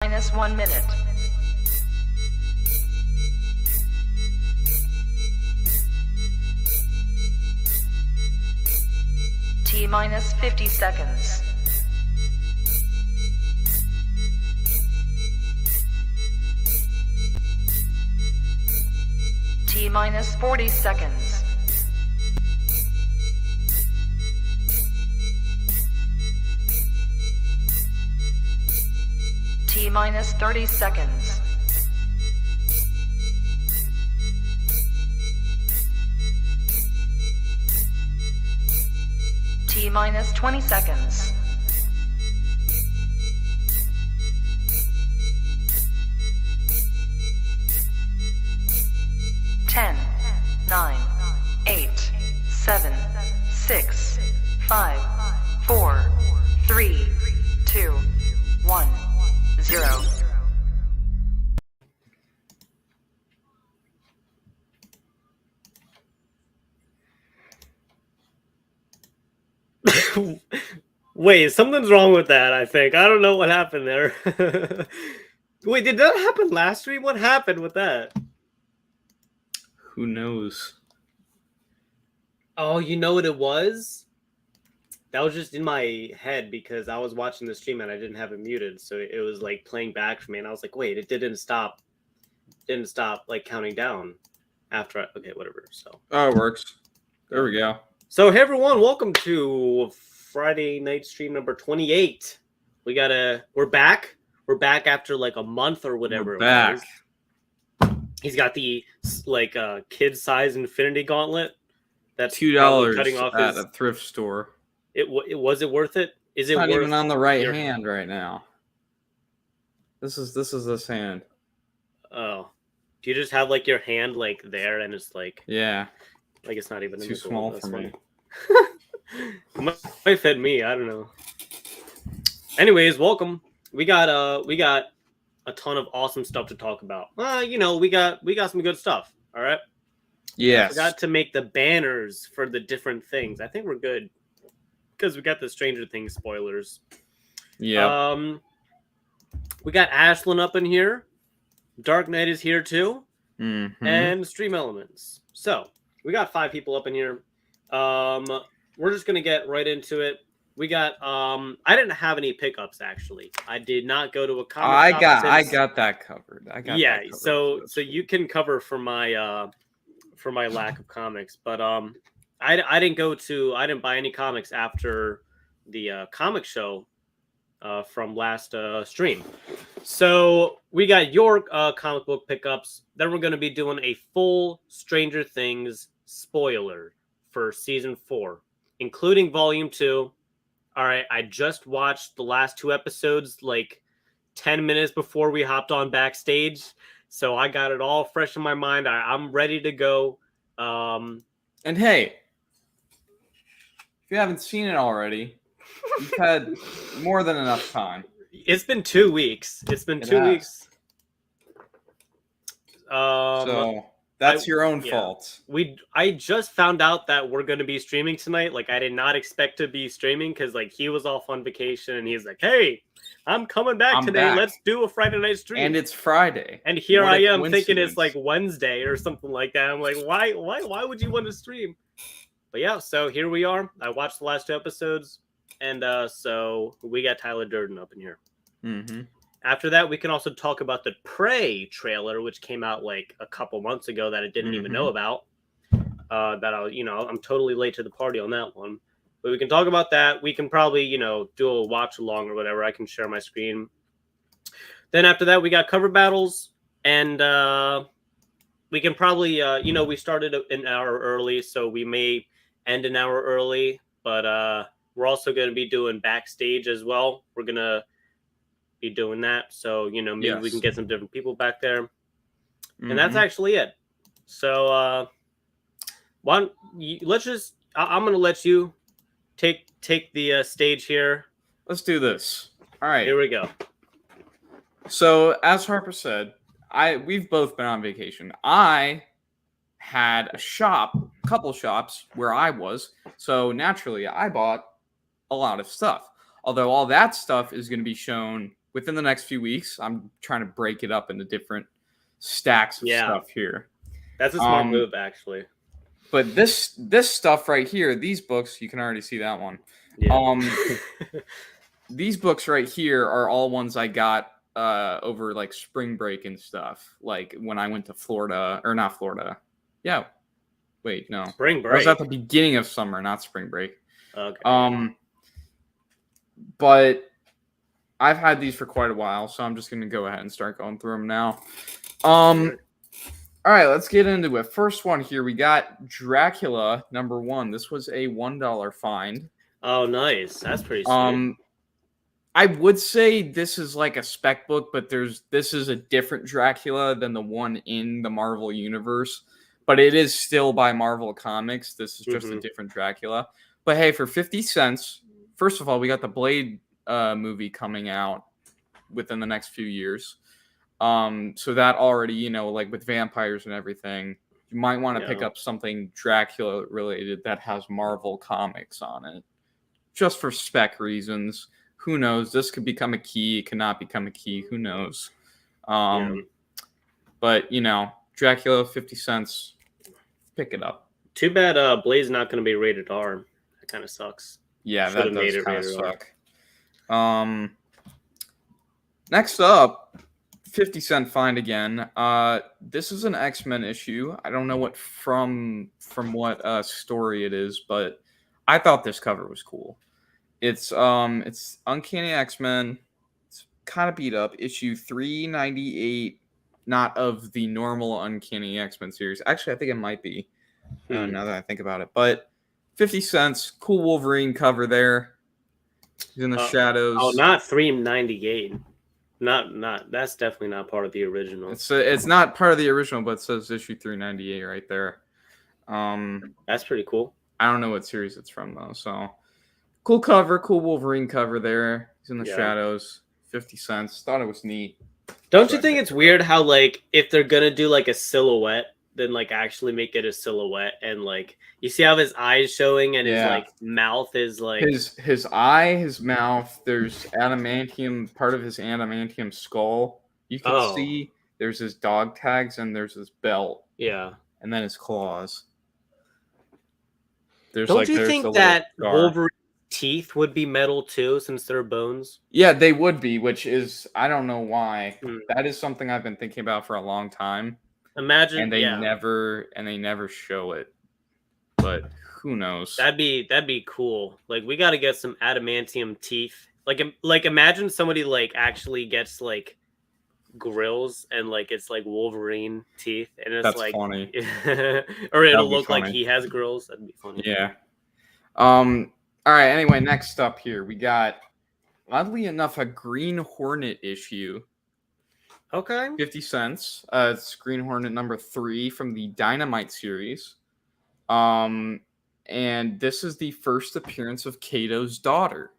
minus 1 minute. T minus 50 seconds. T minus 40 seconds. T minus 30 seconds. T minus 20 seconds. Ten, 9, 8, 7, 6, 5, 4, 3, 2, 1, 0. Wait, something's wrong with that, I think. I don't know what happened there. Wait, did that happen last stream? What happened with that? Who knows? Oh, you know what it was? That was just in my head because I was watching the stream and I didn't have it muted. So it was like playing back for me. And I was like, wait, it didn't stop like counting down after okay, whatever. So Oh, it works. There we go. So hey everyone, welcome to Friday night stream number 28. We're back. We're back after like a month or whatever. We're back. It was. He's got the like kid size infinity gauntlet. That's $2 cutting off at his, a thrift store. Was it worth it? Is it not worth even on the right your hand right now? This is this hand. Oh, do you just have like your hand like there and it's like Yeah, like it's not even too small for me. Might fit me. I don't know. Anyways, welcome. We got a ton of awesome stuff to talk about. We got some good stuff. All right. Yes. I forgot to make the banners for the different things. I think we're good because we got the Stranger Things spoilers. Yeah. We got Ashlyn up in here. Dark Knight is here too, and Stream Elements. So we got 5 people up in here. We're just gonna get right into it. We got I didn't have any pickups actually. I did not go to a comic shop. I got that covered. Yeah, so you can cover for my lack of comics, but I didn't buy any comics after the comic show from last stream. So we got your comic book pickups. Then we're going to be doing a full Stranger Things spoiler for season 4, including volume 2. All right, I just watched the last 2 episodes like 10 minutes before we hopped on backstage. So I got it all fresh in my mind. I'm ready to go. And hey, if you haven't seen it already, you've had more than enough time. It's been 2 weeks. It's been 2 weeks. So that's your own fault. I just found out that we're going to be streaming tonight. Like, I did not expect to be streaming because like he was off on vacation and he's like, "Hey, I'm coming back today. Let's do a Friday night stream." And it's Friday. And here I am thinking it's like Wednesday or something like that. I'm like, why would you want to stream? But yeah, so here we are. I watched the last 2 episodes, and so we got Tyler Durden up in here. After that, we can also talk about the Prey trailer, which came out like a couple months ago that I didn't even know about. I'm totally late to the party on that one. But we can talk about that. We can probably, do a watch along or whatever. I can share my screen. Then after that, we got cover battles. And we can probably, we started an hour early, so we may end an hour early. But we're also going to be doing backstage as well. We're going to be doing that. So, maybe we can get some different people back there. And that's actually it. So I'm going to let you take the stage here. Let's do this. All right. Here we go. So as Harper said, we've both been on vacation. I had a couple shops where I was. So naturally I bought a lot of stuff. Although all that stuff is going to be shown within the next few weeks, I'm trying to break it up into different stacks of stuff here. That's a smart move, actually. But this stuff right here, these books, you can already see that one. Yeah. These books right here are all ones I got over like spring break and stuff. Like when I went to Florida, or not Florida. Yeah. Wait, no. Spring break. I was at the beginning of summer, not spring break. Okay. But I've had these for quite a while, so I'm just going to go ahead and start going through them now. All right, let's get into it. First one here, we got Dracula #1. This was a $1 find. Oh, nice. That's pretty sweet. I would say this is like a spec book, but this is a different Dracula than the one in the Marvel universe. But it is still by Marvel Comics. This is just a different Dracula. But hey, for 50 cents, first of all, we got the Blade movie coming out within the next few years. So that already, like with vampires and everything, you might want to pick up something Dracula related that has Marvel Comics on it. Just for spec reasons. Who knows? This could become a key. It cannot become a key. Who knows? But, Dracula, 50 cents. Pick it up. Too bad Blade's not going to be rated R. That kind of sucks. Yeah, that does kind of suck. Next up, 50 cent find again. This is an X-Men issue. I don't know what from what story it is, but I thought this cover was cool. It's Uncanny X-Men. It's kind of beat up. Issue 398, not of the normal Uncanny X-Men series. Actually, I think it might be. Now that I think about it, but 50 cents, cool Wolverine cover there. He's in the shadows. Oh, not 398. Not. That's definitely not part of the original. It's not part of the original, but it says issue 398 right there. That's pretty cool. I don't know what series it's from though. So cool cover, cool Wolverine cover there. He's in the shadows. 50 cents. Thought it was neat. Don't you think it's weird how like if they're gonna do like a silhouette, then like actually make it a silhouette, and like you see how his eyes showing and his like mouth is like his eye, his mouth. There's adamantium, part of his adamantium skull. You can see there's his dog tags and there's his belt. Yeah, and then his claws. Don't you think that Wolverine's teeth would be metal too, since they're bones? Yeah, they would be, which is I don't know why. That is something I've been thinking about for a long time. Imagine, and they never show it, but who knows? That'd be cool. Like we got to get some adamantium teeth. Like imagine somebody like actually gets like grills and like it's like Wolverine teeth, and it's That's like funny. or it'll look like he has grills. That'd be funny. Yeah. All right. Anyway, next up here we got, oddly enough, a Green Hornet issue. Okay. 50 cents. It's Green Hornet #3 from the Dynamite series. And this is the first appearance of Kato's daughter.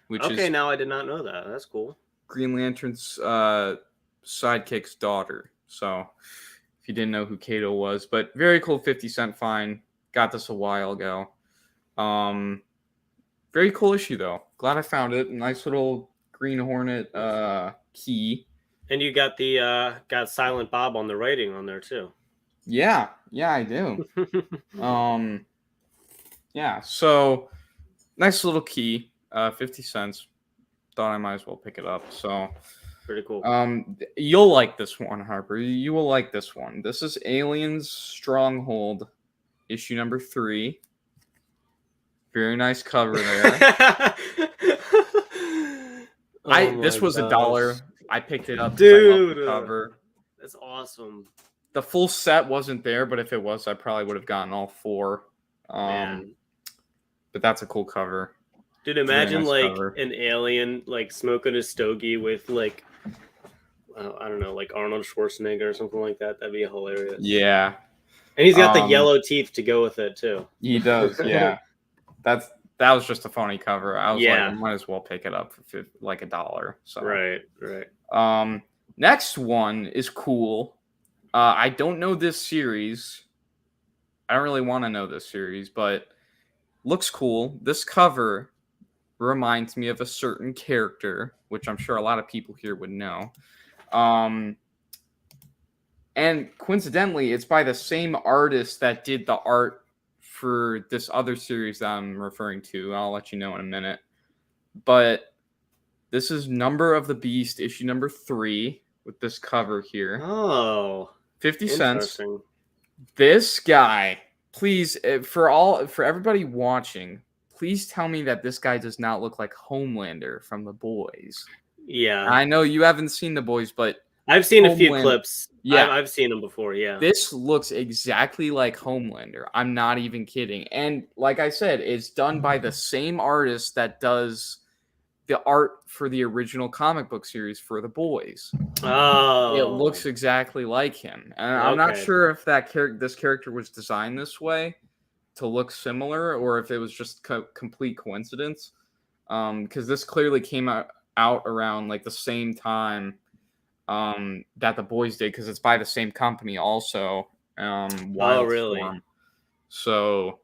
Now I did not know that. That's cool. Green Lantern's sidekick's daughter. So if you didn't know who Kato was, but very cool 50 cent find. Got this a while ago. Very cool issue though. Glad I found it. Nice little Green Hornet key. And you got the got Silent Bob on the writing on there too. Yeah, I do. Yeah, so nice little key, 50 cents. Thought I might as well pick it up. So pretty cool. You'll like this one, Harper. You will like this one. This is Aliens Stronghold, issue #3. Very nice cover there. This was $1. I picked it up. Dude, the cover. That's awesome. The full set wasn't there, but if it was, I probably would have gotten all 4. But that's a cool cover. Dude, imagine like an alien like smoking a stogie with like I don't know, like Arnold Schwarzenegger or something like that. That'd be hilarious. Yeah. And he's got the yellow teeth to go with it too. He does, yeah. That was just a funny cover. I was like, I might as well pick it up for like $1. So right. Next one is cool. I don't know this series. I don't really want to know this series, but looks cool. This cover reminds me of a certain character, which I'm sure a lot of people here would know. And coincidentally, it's by the same artist that did the art for this other series that I'm referring to. I'll let you know in a minute. But this is Number of the Beast, issue number 3, with this cover here. Oh, 50 cents. interesting. This guy, please, for everybody watching, please tell me that this guy does not look like Homelander from The Boys. Yeah, I know you haven't seen The Boys, but I've seen a few Homelander- clips. Yeah. I've seen them before. Yeah. this looks exactly like Homelander. I'm not even kidding. And like I said, it's done by the same artist that does the art for the original comic book series for The Boys. Oh, It looks exactly like him. And I'm not Okay. sure if this character was designed this way to look similar or if it was just complete coincidence. Because this clearly came out around like the same time that The Boys did, because it's by the same company also. really? Wildstorm. So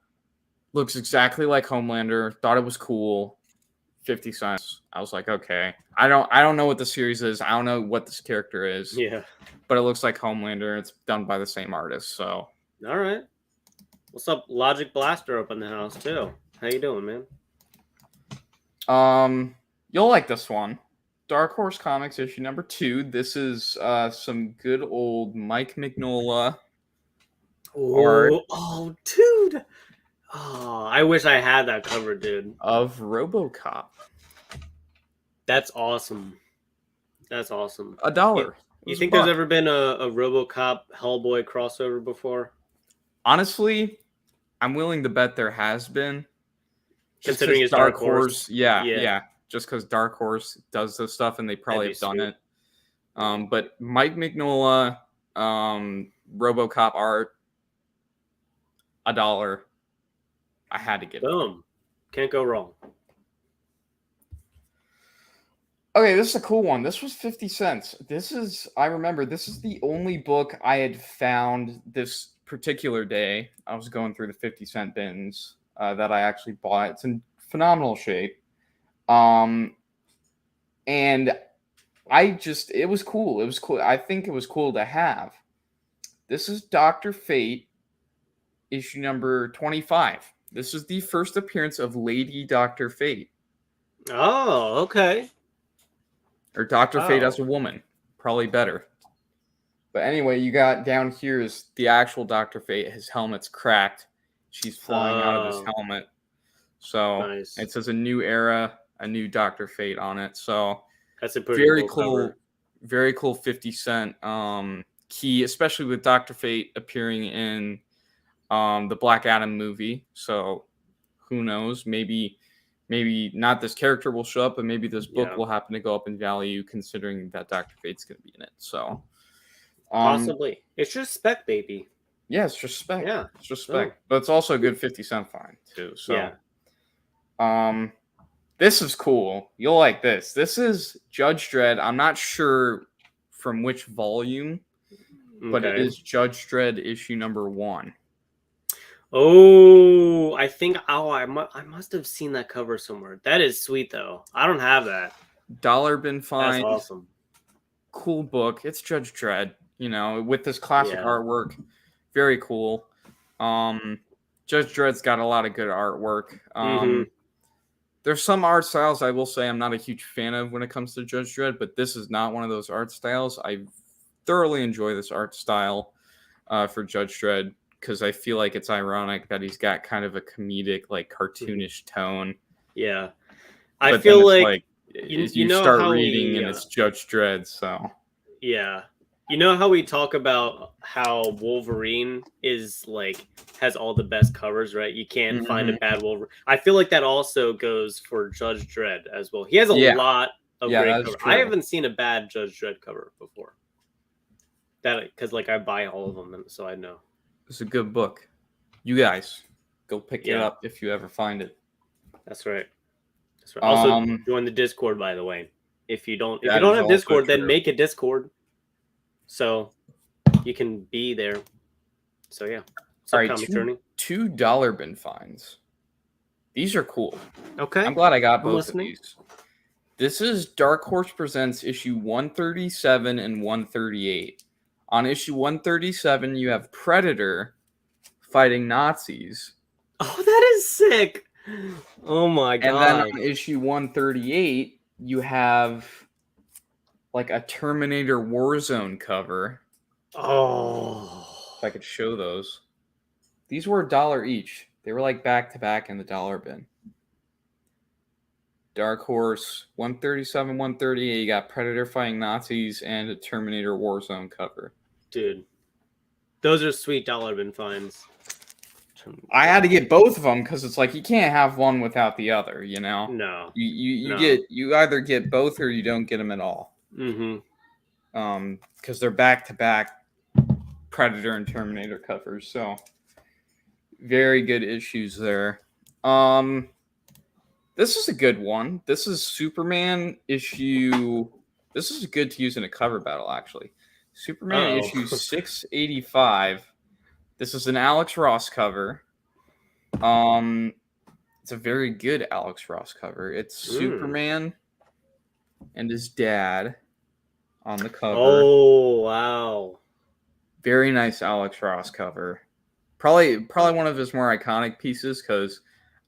looks exactly like Homelander. Thought it was cool. 50 cents. I was like, okay. I don't know what the series is. I don't know what this character is. Yeah. But it looks like Homelander. It's done by the same artist. So All right. What's up, Logic Blaster up in the house too? How you doing, man? you'll like this one. Dark Horse Comics issue number 2. This is some good old Mike Mignola art Oh, dude. Oh, I wish I had that cover, dude. of RoboCop. That's awesome. That's awesome. $1. You think there's ever been a RoboCop Hellboy crossover before? Honestly, I'm willing to bet there has been. Just Considering 'cause it's Dark Horse. Yeah. Just because Dark Horse does this stuff and they probably have That'd be done it. But Mike Mignola, RoboCop art, $1. I had to get it. Boom. Can't go wrong. Okay, this is a cool one. This was 50 cents. I remember, this is the only book I had found this particular day. I was going through the 50-cent bins that I actually bought. It's in phenomenal shape. And it was cool. It was cool. I think it was cool to have. This is Dr. Fate, issue number 25. This is the first appearance of Lady Dr. Fate. Oh, okay. Or Dr. Fate Oh. as a woman. Probably better. But anyway, you got down here is the actual Dr. Fate. His helmet's cracked. She's flying out of his Oh. helmet. So Nice. it says a new era, a new Dr. Fate on it. So That's a pretty very cool. cool, Cover. very cool 50-cent key, especially with Dr. Fate appearing in the Black Adam movie. So who knows? Maybe not this character will show up, but maybe this book Yeah. will happen to go up in value considering that Dr. Fate's going to be in it. So Possibly. It's just spec, baby. yeah, it's just spec. Yeah. It's just spec. But it's also a good 50-cent find too. So Yeah. this is cool. You'll like this. This is Judge Dredd. I'm not sure from which volume, but it Okay. is Judge Dredd issue number 1. Oh, I think. Oh, I must have seen that cover somewhere. That is sweet, though. I don't have that. Dollar bin That's find. awesome. Cool book. It's Judge Dredd, with this classic Yeah. artwork. Very cool. Judge Dredd's got a lot of good artwork. Mhm. There's some art styles I will say I'm not a huge fan of when it comes to Judge Dredd, but this is not one of those art styles. I thoroughly enjoy this art style for Judge Dredd because I feel like it's ironic that he's got kind of a comedic, like cartoonish tone. Yeah, I But feel then it's like you you know start how reading we, and it's Judge Dredd, so yeah. You know how we talk about how Wolverine is like has all the best covers, right? You can't find a bad Wolverine. I feel like that also goes for Judge Dredd as well. He has a Yeah. lot of Yeah, great that's covers. true. I haven't seen a bad Judge Dredd cover before. That because like I buy all of them, so I know. it's a good book. You guys go pick it Yeah. up if you ever find it. That's right. That's right. Also, Um, join the Discord, by the way. If you don't That have is also Discord, then true. make a Discord so you can be there. So yeah. All right, Comic Journey. $2 bin finds. These are cool. Okay. I'm glad I got I'm both listening. of these. This is Dark Horse Presents issue 137 and 138. On issue 137, you have Predator fighting Nazis. Oh, that is sick. Oh my And then god. on issue 138, you have like a Terminator Warzone cover. Oh. If I could show those. These were $1 each. They were like back to back in the dollar bin. Dark Horse 137, 138. You got Predator fighting Nazis and a Terminator Warzone cover. Dude. Those are sweet dollar bin finds. I had to get both of them because it's like you can't have one without the other, you know? No. You No. you either get both or you don't get them at all. Mm-hmm. Because they're back to back Predator and Terminator covers. So very good issues there. This is a good one. This is Superman issue. This is good to use in a cover battle, actually. Superman issue 685. This is an Alex Ross cover. It's a very good Alex Ross cover. It's Superman and his dad on the cover. Oh, wow. Very nice Alex Ross cover. Probably one of his more iconic pieces because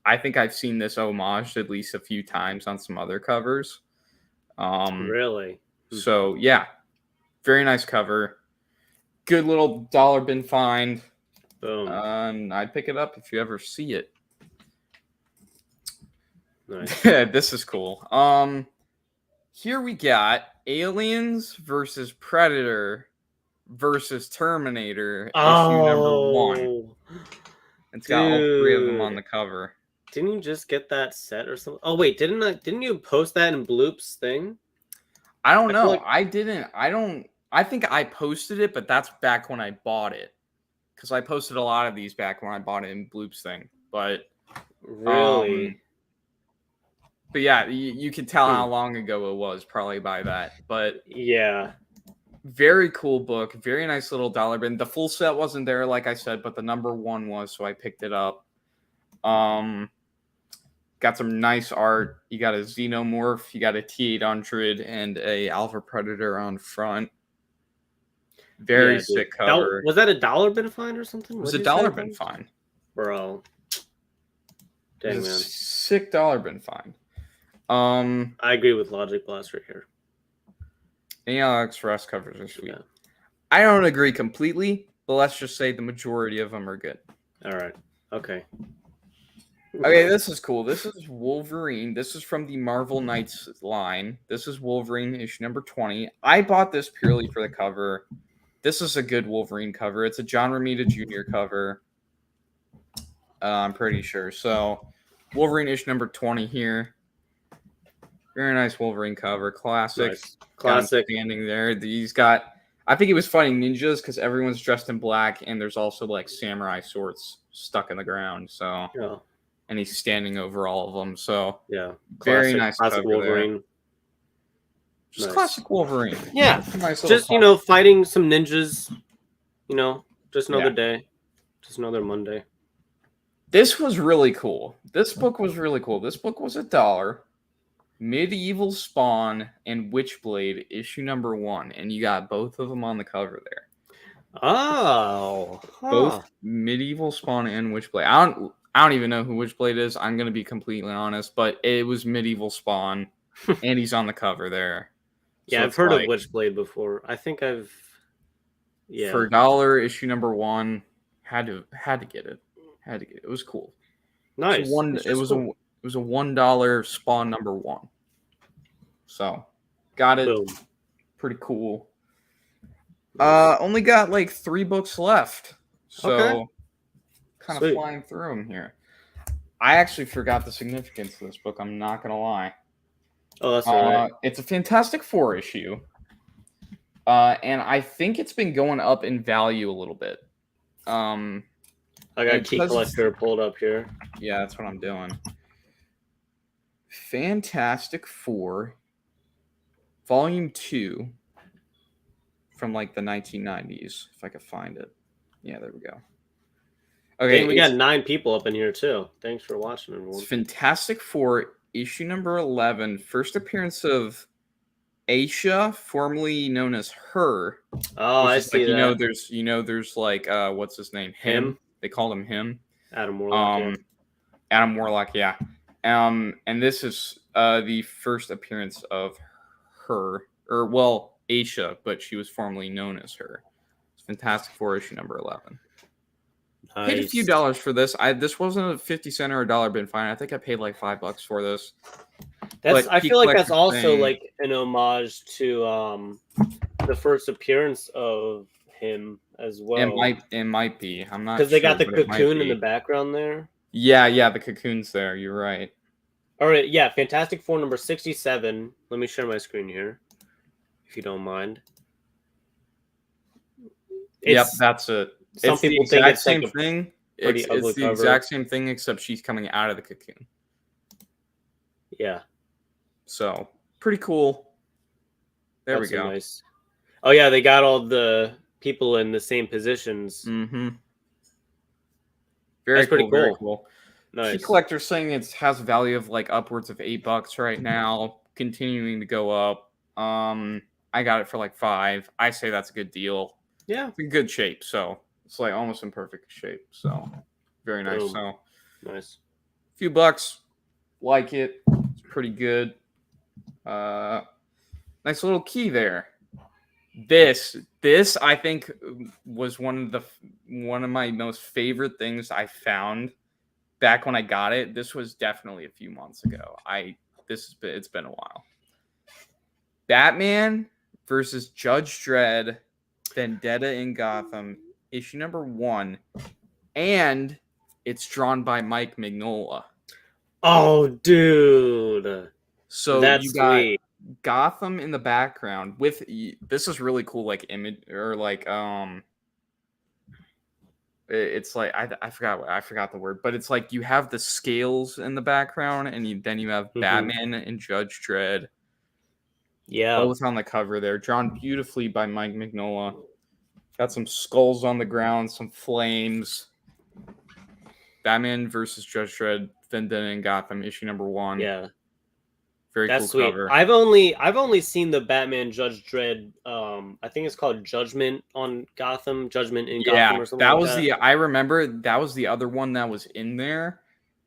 I think I've seen this homaged at least a few times on some other covers. Really? So yeah, very nice cover. Good little dollar bin find. Boom. I'd pick it up if you ever see it. Nice. This is cool. Here we got Aliens versus Predator versus Terminator issue number 1. It's got all 3 of them on the cover. Didn't you just get that set or something? Oh wait, didn't you post that in Bloop's thing? I don't know. Like... I didn't. I think I posted it, but that's back when I bought it. Because I posted a lot of these back when I bought it in Bloop's thing. But really? But yeah, you can tell how long ago it was probably by that. But yeah. Very cool book. Very nice little dollar bin. The full set wasn't there, like I said, but the number 1 was, so I picked it up. Got some nice art. You got a Xenomorph, you got a T-800, and a Alpha Predator on front. Very sick cover. Was that a dollar bin find or something? It was a dollar bin find. Bro. Dang, man. Sick dollar bin find. I agree with Logic Blaster here. The Alex Ross covers are sweet. Yeah. I don't agree completely, but let's just say the majority of them are good. All right. Okay. Okay, this is cool. This is Wolverine. This is from the Marvel Knights line. This is Wolverine issue number 20. I bought this purely for the cover. This is a good Wolverine cover. It's a John Romita Jr. cover. I'm pretty sure. So, Wolverine issue number 20 here. Very nice Wolverine cover. Classic. Nice. Classic. Standing there. He's got... I think he was fighting ninjas because everyone's dressed in black and there's also like samurai swords stuck in the ground. So... Yeah. And he's standing over all of them. So yeah, very nice. Classic Wolverine. There. Just classic Wolverine. Yeah, nice just fighting some ninjas. Just another day, just another Monday. This was really cool. This book was really cool. This book was $1. Medieval Spawn and Witchblade issue number 1, and you got both of them on the cover there. Oh, both Medieval Spawn and Witchblade. I don't even know who Witchblade is. I'm going to be completely honest, but it was Medieval Spawn, and he's on the cover there. Yeah, I've heard of Witchblade before. I think I've... Yeah. For $1, issue number 1, had to get it. Had to get it. It was cool. Nice. It was a $1 Spawn number 1. So, got it. Boom. Pretty cool. Only got like 3 books left. So... Okay. Kind of flying through them here. I actually forgot the significance of this book. I'm not gonna lie. Oh, that's all right. It's a Fantastic Four issue, and I think it's been going up in value a little bit. I got Key Collector pulled up here. Yeah, that's what I'm doing. Fantastic Four, Volume 2, from like the 1990s, if I could find it. Yeah, there we go. Okay, Dang, we got 9 people up in here too. Thanks for watching, everyone. it's Fantastic Four, issue number 11, first appearance of Aisha, formerly known as Her. Oh, Which I is see like, that. there's like what's his name? Him? They called him him. Adam Warlock. Yeah. Adam Warlock, yeah. And this is the first appearance of Her, or well, Aisha, but she was formerly known as Her. It's Fantastic Four issue number 11. Paid a few Nice. dollars for this. This wasn't a 50 cent or a dollar bin fine. I think I paid like $5 for this. That's. But I Key feel like that's Collector also thing- like an homage to the first appearance of him as well. It might be. I'm not Because they got the sure, but it might cocoon in be. the background there. Yeah, the cocoon's there. You're right. All right, yeah, Fantastic Four number 67. Let me share my screen here, if you don't mind. Yep, It's- that's it. some It's the people think exact it's like same a thing. pretty It's ugly the cover. exact same thing, except she's coming out of the cocoon. Yeah, So pretty cool. There that's we go. Nice. Oh yeah, they got all the people in the same positions. Mm-hmm. Very That's pretty cool. Very cool. cool. Key Nice. Collector saying it has a value of like upwards of $8 right now, continuing to go up. I got it for like $5. I say that's a good deal. Yeah, It's in good shape, so it's like almost in perfect shape. So very nice. Boom. So nice. few bucks, like it. It's pretty good. Nice little key there. This I think was one of my most favorite things I found back when I got it. This was definitely a few months ago. It's been a while. Batman versus Judge Dredd, Vendetta in Gotham, issue number 1, and it's drawn by Mike Mignola. Oh, dude. So That's you got sweet. Gotham in the background with this is really cool, like image or like it's like I forgot the word, but it's like you have the scales in the background, and then you have Mhm. Batman and Judge Dredd Yeah. both on the cover there, drawn beautifully by Mike Mignola. Got some skulls on the ground, some flames. Batman versus Judge Dredd, Vendetta in Gotham, issue number 1. Yeah. Very That's cool sweet. cover. I've only seen the Batman Judge Dredd. I think it's called Judgment on Gotham. Judgment in Gotham or something. that like was that. I remember that was the other one that was in there.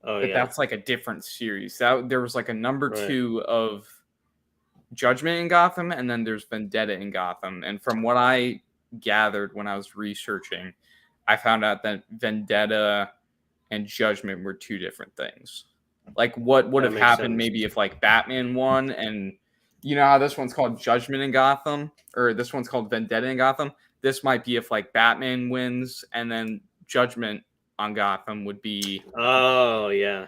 Oh But yeah. that's like a different series. There was like a number Right. 2 of Judgment in Gotham, and then there's Vendetta in Gotham. And from what I gathered when I was researching, I found out that Vendetta and Judgment were 2 different things. Like what would That have makes happened sense. maybe if like Batman won, and you know how this one's called Judgment in Gotham, or this one's called Vendetta in Gotham. This might be if like Batman wins, and then Judgment on Gotham would be Oh yeah.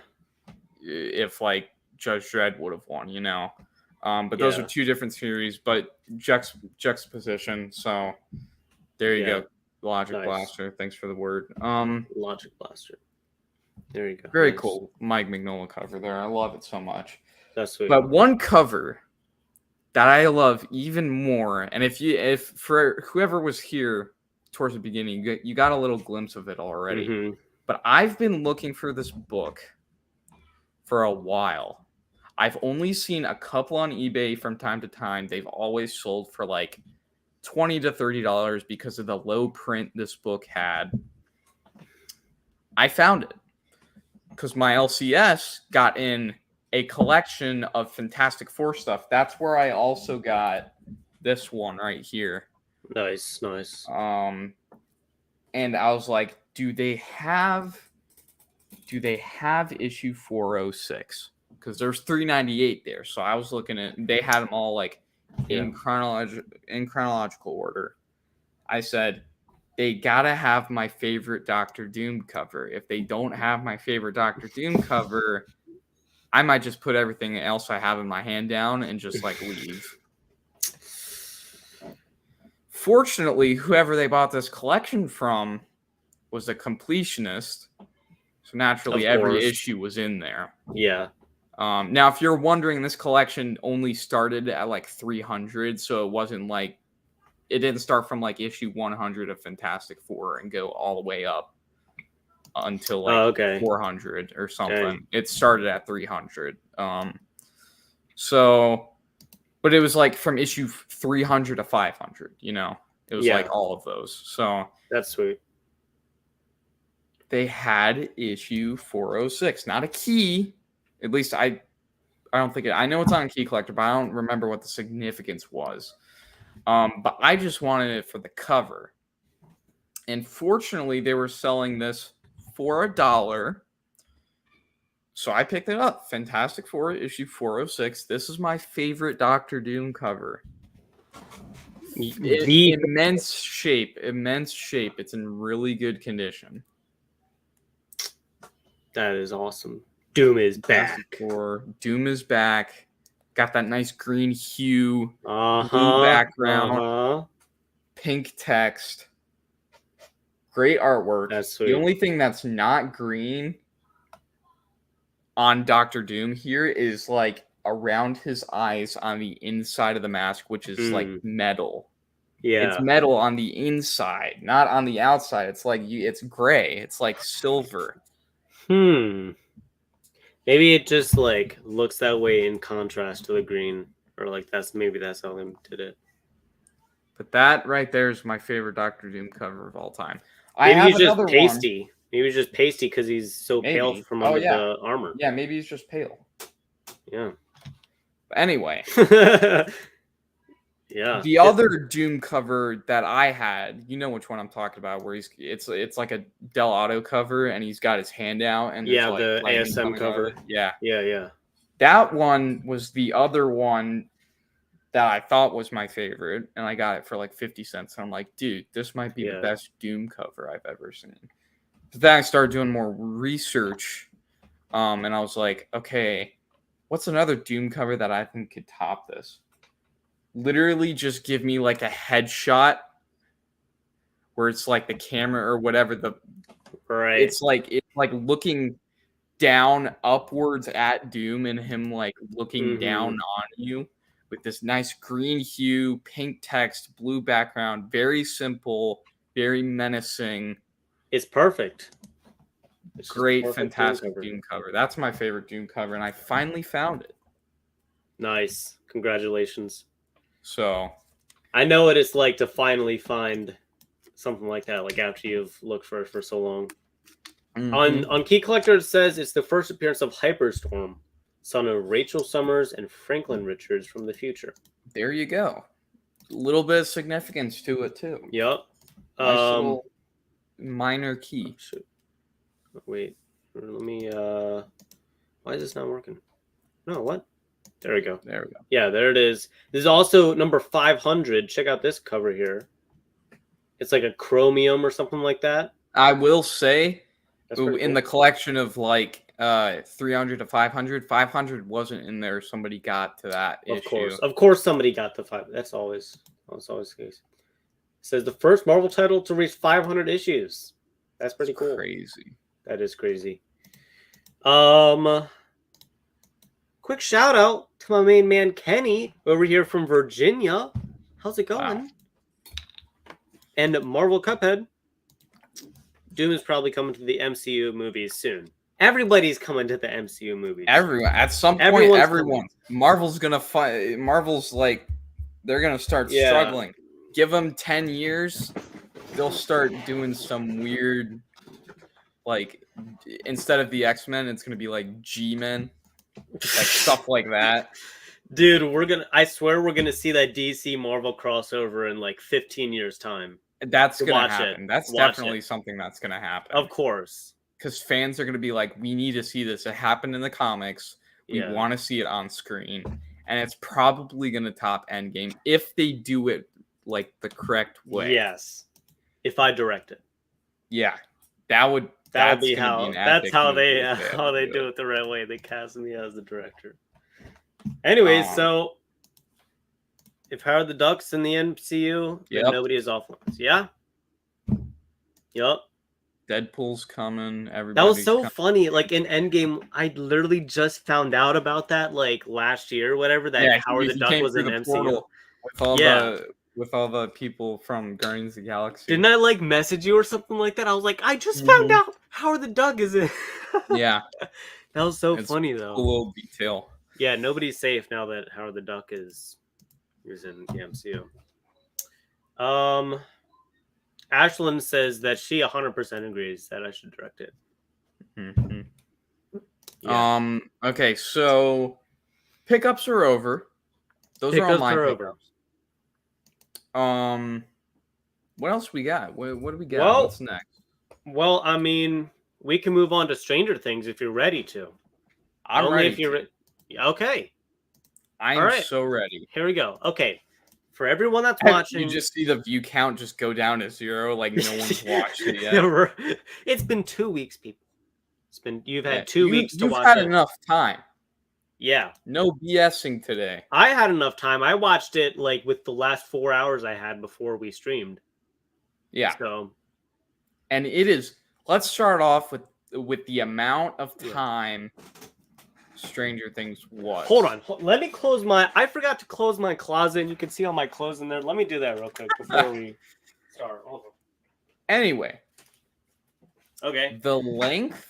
if like Judge Dredd would have won, you know. But those Yeah. are 2 different series, but juxtaposition. So there you Yeah. go, Logic Nice. Blaster. Thanks for the word. Logic Blaster. There you go. Very Nice. cool, Mike Mignola cover there. I love it so much. That's sweet. But one cover that I love even more, and if for whoever was here towards the beginning, you got a little glimpse of it already. Mhm. But I've been looking for this book for a while. I've only seen a couple on eBay from time to time. They've always sold for like $20 to $30 because of the low print this book had. I found it because my LCS got in a collection of Fantastic Four stuff. That's where I also got this one right here. Nice. Nice. And I was like, do they have issue 406? Because there's 398 there. So I was looking at, they had them all like in chronological order. I said, they gotta have my favorite Doctor Doom cover. If they don't have my favorite Doctor Doom cover, I might just put everything else I have in my hand down and just like leave. Fortunately, whoever they bought this collection from was a completionist. So naturally, Of every course. issue was in there. Yeah. Now, if you're wondering, this collection only started at like 300, so it wasn't like it didn't start from like issue 100 of Fantastic Four and go all the way up. until like Oh, okay. 400 or something. Dang. It started at 300. So, but it was like from issue 300 to 500. You know, it was Yeah. like all of those. So That's sweet. they had issue 406, not a key. At least I don't think I know it's on Key Collector, but I don't remember what the significance was. But I just wanted it for the cover. And fortunately, they were selling this for $1. So I picked it up. Fantastic Four issue 406. This is my favorite Doctor Doom cover. Immense shape. It's in really good condition. That is awesome. Doom is back. Doom is back. Got that nice green hue, Uh-huh. blue background, Uh-huh. pink text. Great artwork. That's sweet. The only thing that's not green on Doctor Doom here is like around his eyes on the inside of the mask, which is like metal. Yeah. It's metal on the inside, not on the outside. It's like it's gray. It's like silver. Maybe it just like looks that way in contrast to the green, or like that's how they did it. But that right there is my favorite Doctor Doom cover of all time. Maybe he's just pasty. Maybe he's just pasty because he's so pale from under the armor. Yeah, maybe he's just pale. Yeah. But anyway. Yeah. The other Doom cover that I had, you know which one I'm talking about, where it's like a Del Auto cover and he's got his hand out and yeah, like the ASM cover. Yeah. Yeah. That one was the other one that I thought was my favorite, and I got it for like 50 cents. And I'm like, dude, this might be the best Doom cover I've ever seen. But then I started doing more research, and I was like, okay, what's another Doom cover that I think could top this? Literally just give me like a headshot where it's like the camera or whatever it's like looking down upwards at Doom and him like looking down on you with this nice green hue, pink text, blue background, very simple, very menacing. It's perfect. It's great, fantastic Doom cover. That's my favorite Doom cover, and I finally found it. Nice. Congratulations. So I know what it's like to finally find something like that, like after you've looked for it for so long. On Key Collector, it says it's the first appearance of Hyperstorm, son of Rachel Summers and Franklin Richards from the future. There you go. A little bit of significance to it too. Yep. Nice little minor key. Wait, let me. Why is this not working? No, what? There we go. There we go. Yeah, there it is. This is also number 500. Check out this cover here. It's like a chromium or something like that. I will say, cool. In the collection of like 300 to 500, 500 wasn't in there. Somebody got to that issue. Of course, somebody got to 5. That's always the case. It says the first Marvel title to reach 500 issues. That's pretty cool. Crazy. That is crazy. Quick shout out to my main man Kenny over here from Virginia. How's it going? Wow. And Marvel Cuphead. Doom is probably coming to the MCU movies soon. Everybody's coming to the MCU movies. Everyone at some point. Everyone. Marvel's gonna fight. Marvel's like they're gonna start struggling. Give them 10 years, they'll start doing some weird, like instead of the X-Men, it's gonna be like G-Men. Like stuff like that. Dude, I swear we're gonna see that DC Marvel crossover in like 15 years time. That's gonna happen. That's definitely something that's gonna happen. Of course. Because fans are gonna be like, we need to see this. It happened in the comics. We want to see it on screen. And it's probably gonna top Endgame if they do it like the correct way. Yes. If I direct it. Yeah. That'd be how they do it the right way. They cast me as the director. Anyways, so if Howard the Duck's in the MCU, then nobody is off limits. Yeah. Yep. Deadpool's coming. That was so funny. Like in Endgame, I literally just found out about that like last year, or whatever. That Howard the Duck was in the MCU with all the people from Guardians of the Galaxy. Didn't I like message you or something like that? I was like, I just found out Howard the Duck is in. Yeah, That was so it's funny a though. cool little detail. Yeah, nobody's safe now that Howard the Duck is in the MCU. Ashlyn says that she 100% agrees that I should direct it. Mhm. Yeah. Okay, so pickups are over. Those are all Pickups my are over. pickups. What else we got? What do we got? Well- What's next? Well, I mean, we can move on to Stranger Things if you're ready to. I'm Only ready. if you're okay. I'm all right. so ready. Here we go. Okay, for everyone that's You watching, just see the view count just go down to 0, like no one's watched it yet. It's been 2 weeks, people. You've had Yeah, 2 weeks to you've watch had it. enough time. Yeah, No BSing today. I had enough time. I watched it like with the last 4 hours I had before we streamed. Yeah, So and it is. Let's start off with the amount of time Stranger Things was. hold on. Let me close my. I forgot to close my closet, and you can see all my clothes in there. Let me do that real quick before we start. Hold on. Anyway, Okay. the length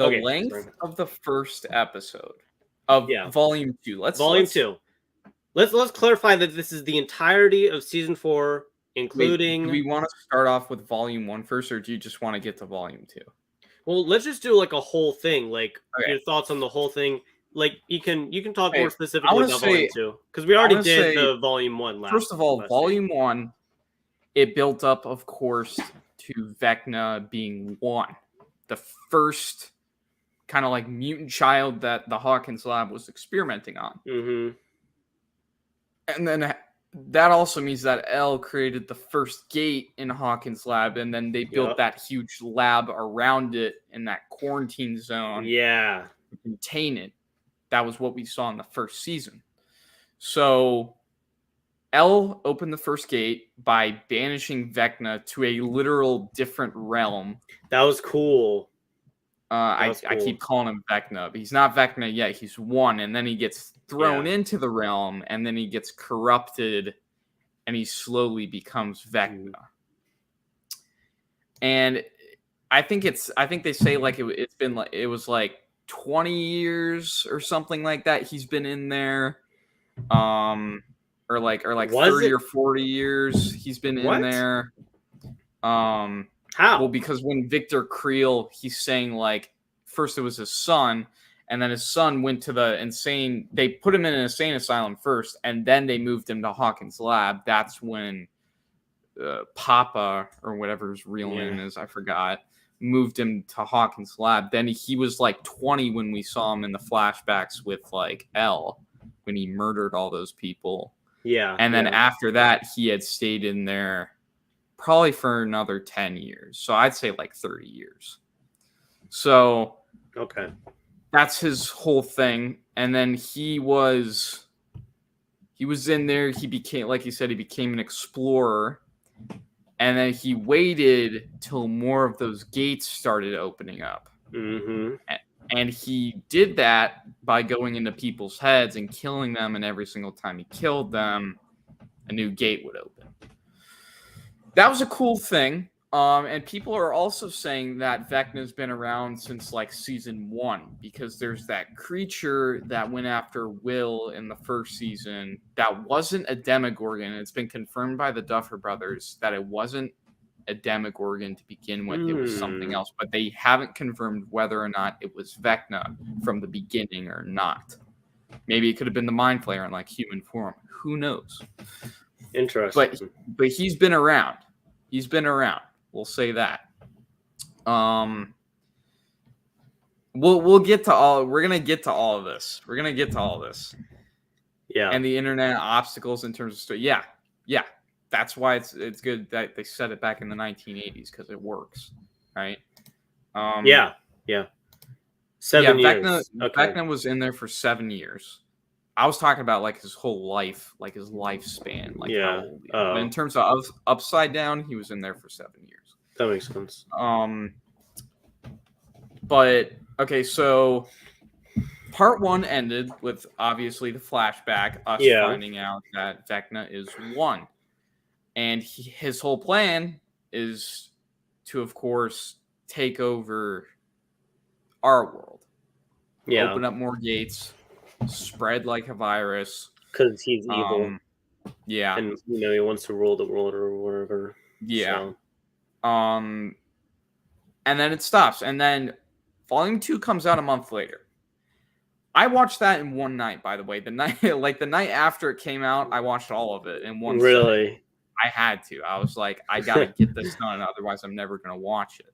Okay, of the first episode of Volume 2. Volume 2. Let's clarify that this is the entirety of season 4, including. Do we want to start off with Volume 1 first, or do you just want to get to Volume 2? Well, let's just do like a whole thing, like Okay. your thoughts on the whole thing. Like you can talk Hey, more specifically wanna about say- Volume 2 because we already wanna did say- the Volume 1 last. First of all, last Volume 1, it built up, of course, to Vecna being one, the first kind of like mutant child that the Hawkins lab was experimenting on. Mm-hmm. And then that also means that L created the first gate in Hawkins lab, and then they built Yep. that huge lab around it in that quarantine zone Yeah. to contain it. That was what we saw in the first season. So L opened the first gate by banishing Vecna to a literal different realm. That was cool. I was cool. keep calling him Vecna, but he's not Vecna yet. He's one, and then he gets thrown Yeah. into the realm, and then he gets corrupted, and he slowly becomes Vecna. And I think they say like it was like 20 years or something like that. He's been in there, or like Was 30 it? or 40 years. He's been What? in there. How? Well, because when Victor Creel, he's saying like first it was his son, and then his son went to the insane. They put him in an insane asylum first, and then they moved him to Hawkins lab. That's when Papa or whatever his real name is, I forgot, moved him to Hawkins lab. Then he was like 20 when we saw him in the flashbacks with like L when he murdered all those people. Yeah. And then yeah. after that, he had stayed in there probably for another 10 years. So I'd say like 30 years. So Okay. that's his whole thing. And then he was in there. He became, like you said, he became an explorer. And then he waited till more of those gates started opening up. Mm-hmm. And he did that by going into people's heads and killing them. And every single time he killed them, a new gate would open. That was a cool thing. And people are also saying that Vecna's been around since like season 1, because there's that creature that went after Will in the first season that wasn't a Demogorgon. It's been confirmed by the Duffer Brothers that it wasn't a Demogorgon to begin with. It was something else, but they haven't confirmed whether or not it was Vecna from the beginning or not. Maybe it could have been the Mind Flayer in like human form. Who knows? Interesting. But he's been around. He's been around. We'll say that. We'll get to all. We're gonna get to all of this. We're gonna get to all of this. Yeah. And the internet obstacles in terms of story. Yeah. That's why it's good that they set it back in the 1980s, because it works, right? Yeah. 7 years. Vecna was in there for 7 years. I was talking about like his whole life, like his lifespan, like how old he is. But in terms of Upside Down, he was in there for 7 years. That makes sense. But okay, so part 1 ended with obviously the flashback, us finding out that Vecna is 1, and his whole plan is to, of course, take over our world. Yeah, Open up more gates, spread like a virus. because he's evil, Yeah. and he wants to rule the world or whatever. Yeah. So. And then it stops. And then Volume 2 comes out a month later. I watched that in one night, by the way. The night after it came out, I watched all of it in one Really? sitting. I had to. I was like, I gotta get this done, otherwise I'm never gonna watch it.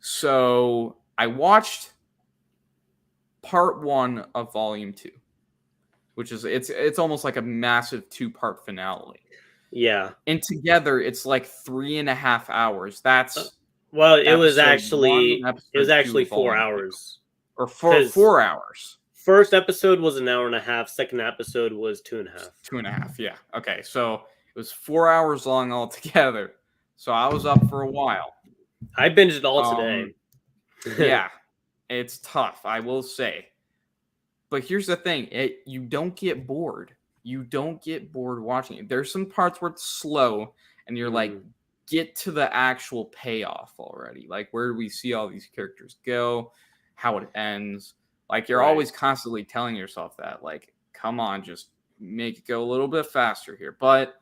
So I watched part 1 of Volume 2, which is it's almost like a massive 2-part finale. Yeah. And together it's like 3.5 hours. That's well, it was episode actually 2, 4 Volume 2. hours. Or 4 hours. First episode was an hour and a half. Second episode was 2.5. 2.5, yeah. Okay, so it was 4 hours long altogether. So I was up for a while. I binged it all today. Yeah, it's tough, I will say. But here's the thing: you don't get bored. You don't get bored watching it. There's some parts where it's slow, and you're like, get to the actual payoff already. Like, where do we see all these characters go? How it ends? Like, you're always constantly telling yourself that. Like, come on, just make it go a little bit faster here. But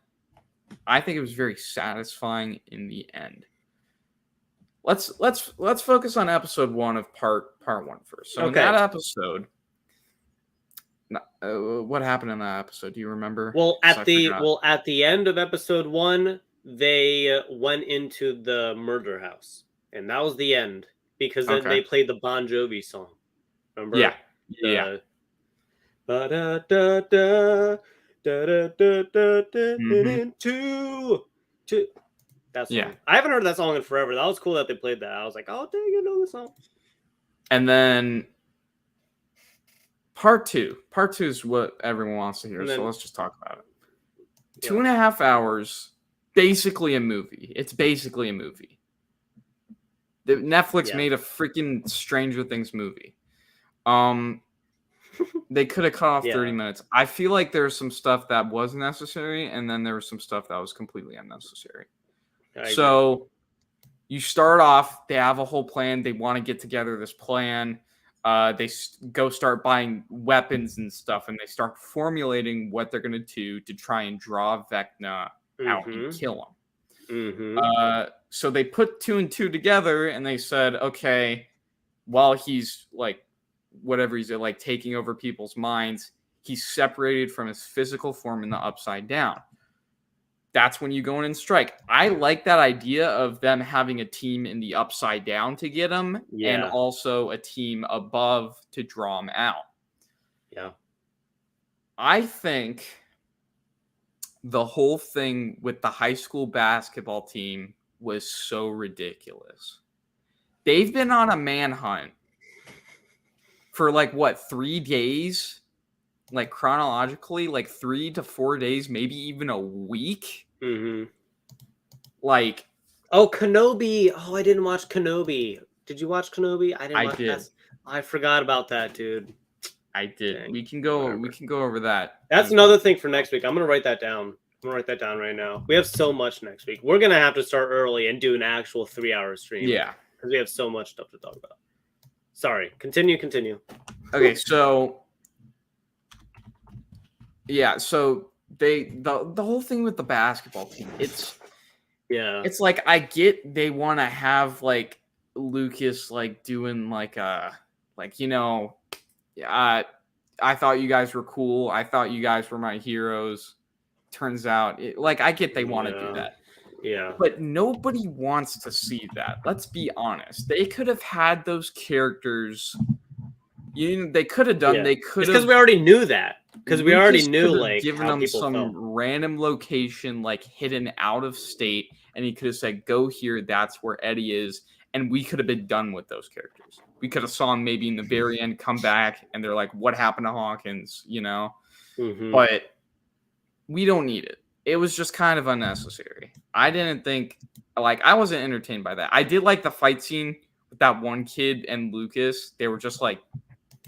I think it was very satisfying in the end. Let's focus on episode 1 of part 1 first. So in that episode, what happened in that episode? Do you remember? Well, at the end of episode 1, they went into the murder house, and that was the end because then they played the Bon Jovi song. Remember? Yeah. Ba da da da da da da da da. Two. That song. Yeah. I haven't heard that song in forever. That was cool that they played that. I was like, oh, dang, you know the song. And then part 2. Part 2 is what everyone wants to hear, so let's just talk about it. 2.5 hours, basically a movie. It's basically a movie. Netflix made a freaking Stranger Things movie. They could have cut off 30 minutes. I feel like there's some stuff that was necessary, and then there was some stuff that was completely unnecessary. So you start off, they have a whole plan. They want to get together this plan. They go start buying weapons and stuff, and they start formulating what they're going to do to try and draw Vecna out and kill him. So they put 2 and 2 together, and they said, okay, while he's like, whatever he's like taking over people's minds, he's separated from his physical form in the Upside Down. That's when you go in and strike. I like that idea of them having a team in the Upside Down to get him, and also a team above to draw him out. Yeah. I think the whole thing with the high school basketball team was so ridiculous. They've been on a manhunt for 3 days? Like chronologically, 3 to 4 days, maybe even a week. Like, Kenobi. Oh, I didn't watch Kenobi. Did you watch Kenobi? I did. I forgot about that, dude. I did. Dang. We can go over that. That's another thing for next week. I'm gonna write that down. I'm gonna write that down right now. We have so much next week. We're gonna have to start early and do an actual 3-hour stream. Yeah, because we have so much stuff to talk about. Sorry. Continue. Okay, so yeah, so the whole thing with the basketball team, it's like, I get they want to have Lucas doing I thought you guys were cool. I thought you guys were my heroes. Turns out, I get they want to do that. Yeah. But nobody wants to see that. Let's be honest. They could have had those characters. They could have done. They could have, because we already knew that. Because we already knew given how them some felt. random location hidden out of state, and he could have said, "Go here. That's where Eddie is," and we could have been done with those characters. We could have saw him maybe in the very end come back, and they're like, "What happened to Hawkins?" But we don't need it. It was just kind of unnecessary. I didn't think I wasn't entertained by that. I did like the fight scene with that one kid and Lucas. They were just that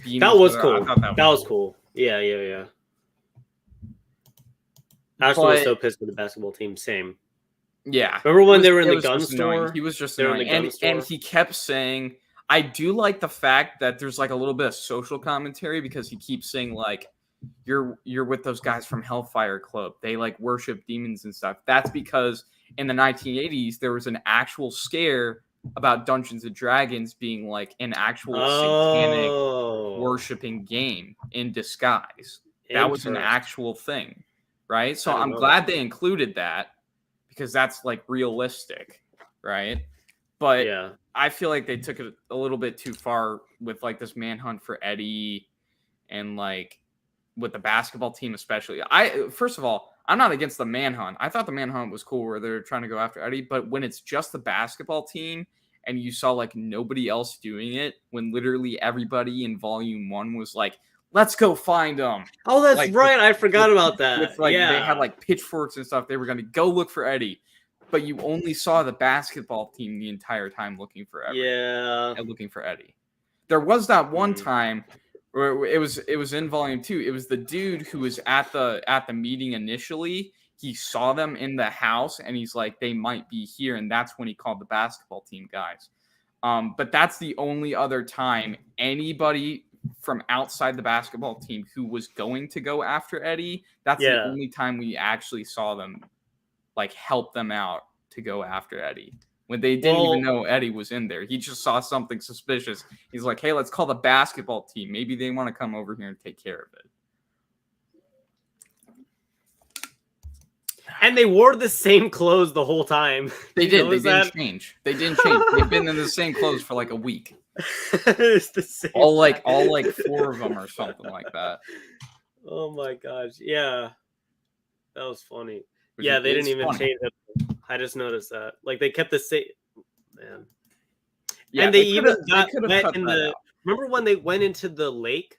was cool. That was cool. Yeah. Ashton was so pissed with the basketball team. Same. Yeah. Remember when It they was- were in it the was gun just annoying. store? He was just They were in annoying. the gun And store. he kept saying, I do like the fact that there's like a little bit of social commentary because he keeps saying like, you're with those guys from Hellfire Club. They like worship demons and stuff. That's because in the 1980s there was an actual scare about Dungeons and Dragons being like an actual satanic Oh, worshiping game in disguise. That was an interesting. actual thing, right? So I didn't I'm know glad that. they included that because that's like realistic, right? But Yeah. I feel like they took it a little bit too far with like this manhunt for Eddie and like with the basketball team especially. First of all, I'm not against the manhunt. I thought the manhunt was cool where they're trying to go after Eddie, but when it's just the basketball team and you saw like nobody else doing it, when literally everybody in volume 1 was like, let's go find them. Oh, that's Like, right. I forgot about that. With like yeah. they had like pitchforks and stuff. They were gonna go look for Eddie. But you only saw the basketball team the entire time looking for Eddie. Yeah. And looking for Eddie. There was that one Mhm. time where it was in volume 2. It was the dude who was at the meeting initially. He saw them in the house and he's like, they might be here, and that's when he called the basketball team guys. But that's the only other time anybody from outside the basketball team who was going to go after Eddie, that's the Yeah. only time we actually saw them like help them out to go after Eddie. When they didn't even know Eddie was in there. He just saw something suspicious. He's like, hey, let's call the basketball team. Maybe they want to come over here and take care of it. And they wore the same clothes the whole time. They You did. They notice didn't that? change. They didn't change. They've been in the same clothes for like a week. It's the same. All like 4 of them or something like that. Oh my gosh. Yeah. That was funny. Which Yeah, is- they didn't is even funny. change it. I just noticed that. Like they kept the same. Man. Yeah, and they coulda- even they got coulda wet cut in that the. out. Remember when they went into the lake?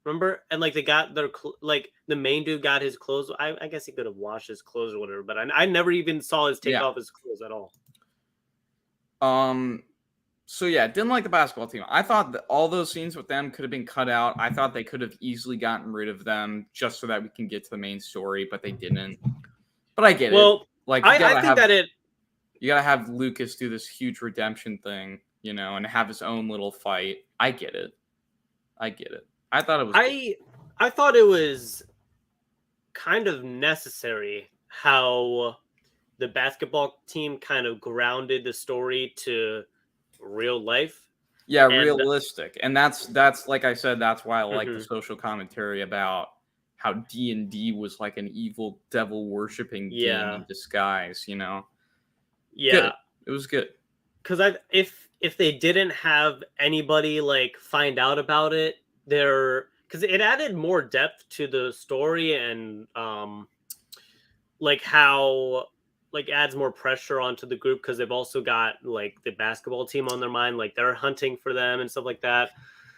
Remember, and like they got their like the main dude got his clothes. I guess he could have washed his clothes or whatever, but I never even saw his take Yeah. off his clothes at all. So yeah, didn't like the basketball team. I thought that all those scenes with them could have been cut out. I thought they could have easily gotten rid of them just so that we can get to the main story, but they didn't. But I get it. Well, Like I think that it. you gotta have Lucas do this huge redemption thing, you know, and have his own little fight. I get it. I thought it was good. I thought it was kind of necessary how the basketball team kind of grounded the story to real life. Yeah, and- realistic. And that's like I said, that's why I like the Mhm. social commentary about how D&D was like an evil devil worshipping game Yeah. in disguise, you know. Yeah, Good. It was good. because if they didn't have anybody like find out about it, because it added more depth to the story and like how like adds more pressure onto the group because they've also got like the basketball team on their mind, like they're hunting for them and stuff like that.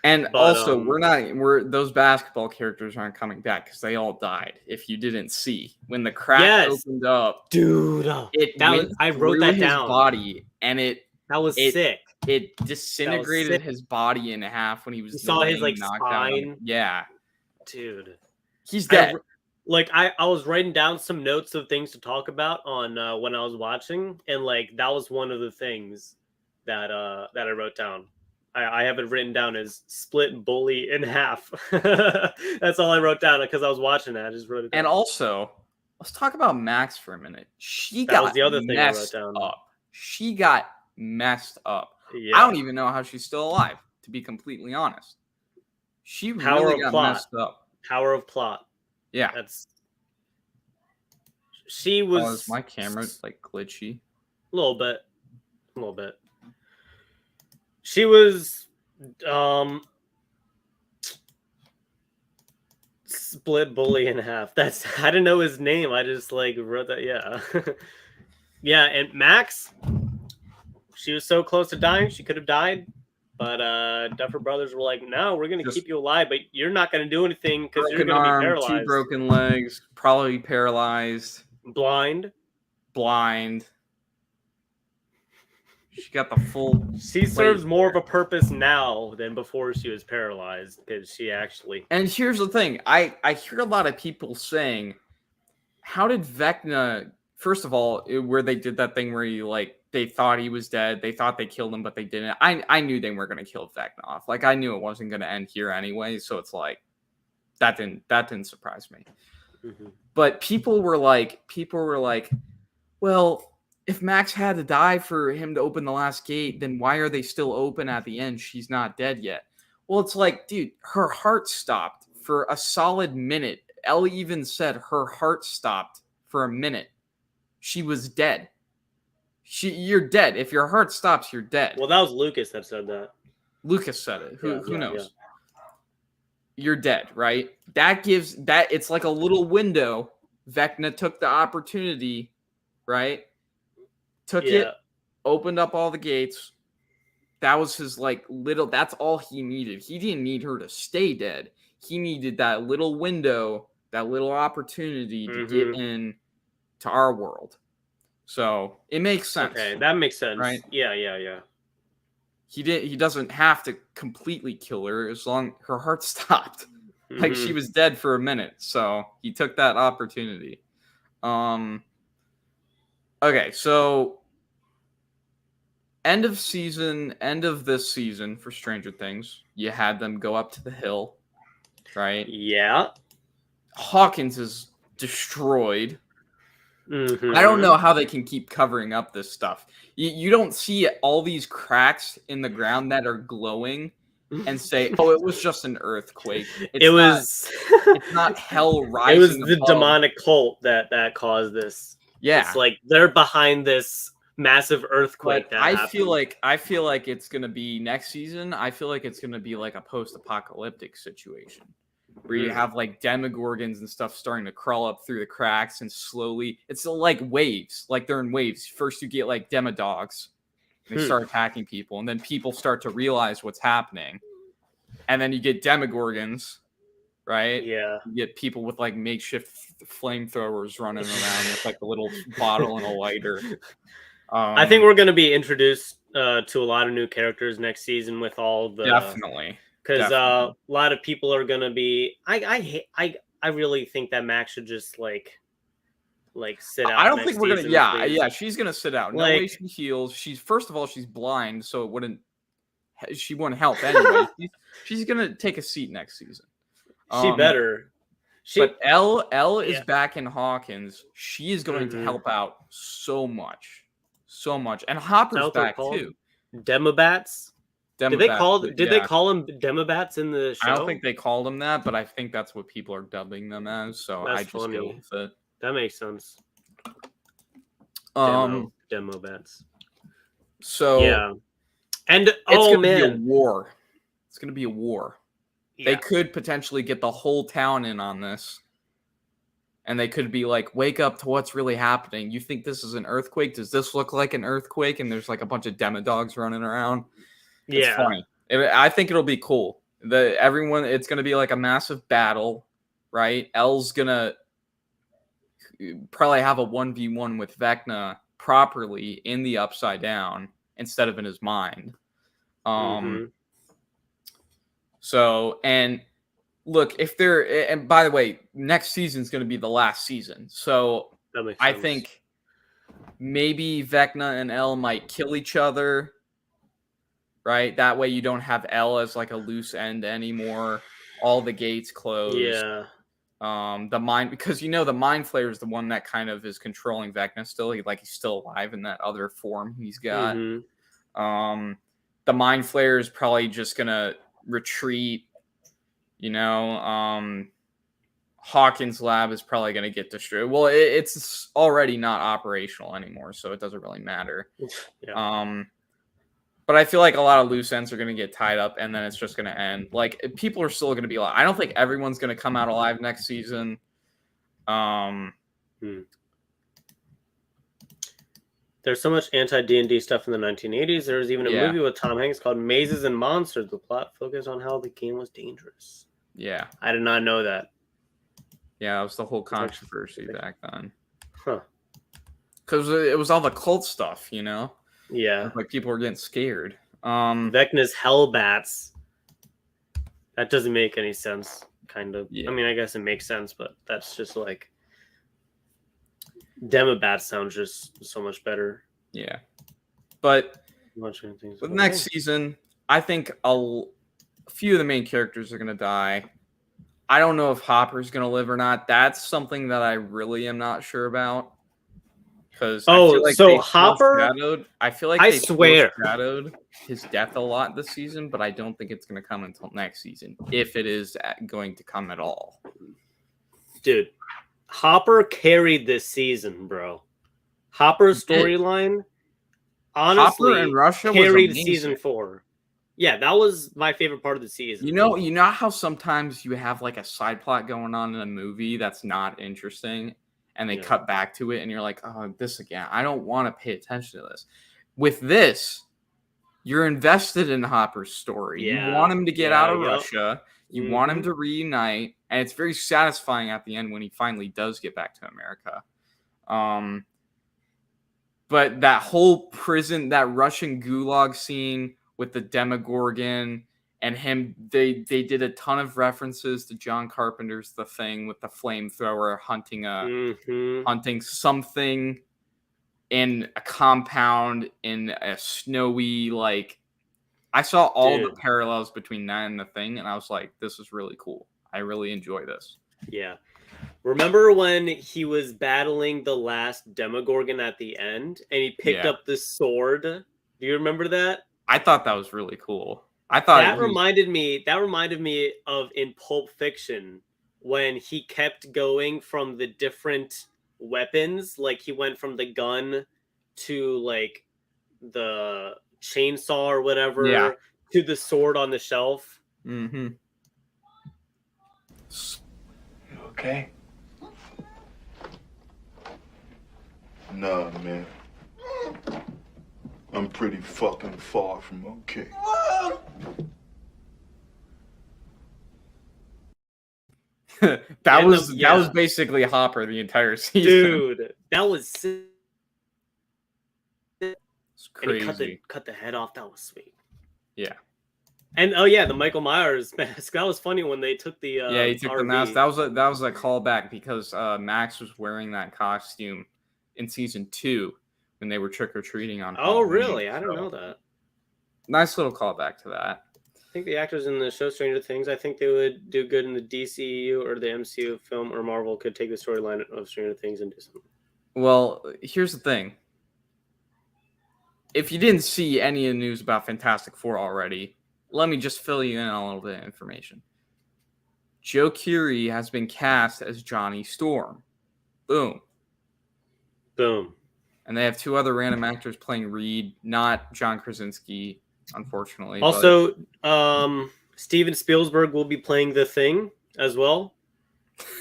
And But, also, those basketball characters aren't coming back because they all died. If you didn't see, when the crack Yes. opened up, Dude, I wrote that his down. body, and it That was sick. disintegrated sick. his body in half when he was You saw his, laying like, knocked out. spine. Yeah, Dude. he's I dead. I was writing down some notes of things to talk about on when I was watching, and like that was one of the things that I wrote down. I have it written down as split bully in half. That's all I wrote down because I was watching that. I just wrote it down. And also, let's talk about Max for a minute. She That got was the other thing I wrote messed down. up. She got messed up. Yeah. I don't even know how she's still alive, to be completely honest. She Power really of got plot. messed up. Power of plot. Yeah. She was Is my camera like glitchy? a little bit. She was split bully in half. I didn't know his name. I just like wrote that. Yeah. Yeah, and Max, she was so close to dying. She could have died. But Duffer Brothers were like, no, we're gonna Just- keep you alive, but you're not gonna do anything because you're Broken gonna arm, be paralyzed. 2 broken legs, probably paralyzed, Blind. blind. She got the full. She serves more of a purpose now than before she was paralyzed because she actually. And here's the thing: I hear a lot of people saying, "How did Vecna first of all, where they did that thing where you like they thought he was dead, they thought they killed him, but they didn't. I knew they weren't going to kill Vecna off. Like I knew it wasn't going to end here anyway, so it's like that didn't surprise me. Mm-hmm. But people were like, well, if Max had to die for him to open the last gate, then why are they still open at the end? She's not dead yet. Well, it's like, dude, her heart stopped for a solid minute. Ellie even said her heart stopped for a minute. She was dead. You're dead. If your heart stops, you're dead. Well, that was Lucas that said that. Lucas said it. Who knows? Yeah. You're dead, right? That gives that it's like a little window. Vecna took the opportunity, right? Took it, opened up all the gates. That was his like little. That's all he needed. He didn't need her to stay dead. He needed that little window, that little opportunity to get in to our world. So it makes sense. Okay, that makes sense. Right? Yeah. He doesn't have to completely kill her as long her heart stopped. Like she was dead for a minute. So he took that opportunity. Okay, so end of this season for Stranger Things, you had them go up to the hill, right? Yeah. Hawkins is destroyed. Mm-hmm. I don't know how they can keep covering up this stuff. You don't see all these cracks in the ground that are glowing and say, "Oh, it was just an earthquake." It's not hell rising. It was the above. demonic cult that caused this. Yeah, it's like they're behind this massive earthquake. But I feel like it's gonna be next season. I feel like it's gonna be like a post-apocalyptic situation where you have like demogorgons and stuff starting to crawl up through the cracks and slowly. It's like waves, like they're in waves. First, you get like demodogs. They start attacking people, and then people start to realize what's happening, and then you get demogorgons, right? Yeah, you get people with like makeshift flamethrowers running around with like a little bottle and a lighter. I think we're going to be introduced to a lot of new characters next season with all the definitely because a lot of people are going to be. I really think that Max should just like sit out. I don't think we're gonna. Yeah, please. yeah, she's gonna sit out. No way she heals. She's first of all, she's blind, so she wouldn't help anyway. she's gonna take a seat next season. She better. But Elle is back in Hawkins. She is going to help out so much, and Hopper's back too. Demobats. Did they call them Demobats in the show? I don't think they called them that, but I think that's what people are dubbing them as. So that's I just funny. go with it. That makes sense. Demobats. So yeah, and it's gonna man, be a war. It's gonna be a war. Yeah. They could potentially get the whole town in on this, and they could be like, "Wake up to what's really happening. You think this is an earthquake? Does this look like an earthquake?" And there's like a bunch of demodogs running around. It's funny. I think it'll be cool. It's gonna be like a massive battle, right? Elle's gonna probably have a 1v1 with Vecna properly in the Upside Down instead of in his mind. So, and look, and by the way, next season's going to be the last season. So I think maybe Vecna and Elle might kill each other, right? That way you don't have Elle as like a loose end anymore. All the gates closed. Yeah. Because the Mind Flayer is the one that kind of is controlling Vecna still. He's still alive in that other form he's got. The Mind Flayer is probably just gonna retreat. Hawkins' lab is probably gonna get destroyed. Well, it's already not operational anymore, so it doesn't really matter. Yeah. But I feel like a lot of loose ends are going to get tied up, and then it's just going to end. Like, people are still going to be alive. I don't think everyone's going to come out alive next season. There's so much anti-D&D stuff in the 1980s. There was even a movie with Tom Hanks called Mazes and Monsters. The plot focused on how the game was dangerous. Yeah. I did not know that. Yeah, that was the whole controversy back then. Huh. Because it was all the cult stuff, Yeah. Like people were getting scared. Vecna's Hellbats. That doesn't make any sense, kind of. Yeah. I mean, I guess it makes sense, but that's just like... Demobat sounds just so much better. Yeah, but Watching things. with next season, I think a few of the main characters are gonna die. I don't know if Hopper's gonna live or not. That's something that I really am not sure about. Because I feel like so they Hopper. foreshadowed. I feel like I they swear. foreshadowed his death a lot this season, but I don't think it's going to come until next season, if it is going to come at all. Dude, Hopper carried this season, bro. Hopper's storyline, honestly, Hopper in Russia carried was amazing. season 4. Yeah, that was my favorite part of the season. You know how sometimes you have like a side plot going on in a movie that's not interesting, and they cut back to it, and you're like, oh, this again. I don't want to pay attention to this. With this, you're invested in Hopper's story. Yeah. You want him to get out of Russia. You want him Mhm. to reunite, and it's very satisfying at the end when he finally does get back to America. But that whole prison, that Russian gulag scene with the Demogorgon and him, they did a ton of references to John Carpenter's The Thing with the flamethrower hunting something in a compound in a snowy, like, I saw all the parallels between that and The Thing, and I was like, this is really cool. I really enjoy this. Yeah. Remember when he was battling the last Demogorgon at the end and he picked up the sword? Do you remember that? I thought that was really cool. I thought that reminded me of in Pulp Fiction when he kept going from the different weapons, like he went from the gun to like the chainsaw or whatever to the sword on the shelf. Mm-hmm. You okay? Nah, man. I'm pretty fucking far from okay. that was basically Hopper the entire season. Dude, that was sick. It's crazy. And he cut the head off. That was sweet. Yeah. And the Michael Myers mask. That was funny when they took the he took RV. the mask. That was a callback because Max was wearing that costume in season 2 when they were trick or treating on. Oh, Halloween. really? I don't know that. Nice little callback to that. I think the actors in the show Stranger Things, I think they would do good in the DCU or the MCU film, or Marvel could take the storyline of Stranger Things and do something. Well, here's the thing. If you didn't see any of the news about Fantastic Four already, let me just fill you in on a little bit of information. Joe Keery has been cast as Johnny Storm. Boom. Boom. And they have 2 other random actors playing Reed, not John Krasinski, unfortunately. Also, Steven Spielberg will be playing The Thing as well.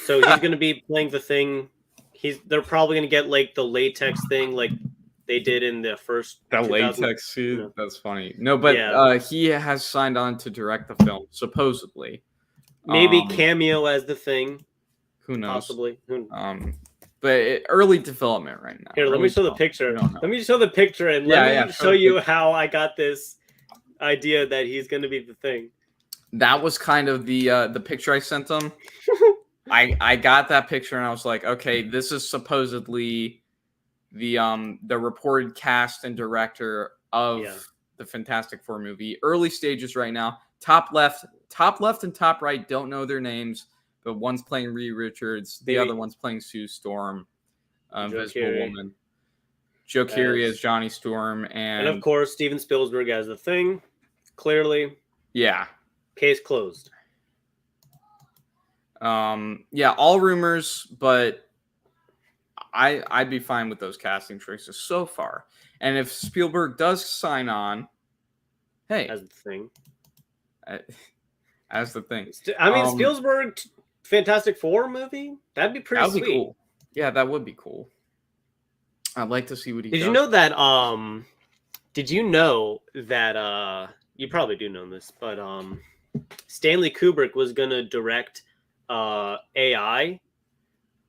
So he's going to be playing The Thing. They're probably going to get like the latex thing like they did in the first. That latex suit? That's funny. No, but he has signed on to direct the film, supposedly. Maybe cameo as The Thing. Who knows? Possibly. But early development right now. Here, let me show the picture. Let me show the picture and let me show you how I got this idea that he's going to be The Thing. That was kind of the picture I sent them. I got that picture and I was like, okay, this is supposedly the reported cast and director of the Fantastic Four movie. Early stages right now. Top left and top right don't know their names, but one's playing Reed Richards, the other one's playing Sue Storm, Invisible Woman. Joe Keery as Johnny Storm, and of course Steven Spielberg as The Thing. Clearly, case closed. All rumors, but I'd be fine with those casting choices so far. And if Spielberg does sign on, hey, as The Thing, as The Thing. I mean, Spielberg Fantastic Four movie, that'd be pretty sweet. Be cool. Yeah, that would be cool. I'd like to see what he does. Did you know that? Did you know that? You probably do know this, but Stanley Kubrick was gonna direct AI,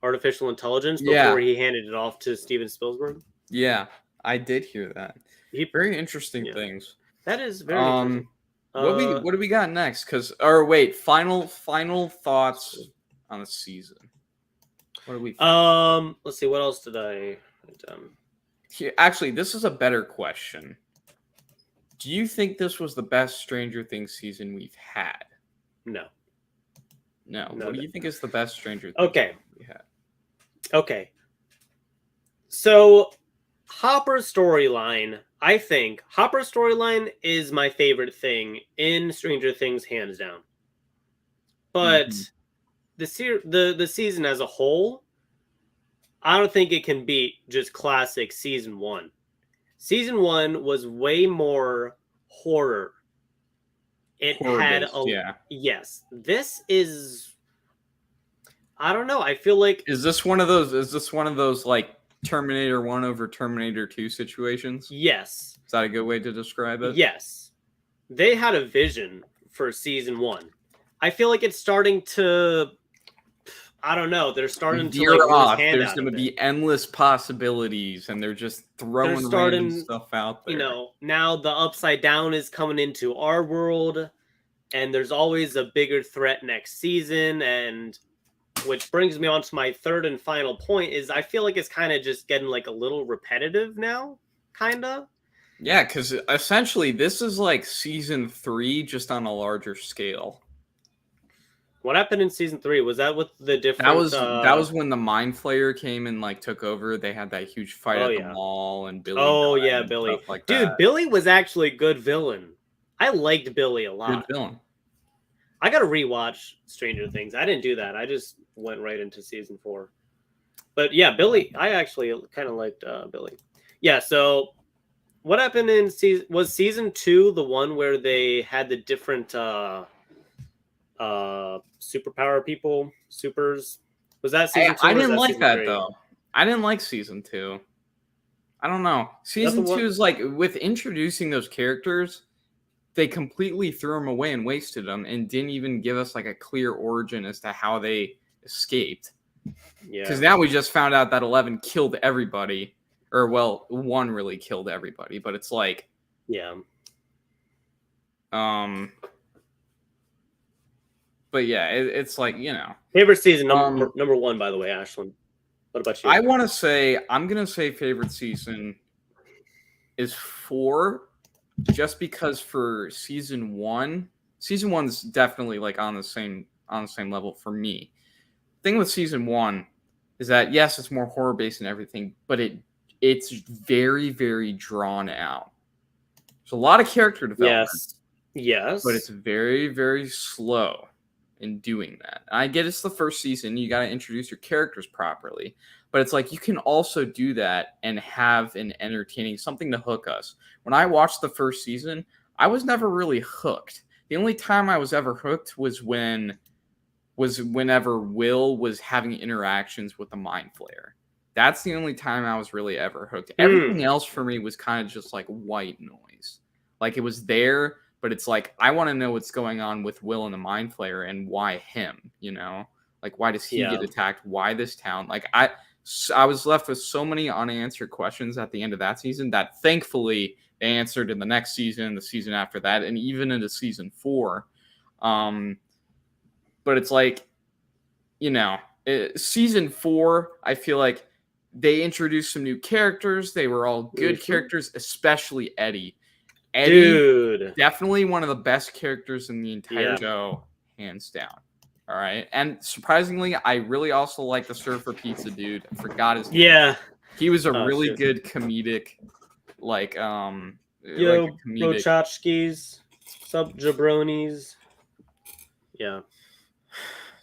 artificial intelligence, before he handed it off to Steven Spielberg. Yeah, I did hear that. Very interesting things. That is very interesting. What do we got next? Final thoughts on the season. What do we? Let's see. What else did I write down? Here, actually, this is a better question. Do you think this was the best Stranger Things season we've had? No. No. No, What do no. you think is the best Stranger Things Okay. we had? Okay. So, Hopper's storyline, I think Hopper's storyline is my favorite thing in Stranger Things, hands down. But Mhm. the season as a whole, I don't think it can beat just classic season 1. Season 1 was way more horror. It had Horror-based, a yeah. yes. This is, I don't know. I feel like Is this one of those like Terminator 1 over Terminator 2 situations? yes. Is that a good way to describe it? Yes. They had a vision for season 1. I feel like it's starting to, I don't know. They're starting to Veer like lose off. hand There's out going to of be it. endless possibilities, and they're just throwing random starting, stuff out there. You know, now the Upside Down is coming into our world, and there's always a bigger threat next season. And which brings me on to my third and final point is I feel like it's kind of just getting like a little repetitive now, kind of. Yeah, because essentially this is like season 3, just on a larger scale. What happened in season 3? Was that with the different? That was when the Mind Flayer came and like took over. They had that huge fight Oh, at yeah. the mall, and Billy. Oh died yeah, and Billy. stuff like Dude, that. Billy was actually a good villain. I liked Billy a Good lot. villain. I gotta rewatch Stranger Things. I didn't do that. I just went right into season 4. But yeah, Billy. I actually kind of liked Billy. Yeah. So what happened in season 2 the one where they had the different superpower people, supers? Was that season 2? I or was didn't that like season that 3? though. I didn't like season 2. I don't know. Season the one- 2 is like with introducing those characters, they completely threw them away and wasted them, and didn't even give us like a clear origin as to how they escaped. Yeah. Because now we just found out that 11 killed everybody, or well, 1 really killed everybody. But it's like, Yeah. But yeah, it's like, you know, Favorite season number 1, by the way, Ashlyn. What about you? I'm gonna say favorite season is 4, just because for season 1's definitely like on the same level for me. Thing with season 1 is that yes, it's more horror based and everything, but it's very, very drawn out. There's a lot of character development. Yes. But it's very, very slow in doing that. I get it's the first season, you got to introduce your characters properly, but it's like you can also do that and have an entertaining something to hook us. When I watched the first season, I was never really hooked. The only time I was ever hooked was whenever Will was having interactions with the Mind Flayer. That's the only time I was really ever hooked. Everything else for me was kind of just like white noise. Like it was there, but it's like, I want to know what's going on with Will and the Mind Flayer and why him, you know? Like, why does he get attacked? Why this town? Like, I was left with so many unanswered questions at the end of that season that thankfully they answered in the next season, the season after that, and even into season 4. But it's like, you know, season 4, I feel like they introduced some new characters. They were all good characters, especially Eddie. Dude, definitely one of the best characters in the entire show, hands down. All right, and surprisingly, I really also like the Surfer Pizza dude. I forgot his name. Yeah, he was a really good comedic, like Yo, like a comedic. Brochotskis, sub jabronis. Yeah.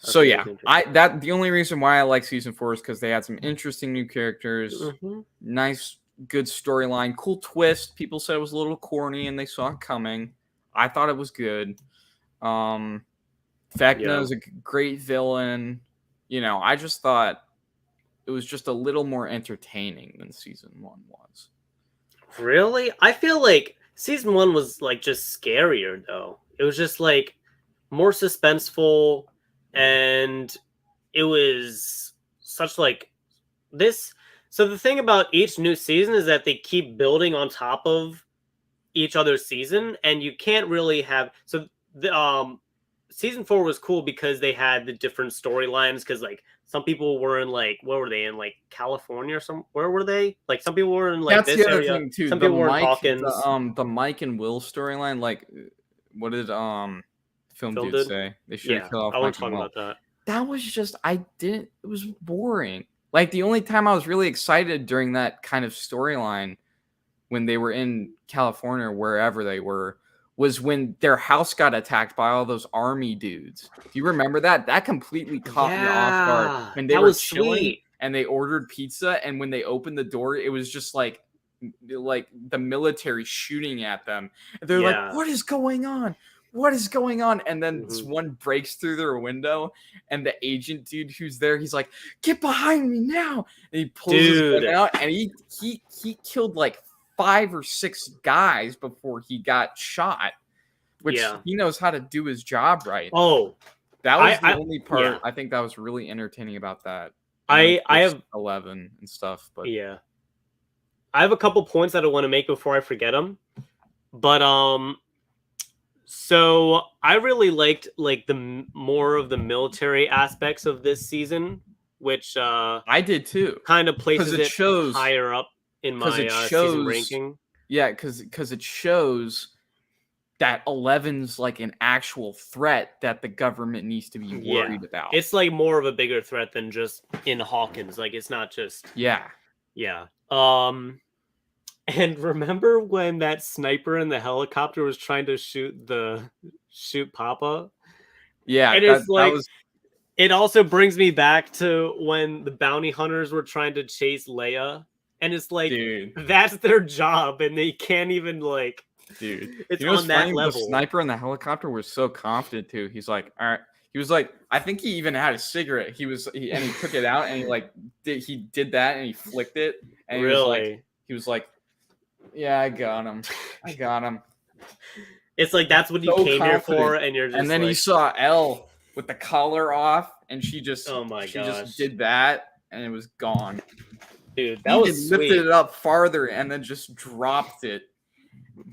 So yeah, the only reason why I like season 4 is because they had some interesting new characters, nice, good storyline, cool twist. People said it was a little corny and they saw it coming. I thought it was good. Vecna is a great villain. You know, I just thought it was just a little more entertaining than season 1 was. Really? I feel like season 1 was like just scarier though. It was just like more suspenseful, and it was such like this. So the thing about each new season is that they keep building on top of each other's season, and you can't really have season 4 was cool because they had the different storylines. Because like some people were in like what were they in like California or some where were they? Like some people were in like That's this the other area. thing too. Some The people were in Mike, Hawkins. the Mike and Will storyline. Like, what did film dude did? say? They should Yeah, have killed off I Mike want to and talk Will. about that. That was just it was boring. Like the only time I was really excited during that kind of storyline when they were in California or wherever they were was when their house got attacked by all those army dudes. Do you remember that? That completely caught me off guard when they that were was chilling sweet. and they ordered pizza, and when they opened the door, it was just like the military shooting at them. And they're Yeah. like, "What is going on? What is going on?" And then this one breaks through their window, and the agent dude who's there, he's like, "Get behind me now!" And he pulls his gun out, and he killed like 5 or 6 guys before he got shot. Which he knows how to do his job right. Oh, that was the only part yeah. I think that was really entertaining about that. I have 11 and stuff, but yeah, I have a couple points that I want to make before I forget them. But so I really liked like the more of the military aspects of this season, which I did too. Kind of places it shows higher up in my season ranking. Yeah, because it shows that 11's like an actual threat that the government needs to be worried about. It's like more of a bigger threat than just in Hawkins. Like it's not just yeah. And remember when that sniper in the helicopter was trying to shoot Papa? Yeah, and it's like it also brings me back to when the bounty hunters were trying to chase Leia, and it's like that's their job, and they can't even like. Dude, it's on that level. The sniper in the helicopter was so confident too. He's like, all right. He was like, I think he even had a cigarette. He took it out and he did that and he flicked it. And he was like, yeah, I got him. It's like that's what you came here for, and you're just. And then he saw Elle with the collar off, and she just just did that, and it was gone. Dude, that was sweet. Lifted it up farther and then just dropped it.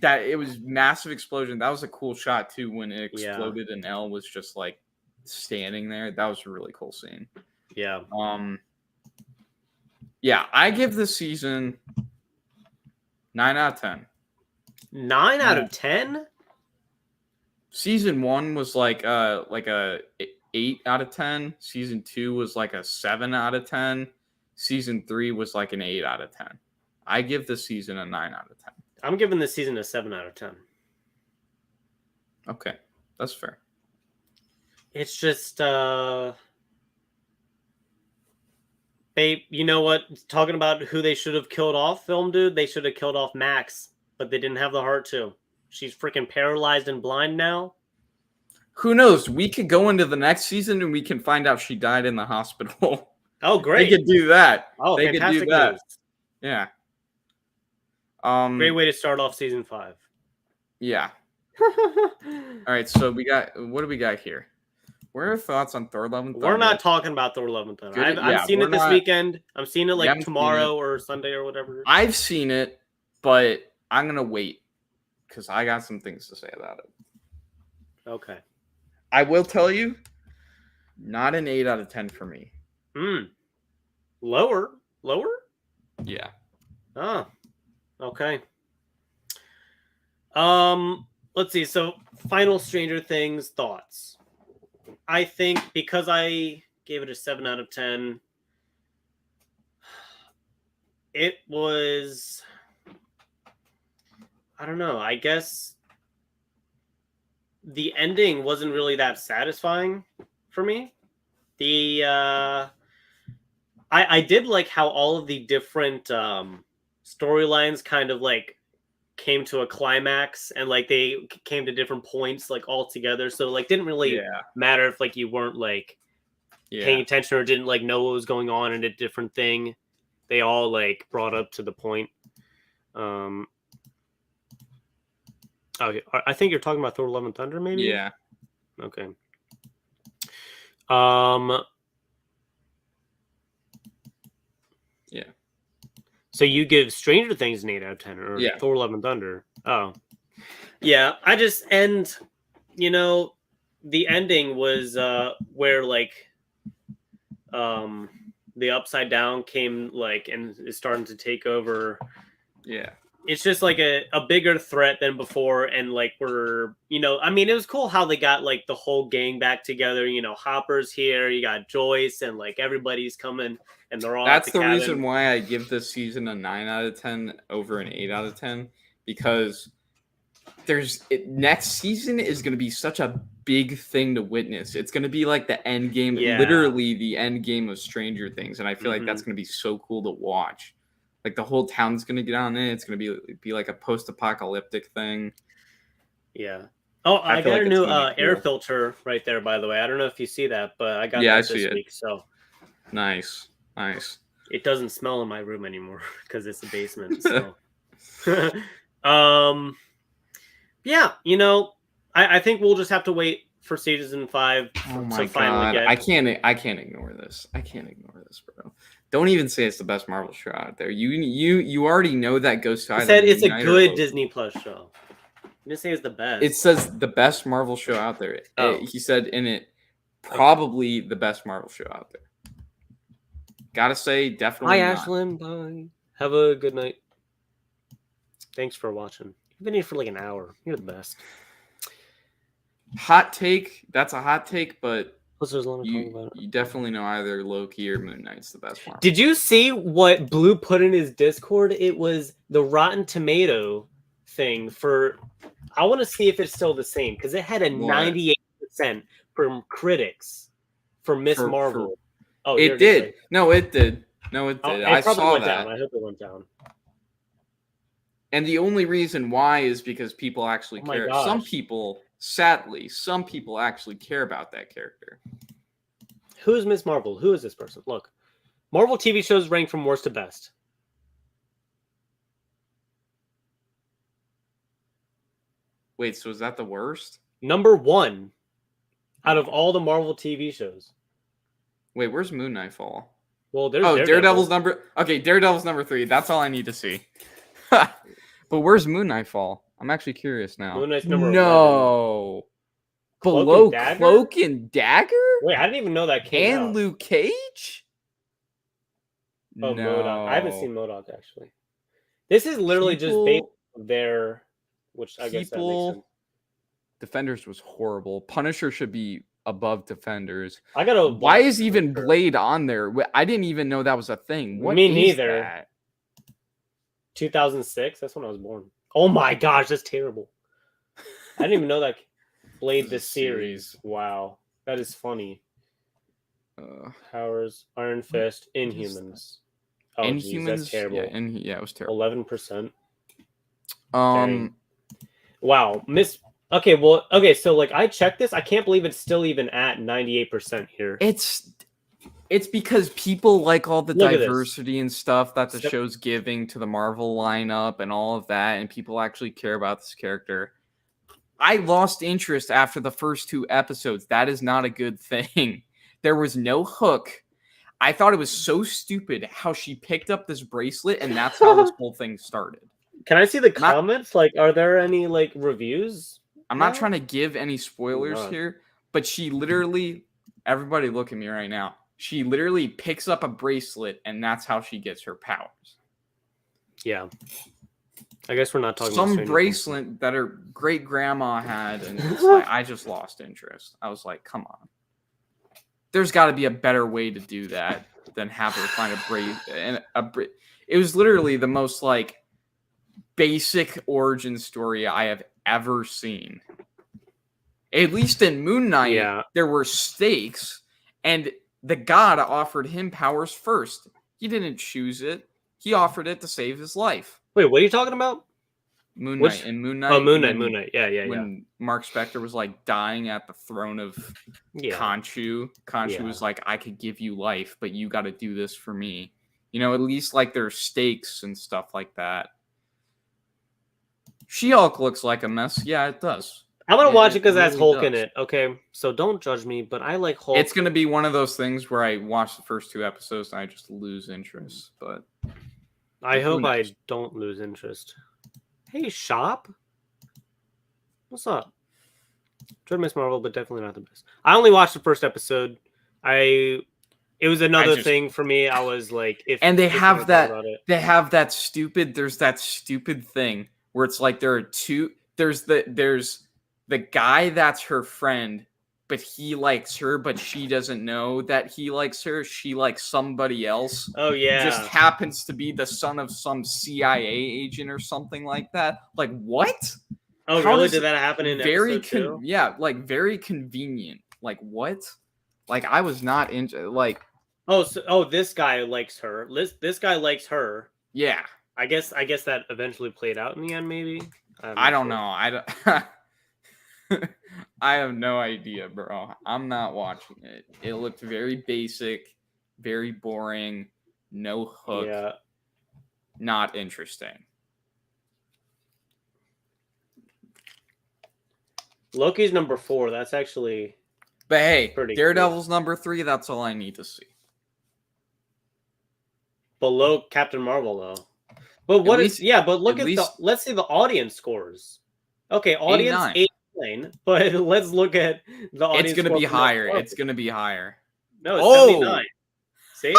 That it was massive explosion. That was a cool shot too when it exploded and Elle was just like standing there. That was a really cool scene. Yeah. Yeah, I give this season 9 out of 10. 9 out of 10? Season 1 was like a 8 out of 10. Season 2 was like a 7 out of 10. Season 3 was like an 8 out of 10. I give this season a 9 out of 10. I'm giving this season a 7 out of 10. Okay, that's fair. It's just, babe, you know what? Talking about who they should have killed off, film dude, they should have killed off Max, but they didn't have the heart to. She's freaking paralyzed and blind now. Who knows? We could go into the next season and we can find out she died in the hospital. Oh, great. They could do that. Oh, they fantastic could do that. News. Yeah. Great way to start off season 5. Yeah. All right, so what do we got here? What are your thoughts on Thor: Love and Thunder? We're not talking about Thor: Love and Thunder. I've seen it this weekend. I'm seeing it like tomorrow or Sunday or whatever. I've seen it, but I'm going to wait because I got some things to say about it. Okay. I will tell you, not an 8 out of 10 for me. Lower? Yeah. Oh, okay. Let's see. So, final Stranger Things thoughts. I think because I gave it a 7 out of 10, it was, I don't know, I guess the ending wasn't really that satisfying for me. I did like how all of the different storylines kind of like came to a climax and like they came to different points like all together. So like didn't really matter if like you weren't like paying attention or didn't like know what was going on in a different thing. They all like brought up to the point. Oh, I think you're talking about Thor: Love and Thunder, maybe. Yeah. Okay. Yeah. So you give Stranger Things an 8 out of 10 or Thor: Love and Thunder? Oh. Yeah, I just, and, you know, the ending was where like the Upside Down came like and is starting to take over. Yeah. It's just like a bigger threat than before, and like I mean, it was cool how they got like the whole gang back together. Hopper's here, you got Joyce, and like everybody's coming, and they're all. That's at the the cabin. reason why I give this season a 9 out of 10 over an 8 out of 10, because next season is going to be such a big thing to witness. It's going to be like the end game, literally the end game of Stranger Things, and I feel like that's going to be so cool to watch. Like the whole town's gonna get on it. It's gonna be like a post-apocalyptic thing. Yeah. Oh, I got like a new cool. air filter right there, by the way. I don't know if you see that, but I got I that see this it. week. So nice. It doesn't smell in my room anymore because it's the basement. So, yeah, I think we'll just have to wait for season 5 to finally get. I can't ignore this. I can't ignore this, bro. Don't even say it's the best Marvel show out there. You already know that goes to. I said it's a good Disney Plus show. You didn't say it's the best. It says the best Marvel show out there. He said in it, probably the best Marvel show out there. Gotta say, definitely. Hi, Ashlyn. Bye. Have a good night. Thanks for watching. You've been here for like an hour. You're the best. Hot take. That's a hot take, but. You definitely know either Loki or Moon Knight's the best one. Did you see what Blue put in his Discord? It was the Rotten Tomato thing for. I want to see if it's still the same because it had a 98% from critics for Miss Marvel. It did. No, it did. I saw that. Down. I hope it went down. And the only reason why is because people actually care. Gosh. Sadly, some people actually care about that character. Who's Miss Marvel? Who is this person? Look, Marvel TV shows rank from worst to best. Wait, so is that the worst? Number 1 out of all the Marvel TV shows. Wait, where's Moon Knight fall? Well, there's Daredevil's number. Okay, Daredevil's number 3. That's all I need to see. But where's Moon Knight fall? I'm actually curious now. Moon Knight's number 11. Below Cloak and Dagger? Wait, I didn't even know that came out. And Luke Cage? Oh, no. MODOK. I haven't seen MODOK, actually. This is literally just based on their... Which I guess that makes sense. Defenders was horrible. Punisher should be above Defenders. Why is even Blade on there? I didn't even know that was a thing. Me neither. That? 2006? That's when I was born. Oh my gosh, that's terrible. I didn't even know that Blade this series. Wow. That is funny. Powers, Iron Fist, Inhumans. Oh, Inhumans, geez, that's terrible. Yeah, it was terrible. 11%. Dang. Wow. So like I checked this. I can't believe it's still even at 98% here. It's because people like all the diversity and stuff that the show's giving to the Marvel lineup and all of that, and people actually care about this character. I lost interest after the first 2 episodes. That is not a good thing. There was no hook. I thought it was so stupid how she picked up this bracelet, and that's how this whole thing started. Can I see the comments? Are there any reviews? I'm not trying to give any spoilers here, but she literally, everybody look at me right now. She literally picks up a bracelet, and that's how she gets her powers. Yeah. I guess we're not talking about some bracelet that her great grandma had, and it's I just lost interest. I was like, come on. There's got to be a better way to do that than have her find a bracelet. It was literally the most basic origin story I have ever seen. At least in Moon Knight, there were stakes, and the god offered him powers first. He didn't choose it. He offered it to save his life. Wait, what are you talking about? Moon Knight. Moon Knight. Oh, Moon Knight. Yeah. When Mark Spector was dying at the throne of Khonshu. Khonshu was like, I could give you life, but you got to do this for me. At least there's stakes and stuff like that. She-Hulk looks like a mess. Yeah, it does. I'm going to watch it because it has Hulk in it. Okay, so don't judge me, but I like Hulk. It's going to be one of those things where I watch the first 2 episodes and I just lose interest. But I hope I don't lose interest. Hey, Shop. What's up? Enjoyed Miss Marvel, but definitely not the best. I only watched the first episode. It was another just- thing for me. I was like, if And they if have I thought that. about it. They have that stupid. There's that stupid thing where it's like there are two. There's the guy that's her friend, but he likes her, but she doesn't know that he likes her. She likes somebody else. Oh yeah, Just happens to be the son of some CIA agent or something like that. Like what? oh how really? does Did that happen in Very episode 2? yeah, like very convenient. Like what? Like I was not into like Oh, this guy likes her. This guy likes her. yeah. I guess that eventually played out in the end. Maybe I don't know. I don't. I have no idea, bro. I'm not watching it. It looked very basic, very boring, no hook, Yeah, not interesting. Loki's number 4. That's actually But hey, Pretty cool. Daredevil's number 3. That's all I need to see. below Captain Marvel though. But what is least- yeah? But look at at least- the let's see the audience scores. Okay, audience 89. But let's look at the audience. It's gonna score be for Miss higher. Marvel. It's gonna be higher. No, it's Oh! 79. See?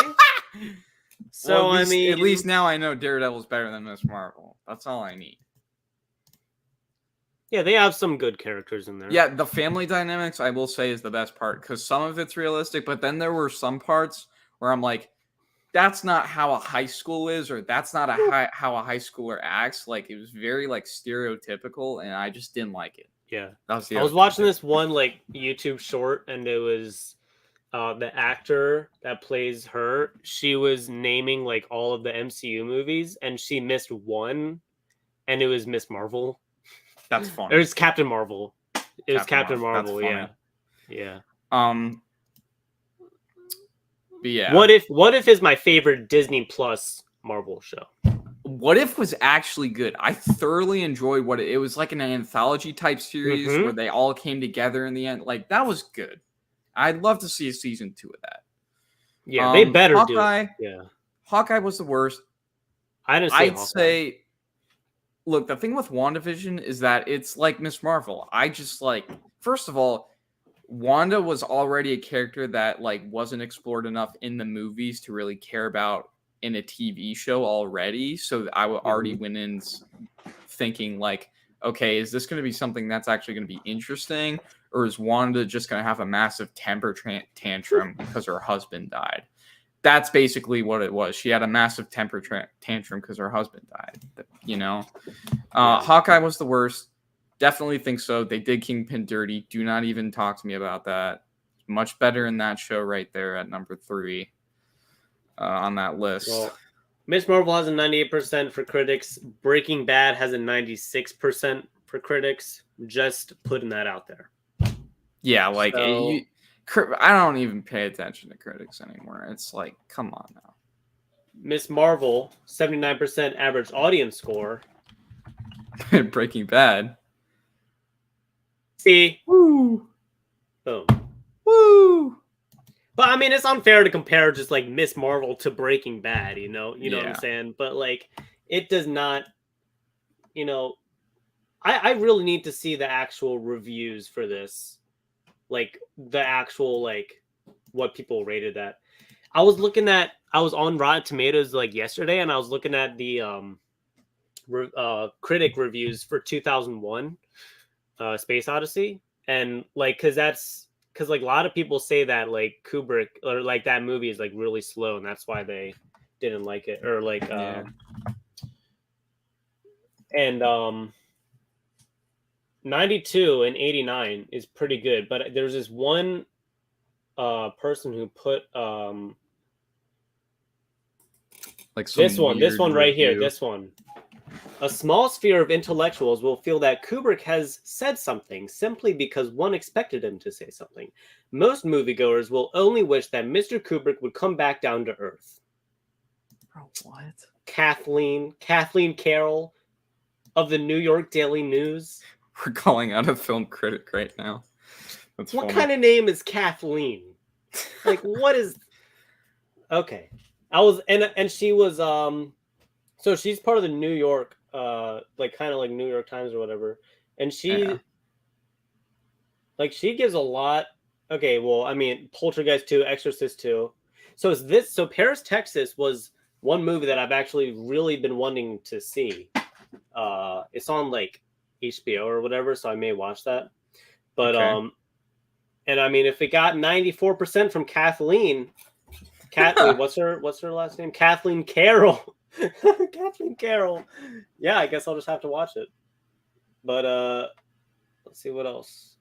So Well, I mean, at least now I know Daredevil's better than Miss Marvel. That's all I need. yeah, they have some good characters in there. Yeah, the family dynamics I will say is the best part because some of it's realistic, but then there were some parts where I'm like, that's not how a high school is, or that's not how a high schooler acts. Like it was very like stereotypical, and I just didn't like it. yeah. That was the I other was thing. watching this one like YouTube short, and it was the actor that plays her. She was naming like all of the MCU movies, and she missed one, and it was Miss Marvel. That's It funny. was Captain Marvel. It was Captain Marvel. Marvel. That's Yeah, funny. But yeah. What if is my favorite Disney Plus Marvel show? What If was actually good. I thoroughly enjoyed what it was like an anthology type series Mhm. where they all came together in the end. Like that was good. I'd love to see a season 2 of that. Yeah, they better Hawkeye, do it. Yeah, Hawkeye was the worst. I didn't. I'd say, look, the thing with WandaVision is that it's like Miss Marvel. I just like, first of all, Wanda was already a character that like wasn't explored enough in the movies to really care about in a TV show already. So I already went in thinking like, okay, is this going to be something that's actually going to be interesting, or is Wanda just going to have a massive temper tantrum because her husband died? That's basically what it was. She had a massive temper tantrum because her husband died. You know, Hawkeye was the worst. Definitely think so. They did Kingpin dirty. Do not even talk to me about that. Much better in that show right there at number 3 on that list. Well, Miss Marvel has a 98% for critics. Breaking Bad has a 96% for critics. Just putting that out there. Yeah, like So- I don't even pay attention to critics anymore. It's like, come on now. Miss Marvel, 79% average audience score. Breaking Bad. See, Woo! boom. Woo! But I mean, it's unfair to compare just like Miss Marvel to Breaking Bad, you know what Yeah. I'm saying? But like, it does not, I really need to see the actual reviews for this, like the actual like what people rated that. I was on Rotten Tomatoes like yesterday, and I was looking at the critic reviews for 2001. Space Odyssey, and like because like a lot of people say that like Kubrick or like that movie is like really slow, and that's why they didn't like it, or like Yeah. and 92 and 89 is pretty good, but there's this one person who put Like some this one weird right here, review. this one. A small sphere of intellectuals will feel that Kubrick has said something simply because one expected him to say something. Most moviegoers will only wish that Mr. Kubrick would come back down to earth. Bro, what? Kathleen Carroll of the New York Daily News. We're calling out a film critic right now. That's What funny. kind of name is Kathleen? Like, what is? Okay, I was and she was so she's part of the New York like kind of like New York Times or whatever, and she Yeah. Like she gives a lot. Okay, well, I mean, Poltergeist 2, Exorcist 2. So is this? So Paris, Texas was one movie that I've actually really been wanting to see. It's on like HBO or whatever, so I may watch that. But Okay. and I mean, if it got 94% from Kathleen, what's her last name? Kathleen Carroll. Kathleen Carroll. Yeah, I guess I'll just have to watch it. But let's see what else.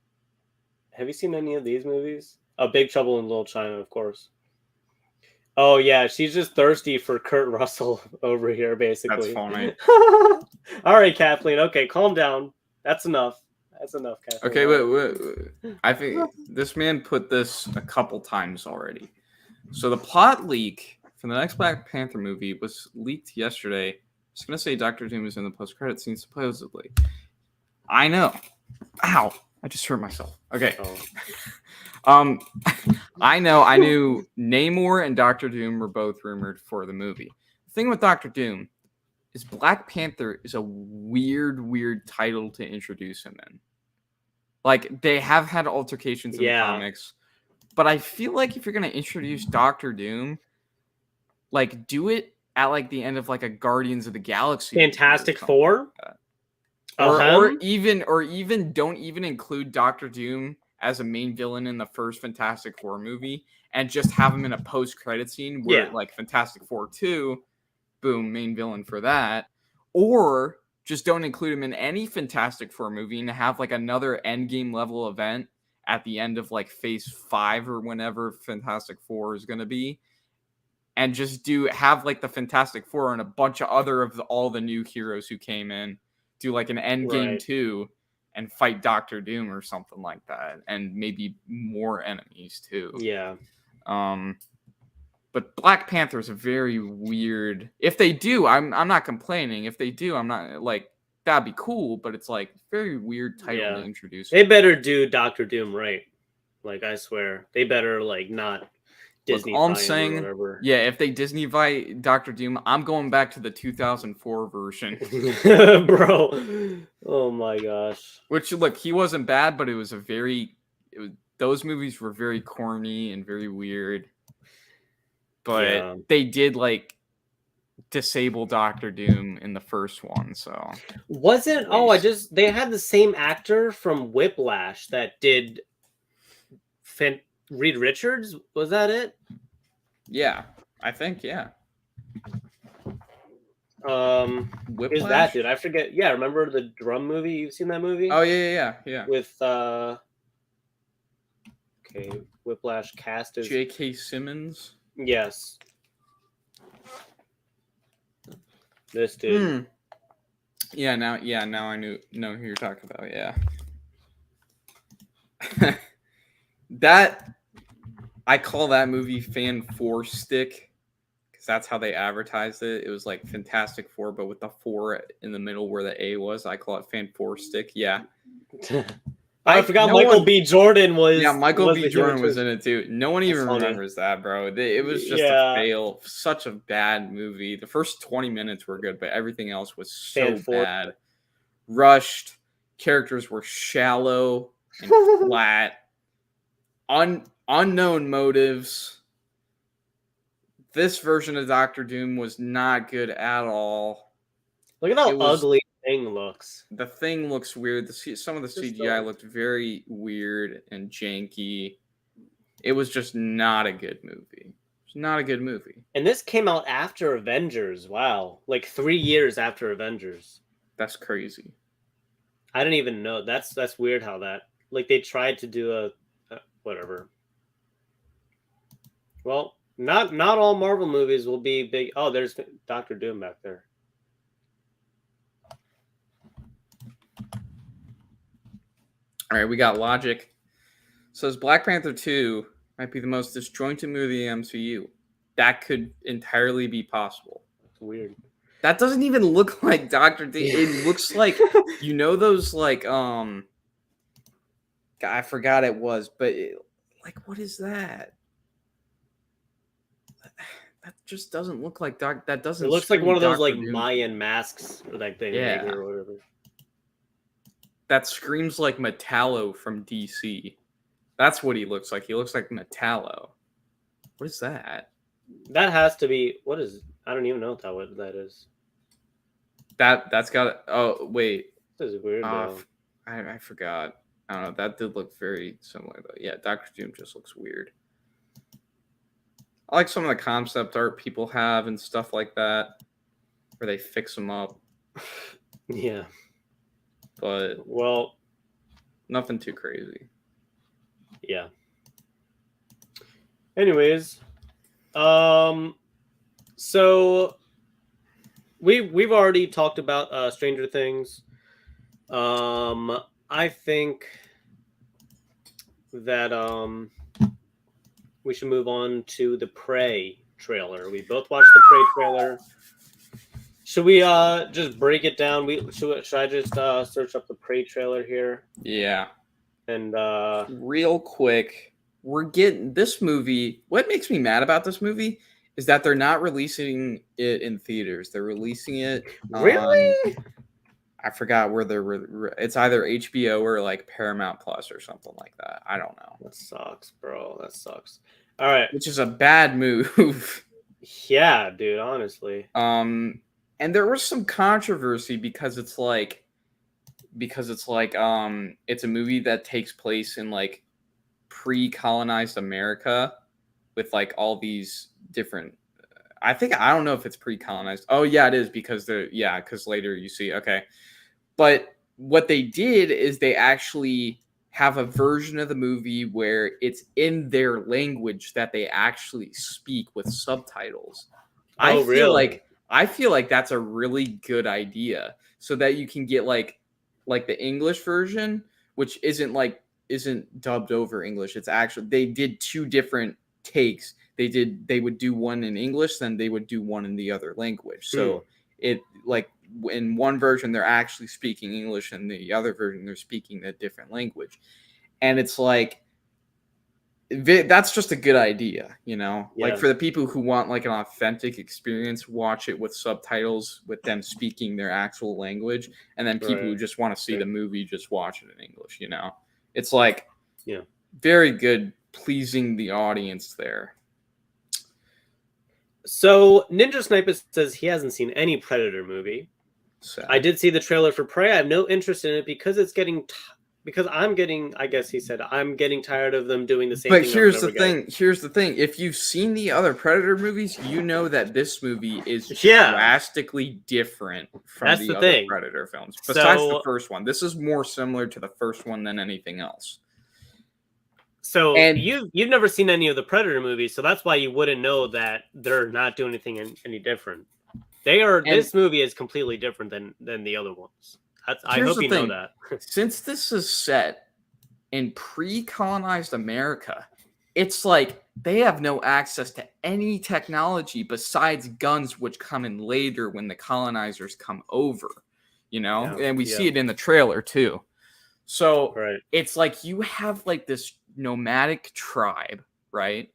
Have you seen any of these movies? Oh, Big Trouble in Little China, of course. Oh yeah, she's just thirsty for Kurt Russell over here, basically. That's funny. All right, Kathleen. Okay, calm down. That's enough. That's enough, Kathleen. Okay, wait. I think this man put this a couple times already. So the plot leak for the next Black Panther movie was leaked yesterday. I was gonna say Doctor Doom is in the post-credit scene, supposedly. I know. Ow! I just hurt myself. Okay. Oh. I knew Namor and Doctor Doom were both rumored for the movie. The thing with Doctor Doom is Black Panther is a weird title to introduce him in. Like, they have had altercations in the comics, but I feel like if you're going to introduce Doctor Doom, like, do it at, like, the end of, like, a Guardians of the Galaxy. Fantastic Four? Or even don't even include Doctor Doom as a main villain in the first Fantastic Four movie and just have him in a post-credit scene where, like, Fantastic Four 2, boom, main villain for that. Or just don't include him in any Fantastic Four movie and have, like, another Endgame level event at the end of, like, Phase 5 or whenever Fantastic Four is going to be. And just have, like, the Fantastic Four and a bunch of all the new heroes who came in do, like, an Endgame 2 and fight Doctor Doom or something like that. And maybe more enemies, too. Yeah. But Black Panther is a very weird. If they do, I'm not complaining. If they do, I'm not like that'd be cool. But it's like very weird title to introduce. They better do Doctor Doom right. Like I swear, they better like not Disney. All I'm saying, yeah, if they Disney-fy Doctor Doom, I'm going back to the 2004 version, bro. Oh my gosh. Which look, he wasn't bad, but it was those movies were very corny and very weird. But they did like disable Doctor Doom in the first one, so wasn't they had the same actor from Whiplash that did Reed Richards, was that it? Yeah, I think Whiplash? Is that dude? I forget. Yeah, remember the drum movie? You've seen that movie? Oh yeah. With okay, Whiplash cast is J.K. Simmons. Yes. This dude. Yeah, now I know who you're talking about. Yeah. That I call that movie Fan Four Stick because that's how they advertised it. It was like Fantastic Four, but with the 4 in the middle where the A was. I call it Fan Four Stick. Yeah. I forgot Michael B. Jordan was. Yeah, Michael B. Jordan was in it too. No one even remembers that, bro. It was just a fail. Such a bad movie. The first 20 minutes were good, but everything else was so bad. Rushed. Characters were shallow and flat. Unknown motives. This version of Doctor Doom was not good at all. Look at how ugly Thing looks. The Thing looks weird. Some of the CGI looked very weird and janky. It was just not a good movie. It's not a good movie. And this came out after Avengers. Wow. Like 3 years after Avengers. That's crazy. I didn't even know. That's weird how that, like, they tried to do a whatever. Well, not all Marvel movies will be big. Oh, there's Doctor Doom back there. All right, we got Logic. Says Black Panther 2 might be the most disjointed movie in the MCU. That could entirely be possible. It's weird. That doesn't even look like Doctor Doom. It looks like, you know, those like I forgot it was, but like, what is that? That just doesn't look like that doesn't. It looks like one of those like Mayan masks or that thing, or whatever. that screams like Metallo from DC. That's what he looks like. He looks like Metallo. What is that? That has to be what is? I don't even know what that is. That's got. Oh wait, This is weird. though. I forgot. I don't know. That did look very similar though. Yeah, Doctor Doom just looks weird. I like some of the concept art people have and stuff like that, where they fix them up, Yeah. but Well, nothing too crazy. yeah. Anyways, so we've already talked about Stranger Things. I think that we should move on to the Prey trailer. We both watched the Prey trailer. Should we just break it down? Should I just search up the Prey trailer here? Yeah. And Real quick, we're getting this movie. What makes me mad about this movie is that they're not releasing it in theaters. They're releasing it really? I forgot where it's either HBO or like Paramount Plus or something like that. I don't know. That sucks, bro. That sucks. All right. Which is a bad move. Yeah, dude, honestly. And there was some controversy because it's a movie that takes place in like pre-colonized America with like all these different I don't know if it's pre-colonized. Oh yeah, it is because because later you see, okay. But what they did is they actually have a version of the movie where it's in their language that they actually speak with subtitles. Oh, really? I feel like that's a really good idea so that you can get like the English version, which isn't dubbed over English. It's actually, they did two different takes. They would do one in English, then they would do one in the other language. So it like in one version they're actually speaking English, and the other version they're speaking a different language. And it's like that's just a good idea, you know. Yeah. Like for the people who want like an authentic experience, watch it with subtitles with them speaking their actual language, and then people who just want to see the movie just watch it in English, you know. It's like very good, pleasing the audience there. So Ninja Sniper says he hasn't seen any Predator movie. So I did see the trailer for Prey. I have no interest in it because it's getting I guess he said I'm getting tired of them doing the same thing. But here's the thing. If you've seen the other Predator movies, you know that this movie is drastically different from the other Predator films. Besides the first one, this is more similar to the first one than anything else. So you've never seen any of the Predator movies, so that's why you wouldn't know that they're not doing anything any different. This movie is completely different than the other ones. I hope you know that. Since this is set in pre-colonized America, it's like they have no access to any technology besides guns, which come in later when the colonizers come over, you know? And we see it in the trailer too. So it's like you have like this nomadic tribe, right?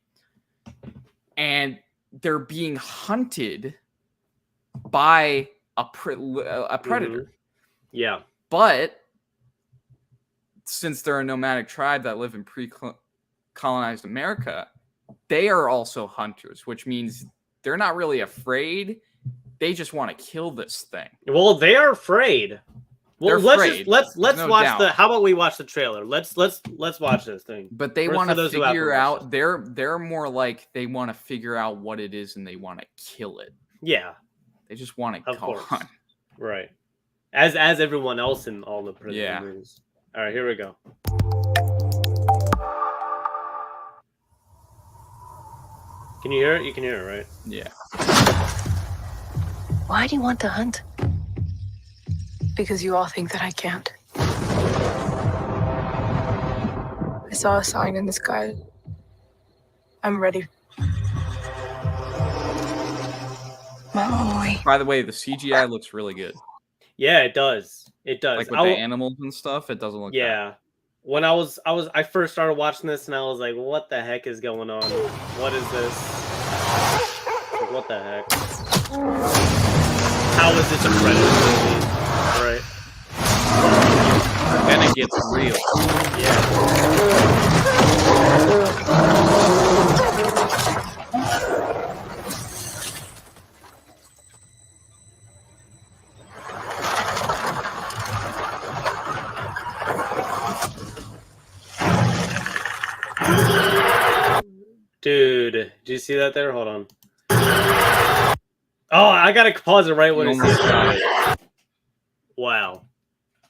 And they're being hunted by a predator. Mm-hmm. Yeah. But since they're a nomadic tribe that live in pre-colonized America, they are also hunters, which means they're not really afraid. They just want to kill this thing. Well, they are afraid. Well, let's no watch doubt. how about we watch the trailer? Let's watch this thing. But they want to figure out they're more like they want to figure out what it is and they want to kill it. Yeah. They just want to kill it. Right. As everyone else in all the Predator movies. All right, here we go. Can you hear it? You can hear it, right? Yeah. Why do you want to hunt? Because you all think that I can't. I saw a sign in the sky. I'm ready. Molly. By the way, the CGI looks really good. Yeah, it does. It does. Like with the animals and stuff, it doesn't look bad. When I first started watching this and I was like, what the heck is going on? What is this? Like, what the heck? How is this a Predator movie? All right. it gets real. Yeah. Dude, did you see that there? Hold on. Oh, I gotta pause it right when You it's almost got it. Wow.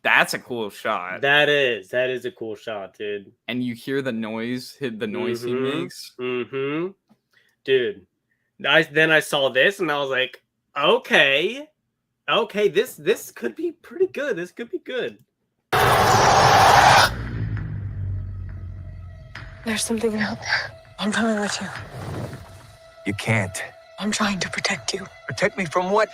That's a cool shot. That is a cool shot, dude. And you hear the noise, he Mhm. makes. Mm-hmm. Dude. Then I saw this and I was like, okay, this could be pretty good. This could be good. There's something out there. I'm coming with you. You can't. I'm trying to protect you. Protect me from what?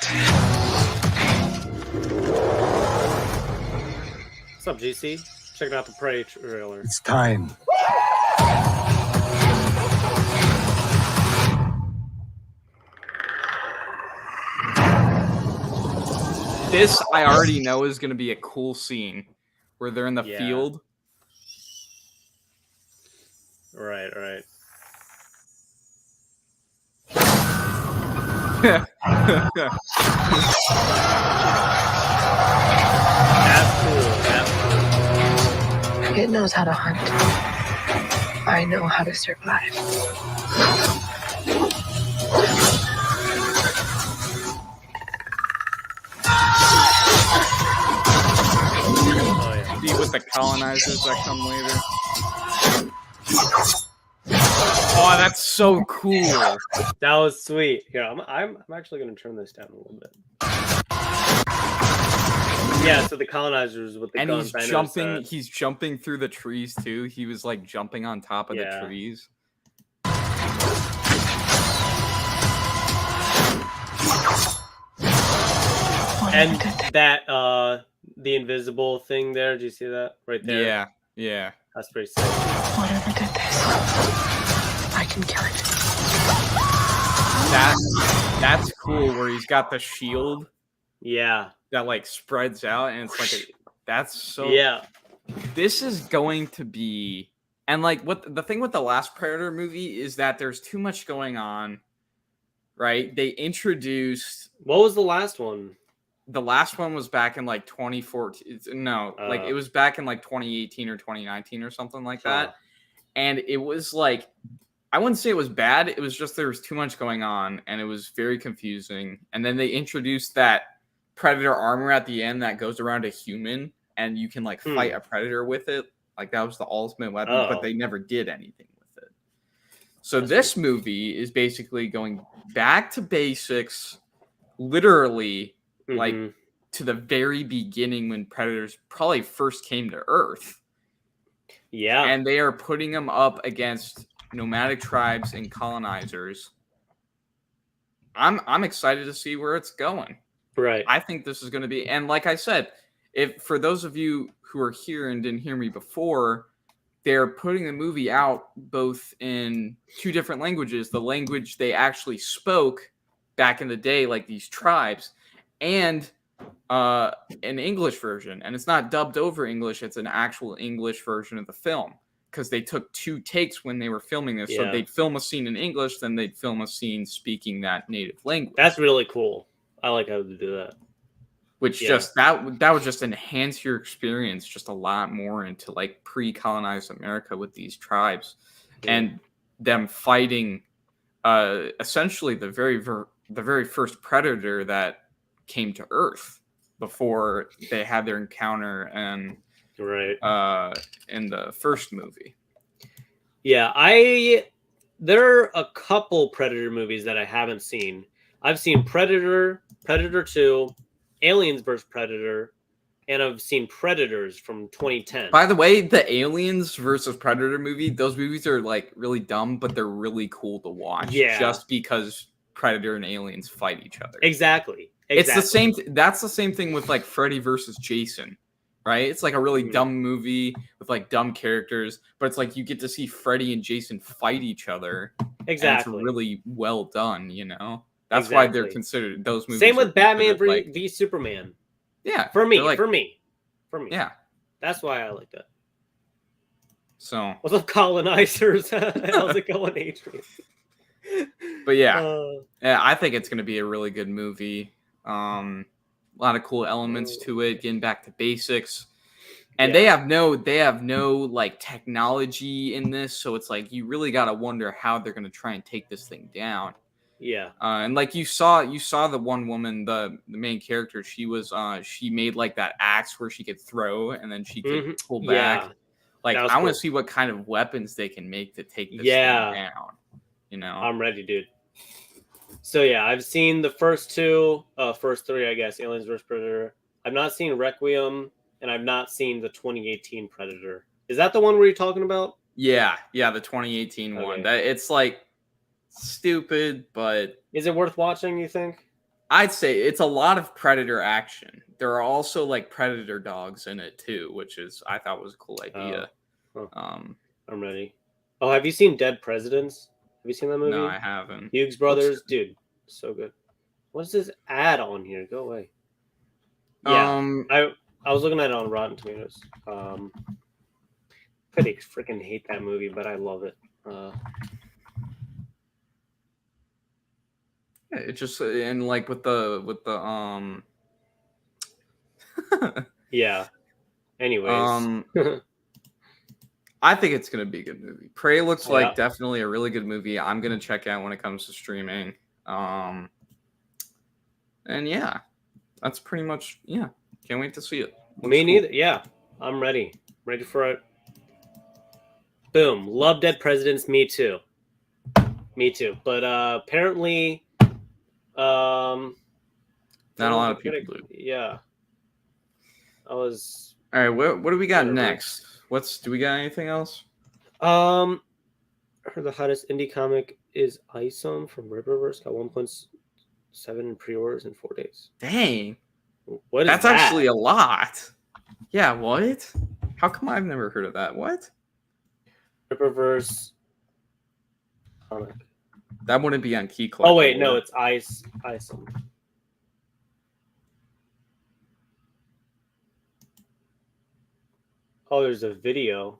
What's up, GC? Checking out the Prey trailer. It's time. This I already know is going to be a cool scene where they're in the Yeah. field. Right. That's cool. It knows how to hunt. I know how to survive. Oh yeah. See with the colonizers that come later. Oh, that's so cool. That was sweet. Here, I'm actually gonna turn this down a little bit. Yeah, so the colonizers with the And guns. he's jumping through the trees too. He was like jumping on top of Yeah. the trees. And Whatever did that the invisible thing there. Do you see that right there? Yeah. That's pretty sick. Whatever did this, I can kill it. That's cool where he's got the shield Yeah. that like spreads out and it's like that's so Yeah. This is going to be and like what the thing with the last Predator movie is that there's too much going on, right? They introduced What was the last one? the last one was back in like 2014. No, like it was back in like 2018 or 2019 or something like that. And it was like I wouldn't say it was bad. It was just there was too much going on and it was very confusing. And then they introduced that Predator armor at the end that goes around a human and you can like fight a Predator with it. Like that was the ultimate weapon, but they never did anything with it. So this movie is basically going back to basics, literally like Mhm. to the very beginning when Predators probably first came to Earth. Yeah. And they are putting them up against nomadic tribes and colonizers. I'm excited to see where it's going. Right. I think this is going to be, and like I said, if for those of you who are here and didn't hear me before, they're putting the movie out both in two different languages, the language they actually spoke back in the day, like these tribes, and an English version. And it's not dubbed over English, it's an actual English version of the film. Because they took 2 takes when they were filming this. So Yeah. they'd film a scene in English, then they'd film a scene speaking that native language. That's really cool. I like how they do that. Which Yeah. just that would just enhance your experience just a lot more into like pre-colonized America with these tribes and them fighting essentially the very first predator that came to Earth before they had their encounter and Right. in the first movie. Yeah, there are a couple Predator movies that I haven't seen. I've seen Predator, Predator 2, Aliens vs. Predator, and I've seen Predators from 2010. By the way, the Aliens versus Predator movie, those movies are like really dumb, but they're really cool to watch. Yeah. Just because Predator and aliens fight each other. Exactly. It's the same. That's the same thing with like Freddy versus Jason, right? It's like a really dumb movie with like dumb characters, but it's like you get to see Freddy and Jason fight each other. Exactly. And it's really well done, you know. That's why they're Exactly. considered those movies. Same are with Batman considered, like, v Superman. yeah, For me, they're like, for me. yeah, That's why I like that. So, What's up, colonizers? How's it going, Adrian? but yeah, Uh, I think it's going to be a really good movie. A lot of cool elements to it, getting back to basics. And Yeah. they have no like technology in this, so it's like you really got to wonder how they're going to try and take this thing down. yeah. And like you saw the one woman, the main character, she made like that axe where she could throw and then she could pull back. Yeah. Like That was I want cool. to see what kind of weapons they can make to take this Yeah. thing down. You know, I'm ready, dude. So yeah, I've seen the first two, first three, I guess. Aliens vs Predator. I've not seen Requiem, and I've not seen the 2018 Predator. Is that the one where you're talking about? yeah, the 2018 one. Okay. That it's like stupid, but Is it worth watching? You think? I'd say it's a lot of Predator action. There are also like Predator dogs in it too, which I thought was a cool idea. Oh. Um, I'm ready. Oh, have you seen Dead Presidents? Have you seen that movie? no, I haven't. Hughes Brothers, dude, so good. What's this ad on here? Go away. Yeah, I was looking at it on Rotten Tomatoes. Critics freaking hate that movie, but I love it. It just and like with the Yeah. Anyways, I think it's gonna be a good movie. Prey looks Yeah. like definitely a really good movie. I'm gonna check out when it comes to streaming. And yeah, that's pretty much Can't wait to see it. Looks me cool. neither. Yeah, I'm ready. Ready for it. Boom. Love Dead Presidents. Me too. Me too. But apparently, Not a lot of people do. Yeah. All right, what do we got Whatever. next? Do we got anything else? I heard the hottest indie comic is Isom from Riververse. Got 1.7 in pre-orders in 4 days. Dang, What is that's that? actually a lot. Yeah, what? How come I've never heard of that? What? comic. That wouldn't be on Key Collector. Oh wait, no, would it? it's Isom. Oh, there's a video.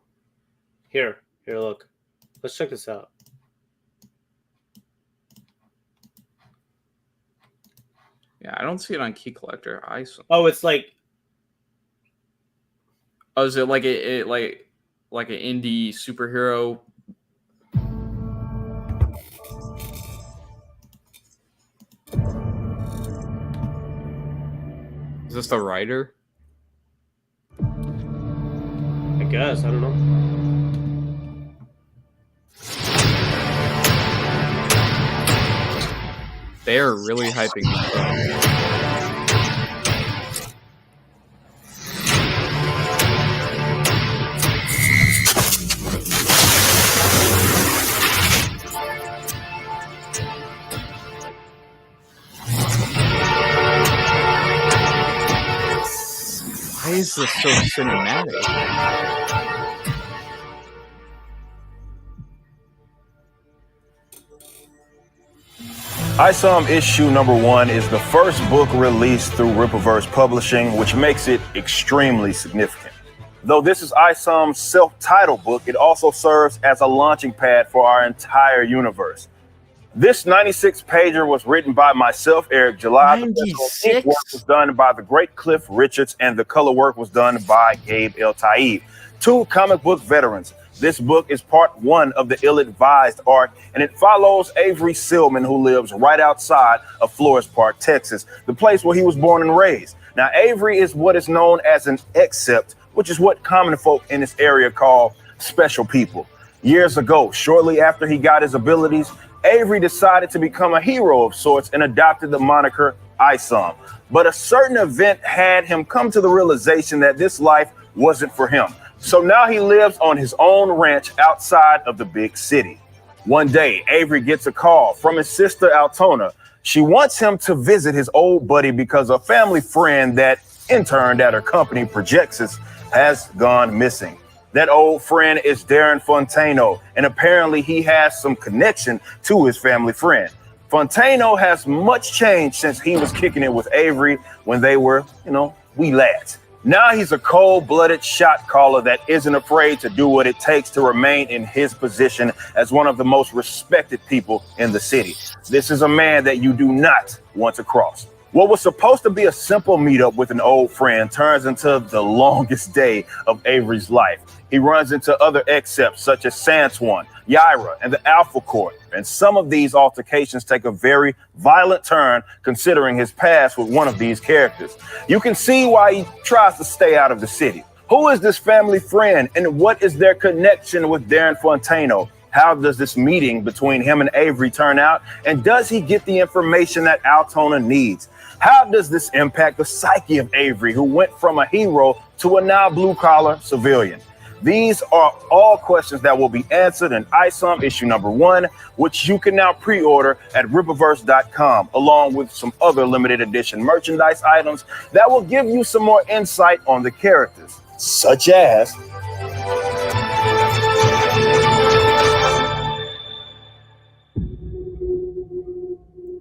Here, look. Let's check this out. Yeah, I don't see it on Key Collector. Oh, it's like Oh, is it like like an indie superhero? Is this the writer? I guess, I don't know. They are really hyping this up. Why is this so cinematic? Isom issue number 1 is the first book released through Rippaverse Publishing, which makes it extremely significant. Though this is Isom's self-titled book, it also serves as a launching pad for our entire universe. This 96-pager was written by myself, Eric July. The 96? ink work was done by the great Cliff Richards, and the color work was done by Gabe El Taib, 2 comic book veterans. This book is part 1 of the ill-advised arc, and it follows Avery Silman, who lives right outside of Flores Park, Texas, the place where he was born and raised. Now, Avery is what is known as an accept, which is what common folk in this area call special people. Years ago, shortly after he got his abilities, Avery decided to become a hero of sorts and adopted the moniker Isom. But a certain event had him come to the realization that this life wasn't for him. So now he lives on his own ranch outside of the big city. One day, Avery gets a call from his sister Altona. She wants him to visit his old buddy because a family friend that interned at her company, Projexis, has gone missing. That old friend is Darren Fontano, and apparently he has some connection to his family friend. Fontano has much changed since he was kicking it with Avery when they were, wee lads. Now he's a cold-blooded shot caller that isn't afraid to do what it takes to remain in his position as one of the most respected people in the city. This is a man that you do not want to cross. What was supposed to be a simple meetup with an old friend turns into the longest day of Avery's life. He runs into other excepts such as Sanswan, Yaira, and the Alpha Court. And some of these altercations take a very violent turn considering his past with one of these characters. You can see why he tries to stay out of the city. Who is this family friend and what is their connection with Darren Fontano? How does this meeting between him and Avery turn out? And does he get the information that Altona needs? How does this impact the psyche of Avery, who went from a hero to a now blue-collar civilian? These are all questions that will be answered in ISOM issue number 1, which you can now pre-order at Rippaverse.com, along with some other limited edition merchandise items that will give you some more insight on the characters, such as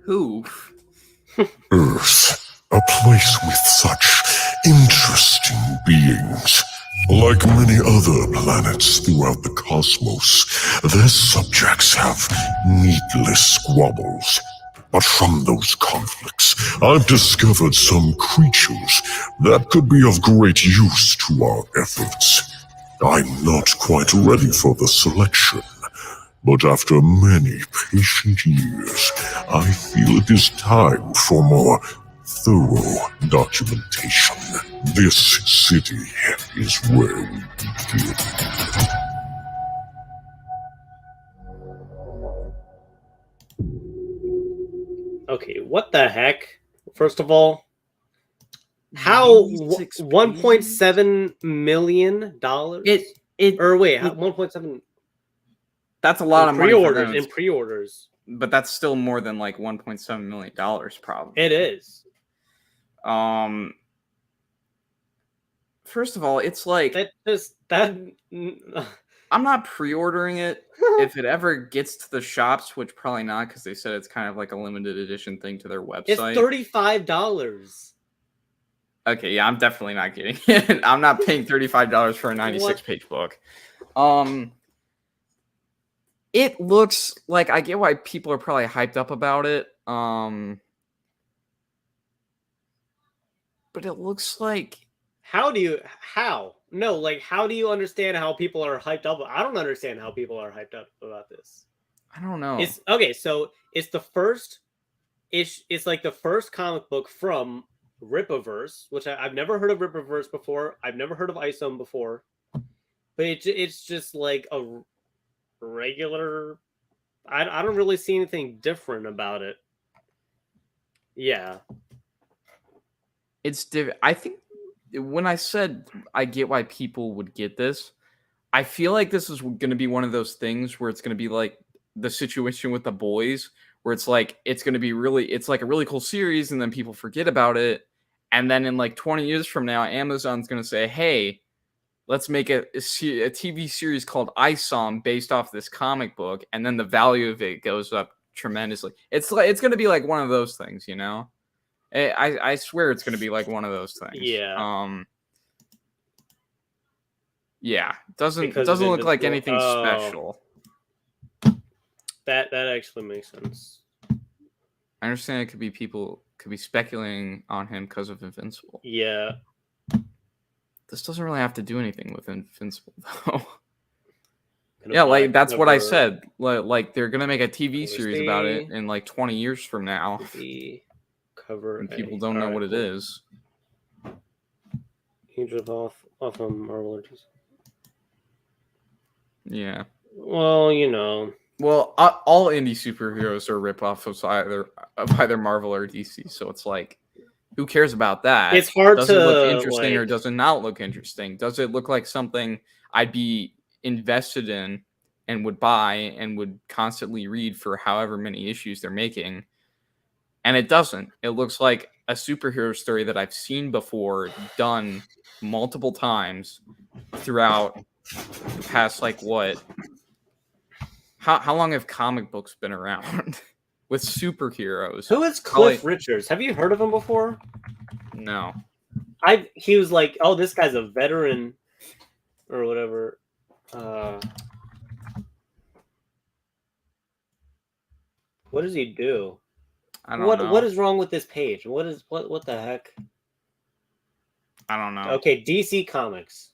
Who? Earth, a place with such interesting beings. Like many other planets throughout the cosmos, their subjects have needless squabbles. But from those conflicts, I've discovered some creatures that could be of great use to our efforts. I'm not quite ready for the selection, but after many patient years, I feel it is time for more thorough documentation. This city is where we begin. Okay, what the heck? First of all, how $1.7 million? Or wait, 1.7? That's a lot of money for them. In pre-orders. But that's still more than like $1.7 million, probably. It is. First of all, it's like I'm not pre-ordering it. If it ever gets to the shops, which probably not, because they said it's kind of like a limited edition thing to their website. It's $35. Okay, yeah, I'm definitely not getting it. I'm not paying $35 for a 96-page book. It looks like, I get why people are probably hyped up about it. But it looks like... How do you understand how people are hyped up? I don't understand how people are hyped up about this. I don't know. It's okay, so it's the first it's like the first comic book from Rippaverse, which I've never heard of Rippaverse before. I've never heard of ISOM before. But it's just like a regular. I don't really see anything different about it. Yeah. It's different. I think when I said I get why people would get this, I feel like this is going to be one of those things where it's going to be like the situation with The Boys, where it's like it's going to be it's like a really cool series, and then people forget about it, and then in like 20 years from now, Amazon's going to say, "Hey, let's make a TV series called ISOM based off this comic book," and then the value of it goes up tremendously. It's going to be like one of those things, you know. I swear it's going to be like one of those things. Yeah. Yeah. Doesn't look like anything special. That actually makes sense. I understand it could be people could be speculating on him because of Invincible. Yeah. This doesn't really have to do anything with Invincible though. Yeah, like that's what I said. Like they're gonna make a TV series about it in like 20 years from now. Cover and people don't know what it is. Angel off of Marvel Artists. Yeah. Well, you know. Well, all indie superheroes are ripoffs of either Marvel or DC, so it's like, who cares about that? It's hard does to it look interesting or does it not look interesting? Does it look like something I'd be invested in and would buy and would constantly read for however many issues they're making? And it doesn't. It looks like a superhero story that I've seen before, done multiple times throughout the past, like, what? How long have comic books been around with superheroes? Who is Cliff Richards? Have you heard of him before? No. He was like, oh, this guy's a veteran or whatever. What does he do? I don't know. What is wrong with this page? What the heck? I don't know. Okay, DC Comics.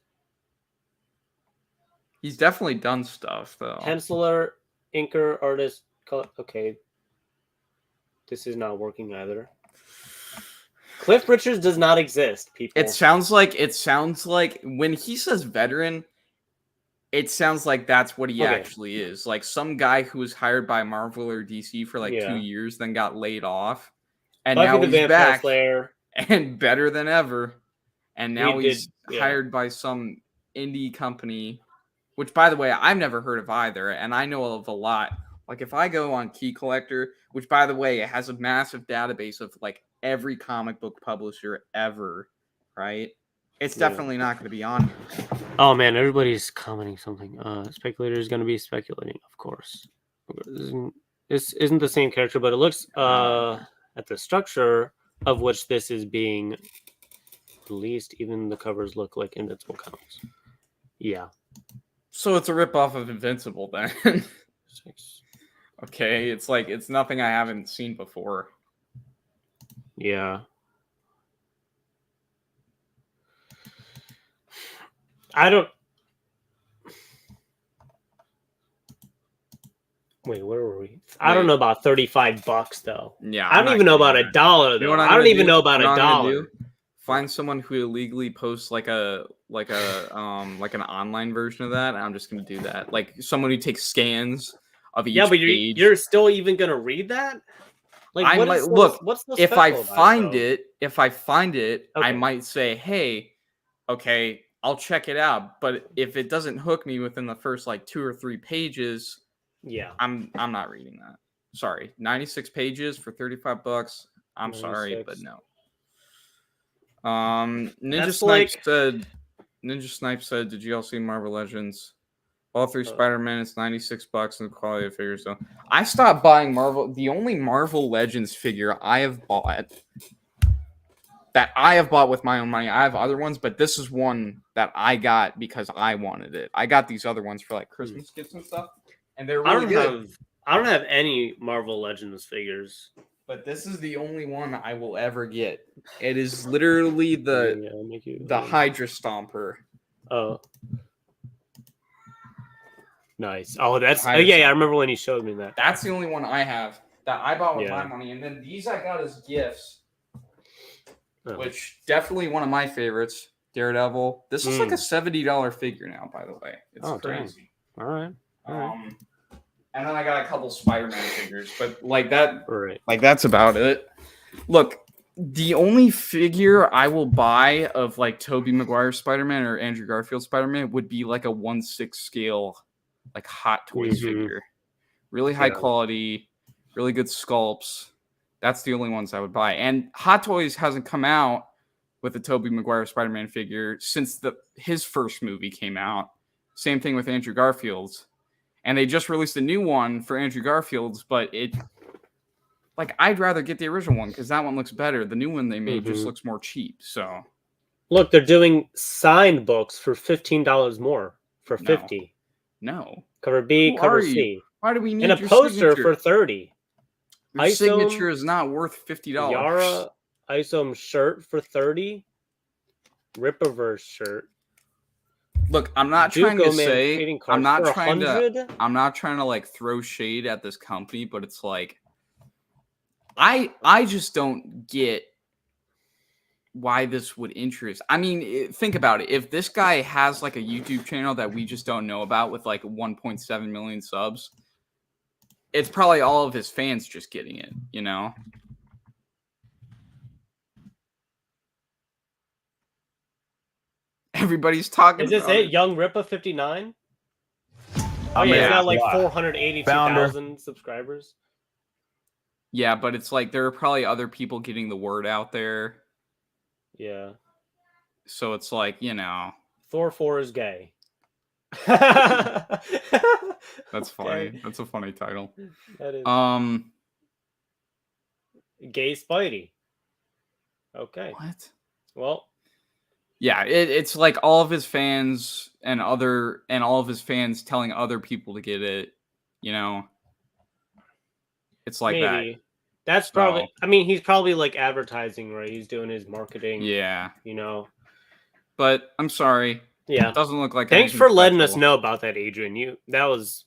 He's definitely done stuff though. Penciler, inker, artist, color. Okay. This is not working either. Cliff Richards does not exist, people. It sounds like when he says veteran, it sounds like that's what he Okay. actually is. Like some guy who was hired by Marvel or DC for like 2 years, then got laid off, and Buffy now the he's Vampire back Slayer. and better than ever. And now He he's did- yeah. hired by some indie company, which, by the way, I've never heard of either, and I know of a lot. Like if I go on Key Collector, which, by the way, it has a massive database of like every comic book publisher ever, right? It's Yeah. definitely not going to be on here. Oh man, everybody's commenting something. Speculator is going to be speculating, of course. This isn't the same character, but it looks at the structure of which this is being released. Even the covers look like Invincible comics. Yeah. So it's a ripoff of Invincible then. 6. Okay, it's like it's nothing I haven't seen before. Yeah. I don't. Wait, where were we? I don't Wait. know about $35 though. Yeah, I don't even know about $1 though. You know what I'm I don't gonna even do? know about You know what I'm gonna $1. do? Find someone who illegally posts like an online version of that, and I'm just gonna do that. Like someone who takes scans of each Yeah, but page. you're still even gonna read that? Like, I what might is so- look what's so if I special about find though? if I find it, I Okay. might say, hey, okay, I'll check it out. But if it doesn't hook me within the first like 2 or 3 pages, Yeah. I'm not reading that. Sorry, 96 pages for $35. I'm sorry, but 96. no. Ninja That's Snipe said, did you all see Marvel Legends? All 3 Uh. Spider-Man, it's $96 and the quality of figures though. I stopped buying Marvel. The only Marvel Legends figure I have bought with my own money. I have other ones, but this is one that I got because I wanted it. I got these other ones for like Christmas gifts and stuff, and they're really good. I don't have any Marvel Legends figures. But this is the only one I will ever get. It is literally the Yeah, I'll make you- Hydra Stomper. Oh. Nice. Oh, that's Hydra yeah. I Stomper. remember when he showed me that. That's the only one I have that I bought with Yeah. my money, and then these I got as gifts, Oh. which definitely one of my favorites. Daredevil. This is like a $70 figure now, by the way. It's Oh, damn. crazy. All right. All right. And then I got a couple Spider-Man figures, but like that, All right. like that's about it. Look, the only figure I will buy of like Tobey Maguire Spider-Man or Andrew Garfield Spider-Man would be like a 1/6 scale, like Hot Toys Mhm. figure. Really high Yeah. quality, really good sculpts. That's the only ones I would buy. And Hot Toys hasn't come out with a Tobey Maguire Spider-Man figure since his first movie came out. Same thing with Andrew Garfield's. And they just released a new one for Andrew Garfield's, but I'd rather get the original one because that one looks better. The new one they made just Mhm. looks more cheap. So Look, they're doing signed books for $15 more for No. 50. no. Cover B, Who cover are you? C, Why do we need and a your poster signature? for 30. Your Isom- signature is not worth $50. Yara Isom shirt for 30. Rippaverse shirt. Look, I'm not trying to Duco Man say trading I'm cards not for trying to 100? I'm not trying to like throw shade at this company, but it's like I just don't get why this would interest. I mean, think about it. If this guy has like a YouTube channel that we just don't know about with like 1.7 million subs, it's probably all of his fans just getting it, you know? Everybody's talking Is this about it? Young Rippa 59? Oh I yeah, mean, he's got like yeah. 482,000 subscribers. Yeah, but it's like there are probably other people getting the word out there. Yeah. So it's like, you know, Thor 4 is gay. that's funny. Okay. That's a funny title. That is Um, gay Spidey. Okay. what? Well, Yeah, it's like all of his fans and all of his fans telling other people to get it. You know, it's like Maybe. That's So- probably. I mean, he's probably like advertising, right? He's doing his marketing. that. Yeah, You know. but I'm sorry. Yeah. It doesn't look like. Thanks anything for letting us special. know about that, Adrian. That was.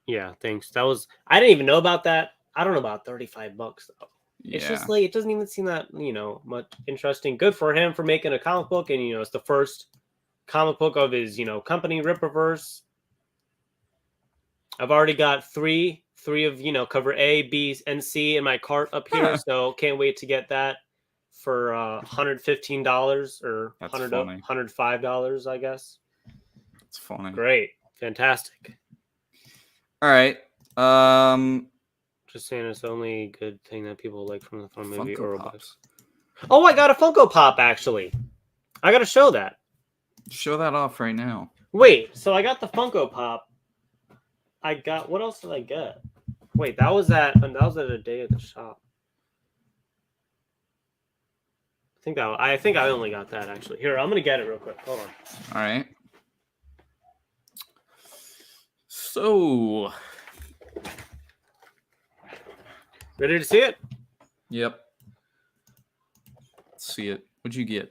Yeah, thanks. That was. I didn't even know about that. I don't know about $35 though. It's Yeah. just like it doesn't even seem that much interesting. Good for him for making a comic book, and it's the first comic book of his company Rippaverse. I've already got three of cover A, B, and C in my cart up here, so can't wait to get that for $115 or That's $100 funny. $105, I guess. It's funny. Great, fantastic. All right. Just saying, it's the only good thing that people like from the fun movie. Funko Or Pops. oh, I got a Funko Pop actually. I got to show that. Show that off right now. Wait, so I got the Funko Pop. I got what else did I get? Wait, that was at a day at the shop. I think I only got that actually. Here, I'm gonna get it real quick. Hold on. All right. So, Ready to see it? yep. Let's see it. What'd you get?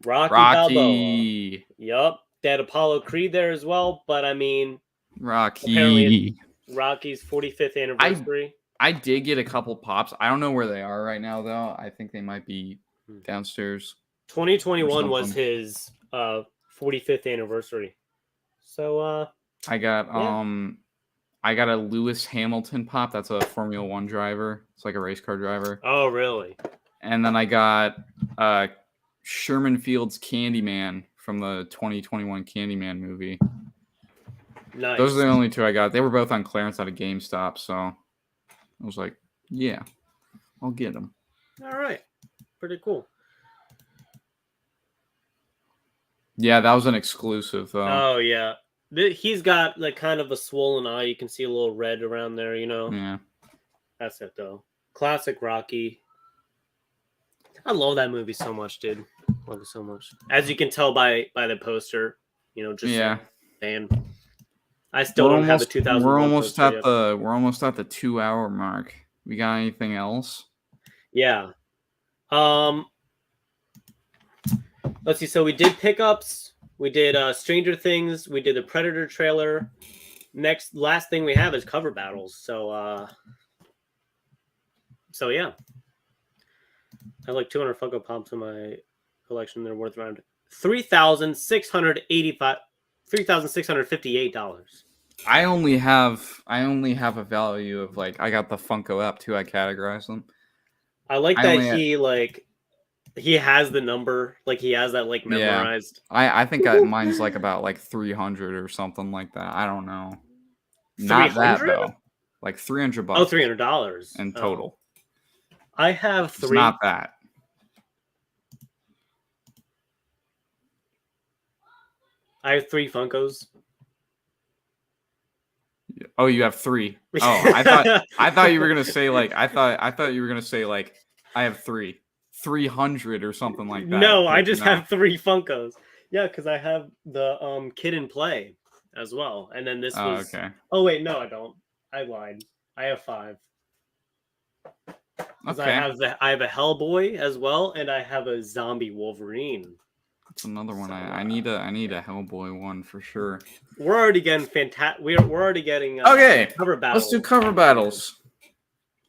Rocky Balboa. Rocky. Yup. They had Apollo Creed there as well, but I mean Rocky. Apparently Rocky's 45th anniversary. I did get a couple pops. I don't know where they are right now, though. I think they might be downstairs. 2021 was something. his 45th anniversary. So I got Yeah. I got a Lewis Hamilton pop. That's a Formula One driver. It's like a race car driver. oh really? And then I got Sherman Field's Candyman from the 2021 Candyman movie. Nice. Those are the only two I got. They were both on clearance at a GameStop, so I was like, yeah, I'll get them. All right. Pretty cool. Yeah, that was an exclusive, though. Oh yeah. He's got like kind of a swollen eye. You can see a little red around there, Yeah. That's it though. Classic Rocky. I love that movie so much, dude. Love it so much. As you can tell by the poster, just Yeah. fan. I still don't have the 2000. We're almost at the 2 hour mark. We got anything else? Yeah. Let's see. So we did pickups. We did Stranger Things. We did the Predator trailer. Last thing we have is cover battles. So yeah. I have like 200 Funko Pops in my collection. They're worth around $3,658. I only have a value of like I got the Funko app too. I categorize them. I like I that only he has the number, like he has that like Yeah. memorized. I think mine's like about like 300 or something like that. I don't know. Not that 300? though. Like $300 Oh, $300 in total. I have It's 3. not that. I have 3 Funkos. Oh, you have 3. Oh, I thought you were gonna say like I thought you were gonna say like I have 300 or something like that. No, I Like, just no. have 3 Funkos. Yeah, because I have the Kid and Play as well, and then this Oh, was. okay. Oh wait, no, I don't. I lied. I have 5. 'Cause Okay. I have a Hellboy as well, and I have a Zombie Wolverine. That's another one. So, I need a Hellboy one for sure. We're already getting fantastic. We're already getting Okay, cover battles. Let's do cover battles.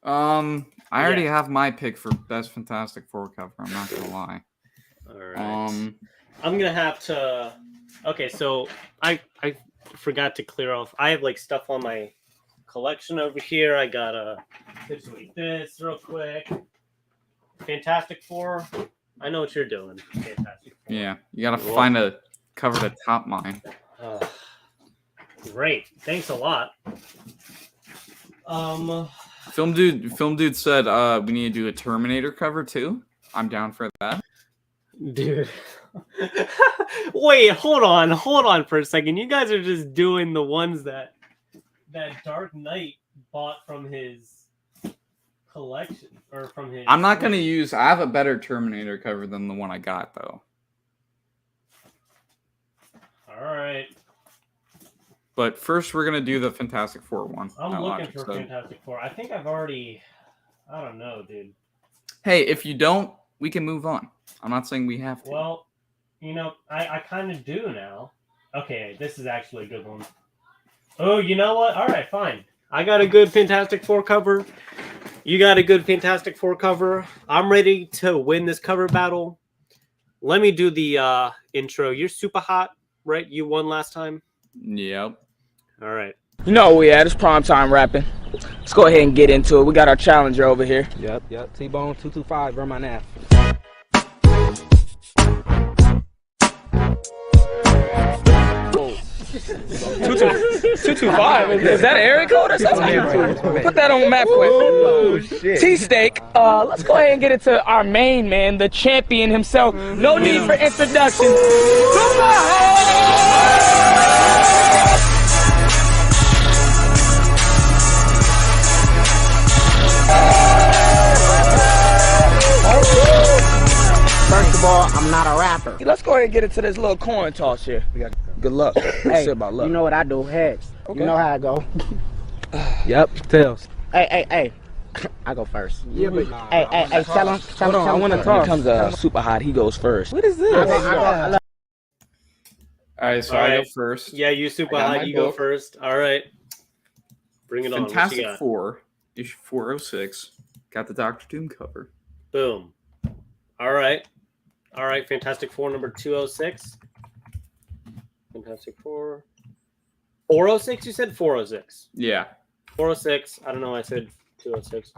I already Yeah. have my pick for best Fantastic Four cover. I'm not gonna lie. All right. I'm gonna have to. Okay, so I forgot to clear off. I have like stuff on my collection over here. I gotta situate this real quick. Fantastic Four. I know what you're doing. Fantastic Four. Yeah, you gotta Well- find a cover to top mine. Great. Thanks a lot. Film dude said we need to do a Terminator cover too. I'm down for that. Dude. Wait, hold on for a second. You guys are just doing the ones that Dark Knight bought from his collection or from his. I'm not gonna use. I have a better Terminator cover than the one I got though. All right. But first, we're gonna do the Fantastic Four one. I'm that looking Logic for said. Fantastic Four. I think I've already. I don't know, dude. Hey, if you don't, we can move on. I'm not saying we have to. Well, you know, I kind of do now. Okay, this is actually a good one. Oh, you know what? All right, fine. I got a good Fantastic Four cover. You got a good Fantastic Four cover. I'm ready to win this cover battle. Let me do the intro. You're super hot, right? You won last time. Yep. All right. You know where we at. It's prime time rapping. Let's go ahead and get into it. We got our challenger over here. Yep. T-Bone 225, run my nap. 225? Is that an area code or something? Put that on map quick. Oh, shit. T-Steak. Let's go ahead and get into our main man, the champion himself. No need for introduction. First of all, I'm not a rapper. Let's go ahead and get into this little coin toss here. Good luck. Hey, Say about luck. you know what I do? Heads. Okay. You know how I go. Yep. Tails. Hey. I go first. Yeah, but Hey, tell him. hold on. I want to talk. When it comes to super hot, he goes first. What is this? All right, so All I go right. first. Yeah, you super I got hot. my You go book. first. All right. Bring it on. What you Fantastic got? Four, issue 406. Got the Doctor Doom cover. Boom. All right. Fantastic Four number 206. Fantastic Four. 406, you said 406. Yeah. 406. I don't know why I said 206.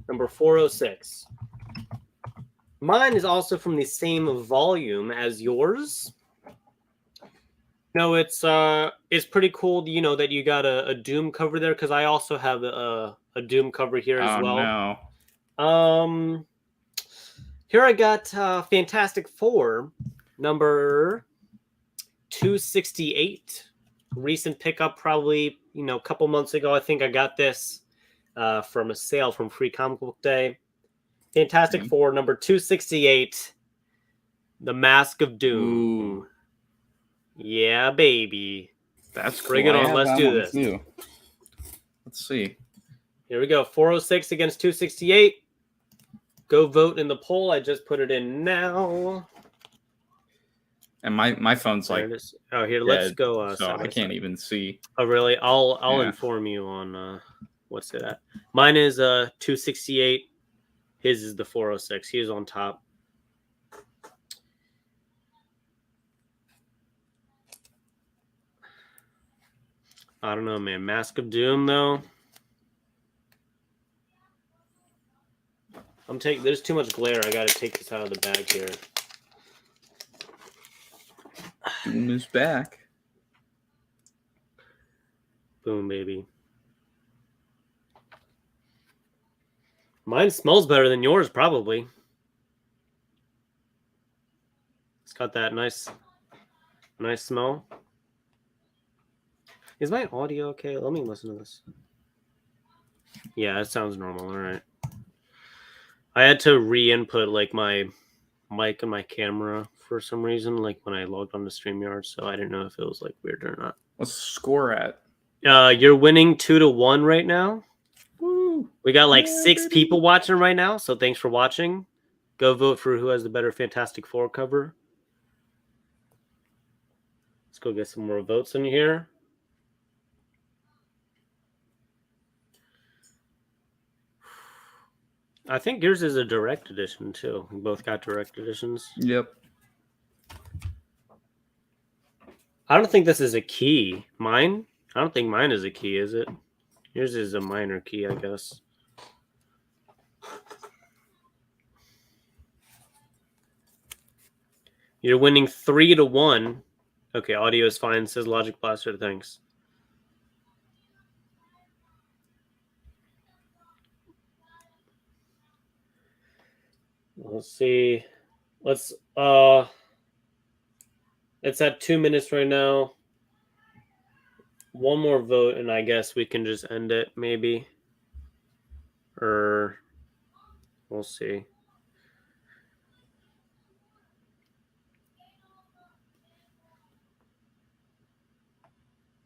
Number 406. Mine is also from the same volume as yours. No, it's pretty cool, you know, that you got a Doom cover there, because I also have a Doom cover here as well. No. Here I got Fantastic Four, number 268. Recent pickup, probably, you know, a couple months ago. I think I got this from a sale from Free Comic Book Day. Fantastic Four, number 268. The Mask of Doom. Ooh, Yeah, baby. that's cool. Bring it I on, have let's that do one this. too. Let's see. Here we go. 406 against 268. Go vote in the poll. I just put it in now. And my phone's There like it is. Oh, here, let's dead, go. so side I by can't side. even see. Oh, really? I'll Yeah. inform you on what's it at. Mine is 268. His is the 406. He is on top. I don't know, man. Mask of Doom, though. There's too much glare. I gotta take this out of the bag here. Doom is back. Boom, baby. Mine smells better than yours, probably. It's got that nice smell. Is my audio okay? Let me listen to this. Yeah, it sounds normal. All right. I had to re-input like my mic and my camera for some reason, like when I logged on to StreamYard, so I didn't know if it was like weird or not. What's the score at? You're winning 2-1 right now. Woo. We got like Yeah, 6 baby. people watching right now, so thanks for watching. Go vote for who has the better Fantastic Four cover. Let's go get some more votes in here. I think yours is a direct edition too. We both got direct editions. Yep. I don't think this is a key. Mine? I don't think mine is a key, is it? Yours is a minor key, I guess. You're winning 3-1. Okay, audio is fine, says Logic Blaster. Thanks. Let's see. It's at 2 minutes right now. One more vote, and I guess we can just end it, maybe. Or We'll see.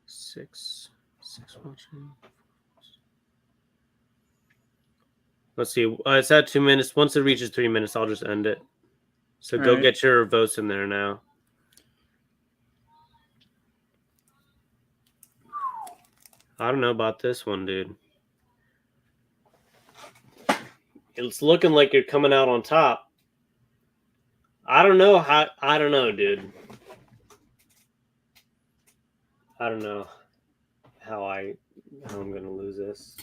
Six watching. Let's see. It's at 2 minutes. Once it reaches 3 minutes, I'll just end it. So All go right. get your votes in there now. I don't know about this one, dude. It's looking like you're coming out on top. I don't know, dude. I don't know how I'm gonna lose this.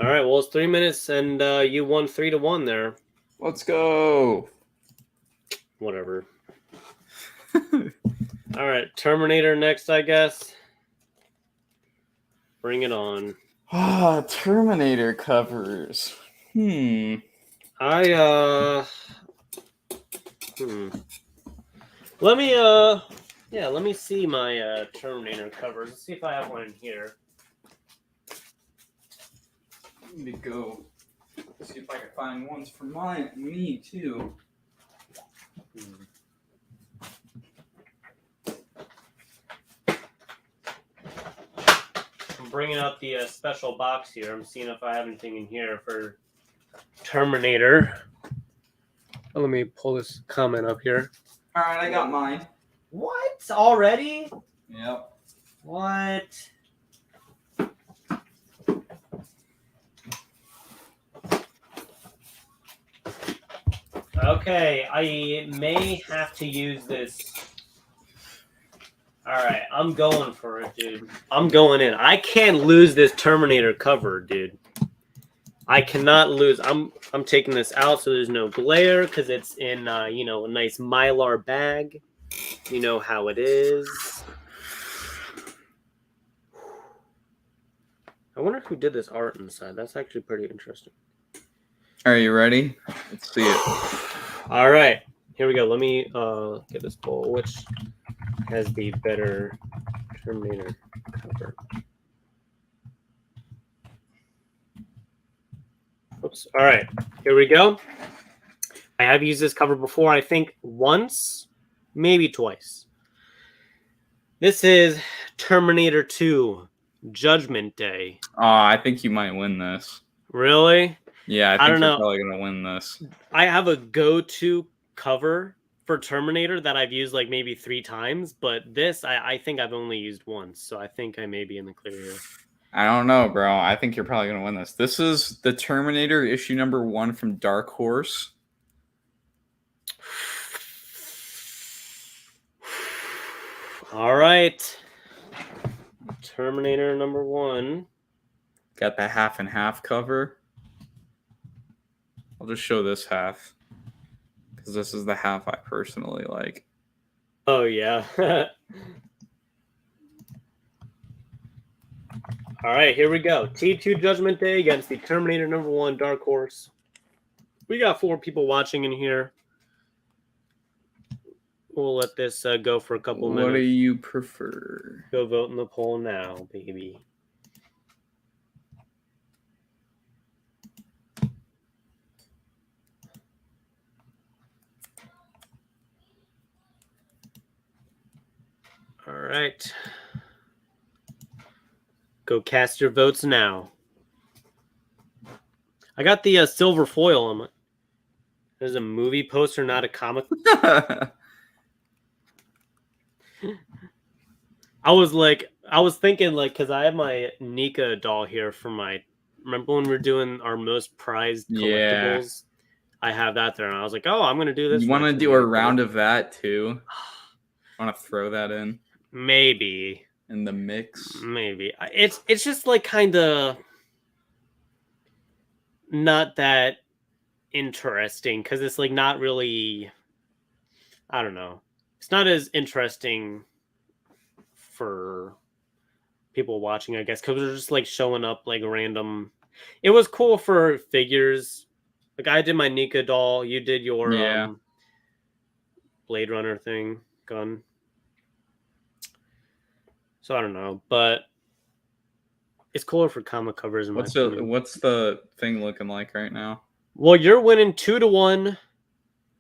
All right, well, it's 3 minutes, and you won 3-1 there. Let's go. Whatever. All right, Terminator next, I guess. Bring it on. Terminator covers. Let me see my Terminator covers. Let's see if I have one in here. Let me go see if I can find ones for me too. I'm bringing out the special box here. I'm seeing if I have anything in here for Terminator. Oh, let me pull this comment up here. All right, I got mine. What? Already? Yep. What? Okay, I may have to use this. All right, I'm going for it, dude. I'm going in. I can't lose this Terminator cover, dude. I cannot lose. I'm taking this out so there's no glare because it's in a nice Mylar bag. You know how it is. I wonder who did this art inside. That's actually pretty interesting. Are you ready? Let's see it. All right, here we go. Let me get this poll. Which has the better Terminator cover? Oops. All right, here we go. I have used this cover before, I think once, maybe twice. This is Terminator 2 Judgment Day. I think you might win this. Really? Yeah, I think don't you're know. probably gonna win this. I have a go-to cover for Terminator that I've used like maybe 3 times, but this I think I've only used once, so I think I may be in the clear here. I don't know, bro. I think you're probably gonna win this. This is the Terminator issue number 1 from Dark Horse. All right. Terminator number 1. Got the half and half cover. I'll just show this half because this is the half I personally like. Oh, yeah. All right, here we go. T2 Judgment Day against the Terminator number 1 Dark Horse. We got 4 people watching in here. We'll let this go for a couple minutes. What do you prefer? Go vote in the poll now, baby. All right. Go cast your votes now. I got the silver foil on it. There's a movie poster, not a comic. I was thinking, like, because I have my Nika doll here for my. Remember when we were doing our most prized collectibles? Yeah. I have that there, and I was like, oh, I'm going to do this. You want to do a round of that, too? Want to throw that in? Maybe. In the mix? Maybe. It's just, like, kind of not that interesting, because it's, like, not really. I don't know. It's not as interesting for people watching, I guess, because they're just like showing up like random. It was cool for figures. Like I did my Nika doll, you did your Blade Runner thing. gun. So I don't know, but it's cooler for comic covers. In my opinion. What's the thing looking like right now? Well, you're winning 2-1.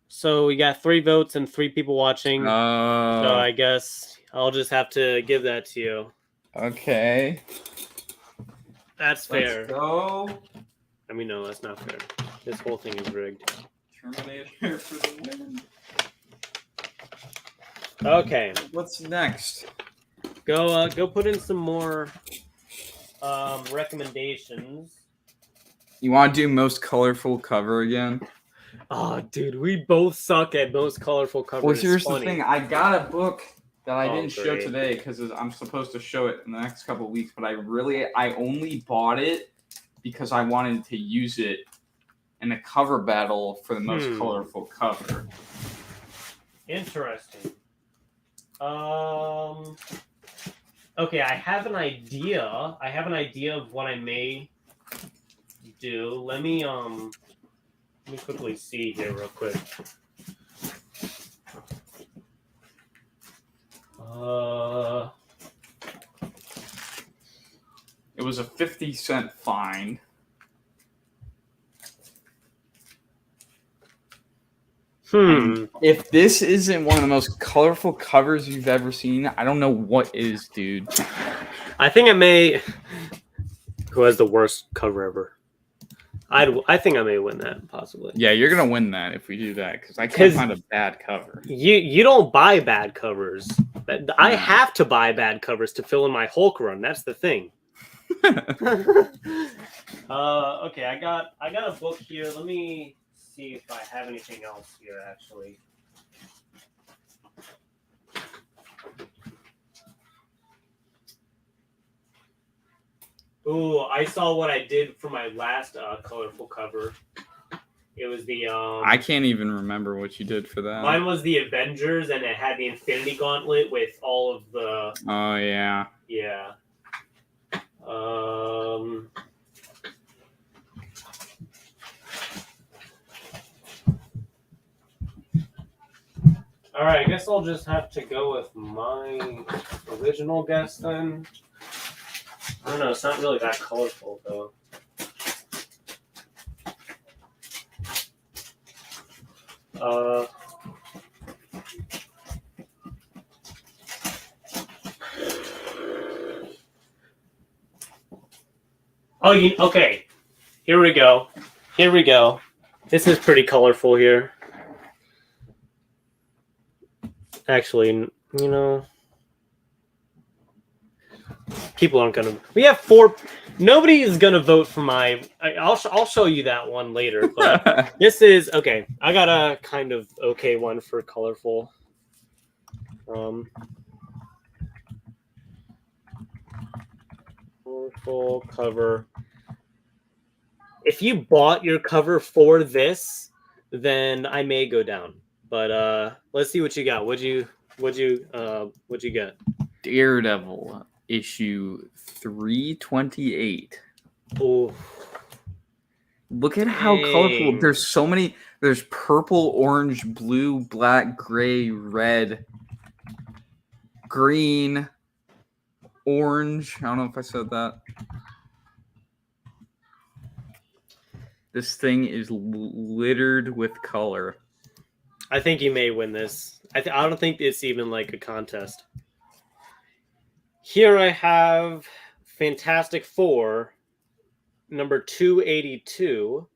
So we got 3 votes and 3 people watching. So I guess I'll just have to give that to you. Okay. That's fair. Let's go. I mean, no, that's not fair. This whole thing is rigged. Terminator for the win. Okay. What's next? Go put in some more recommendations. You want to do most colorful cover again? Oh, dude, we both suck at most colorful covers. Well, here's It's funny. the thing. I got a book that I didn't show great. today because I'm supposed to show it in the next couple of weeks, but I only bought it because I wanted to use it in a cover battle for the most colorful cover. Interesting. Okay, I have an idea. Of what I may do. Let me quickly see here real quick. It was a 50-cent fine. If this isn't one of the most colorful covers you've ever seen, I don't know what is, dude. I think I may. Who has the worst cover ever? I think I may win that possibly. Yeah, you're gonna win that if we do that because I can't find a bad cover. You don't buy bad covers. I have to buy bad covers to fill in my Hulk run. That's the thing. Okay, I got a book here. Let me see if I have anything else here actually. Ooh, I saw what I did for my last colorful cover. It was the I can't even remember what you did for that. Mine was the Avengers, and it had the Infinity Gauntlet with all of the. Oh yeah. Yeah. All right, I guess I'll just have to go with my original guess then. I don't know. It's not really that colorful though. Okay. Here we go. This is pretty colorful here. Actually, people aren't gonna. We have 4. Nobody is gonna vote for my. I'll show you that one later. But this is okay. I got a kind of okay one for colorful. Colorful cover. If you bought your cover for this, then I may go down. But let's see what you got. What'd you get? Daredevil issue 328. Oh, look at how colorful. There's so many. There's purple, orange, blue, black, gray, red, green, orange. I don't know if I said that. This thing is littered with color. I think you may win this. I don't think it's even like a contest. Here I have Fantastic Four, number 282.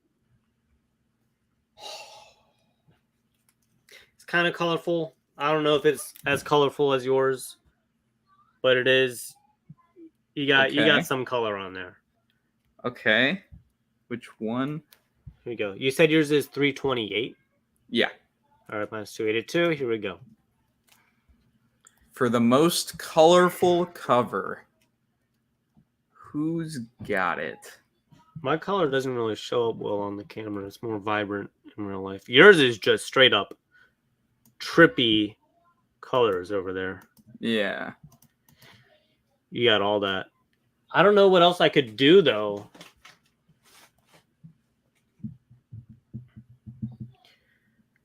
It's kind of colorful. I don't know if it's as colorful as yours, but it is. You got some color on there. Okay. Which one? Here we go. You said yours is 328? Yeah. All right, minus 282. Here we go. For the most colorful cover, who's got it? My color doesn't really show up well on the camera. It's more vibrant in real life. Yours is just straight up trippy colors over there. Yeah. You got all that. I don't know what else I could do, though.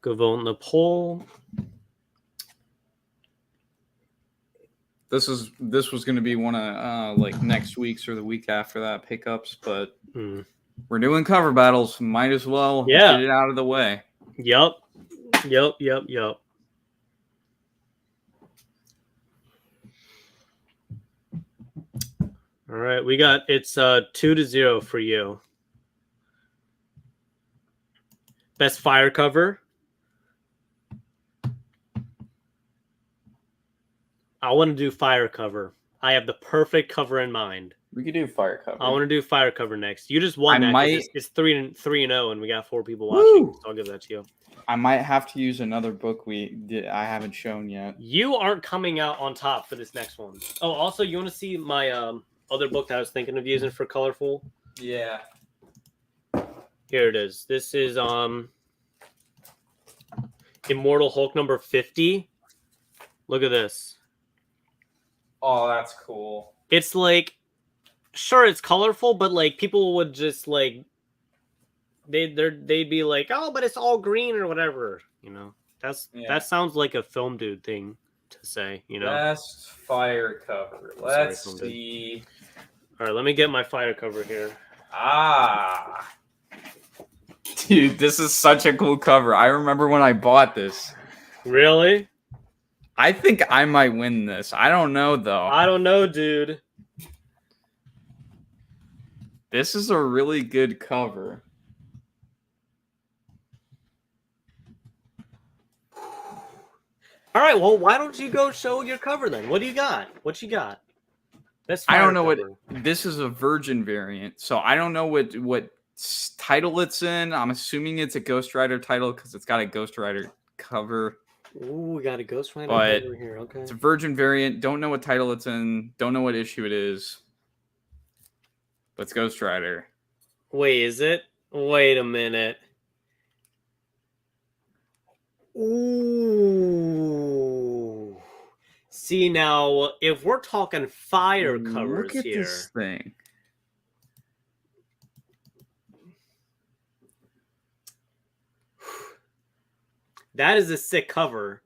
Go vote in the poll. This was going to be one of like next week's or the week after that pickups, but we're doing cover battles. Might as well get it out of the way. Yup. All right, it's 2-0 for you. Best fire cover. I want to do fire cover. I have the perfect cover in mind. We could do fire cover. I want to do fire cover next. You just won I that. might- It's 3-0, and we got 4 people watching. So I'll give that to you. I might have to use another book I haven't shown yet. You aren't coming out on top for this next one. Oh, also, you want to see my other book that I was thinking of using for colorful? Yeah. Here it is. This is Immortal Hulk number 50. Look at this. Oh, that's cool. It's like, sure, it's colorful, but like people would just like they'd be like, oh, but it's all green or whatever. You know, that sounds like a film dude thing to say. You know, Best fire cover. Let's see. All right, let me get my fire cover here. Dude, this is such a cool cover. I remember when I bought this. Really? I think I might win this. I don't know, though. I don't know, dude. This is a really good cover. All right, well, why don't you go show your cover then? What do you got? What you got? That's I don't know what this is a Virgin variant, so I don't know what title it's in. I'm assuming it's a Ghost Rider title because it's got a Ghost Rider cover. Ooh, we got a Ghost Rider But over here. Okay. It's a Virgin variant. Don't know what title it's in. Don't know what issue it is. But it's Ghost Rider. Wait, is it? Wait a minute. Ooh. See, now, if we're talking fire covers Look at here. this thing. That is a sick cover.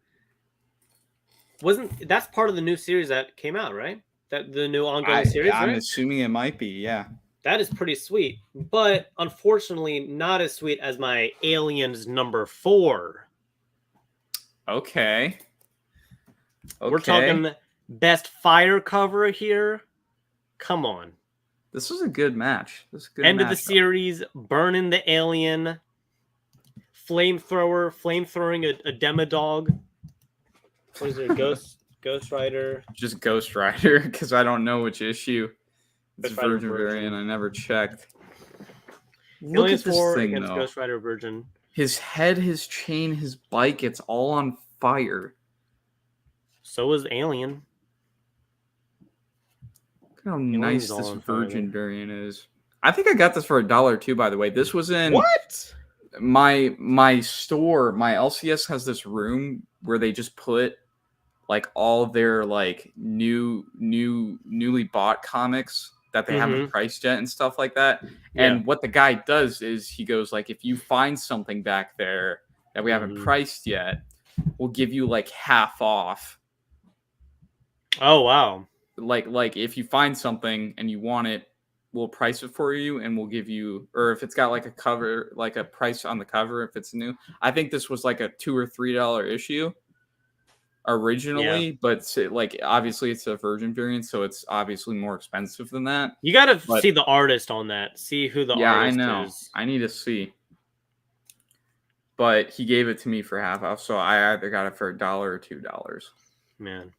That's part of the new series that came out, right? That the new ongoing series, I'm right? assuming it might be, yeah. That is pretty sweet, but unfortunately not as sweet as my Aliens number 4. Okay. We're talking best fire cover here. Come on. This was a good match. This is a good End of the matchup. series, burning the alien, flamethrowing a Demodog. What is it? Ghost Rider. Just Ghost Rider, because I don't know which issue. It's Ghost Rider Virgin Virgin. variant. I never checked. Look Aliens at this 4 thing, against though. Ghost Rider Virgin. His head, his chain, his bike, it's all on fire. So is Alien. Look how Alien's nice all this on fire, Virgin variant is. I think I got this for $1 too, by the way. This was in What? my store. My LCS has this room where they just put like all their like newly bought comics that they haven't priced yet and stuff like that. And what the guy does is he goes like, if you find something back there that we haven't priced yet, we'll give you like half off. Oh wow. Like if you find something and you want it, we'll price it for you and we'll give you, or if it's got like a cover, like a price on the cover if it's new. I think this was like a $2 or $3 issue originally, but like obviously it's a Virgin variant, so it's obviously more expensive than that. You gotta see the artist on that. See who the artist I know. is. I need to see. But he gave it to me for half off, so I either got it for $1 or $2. Man.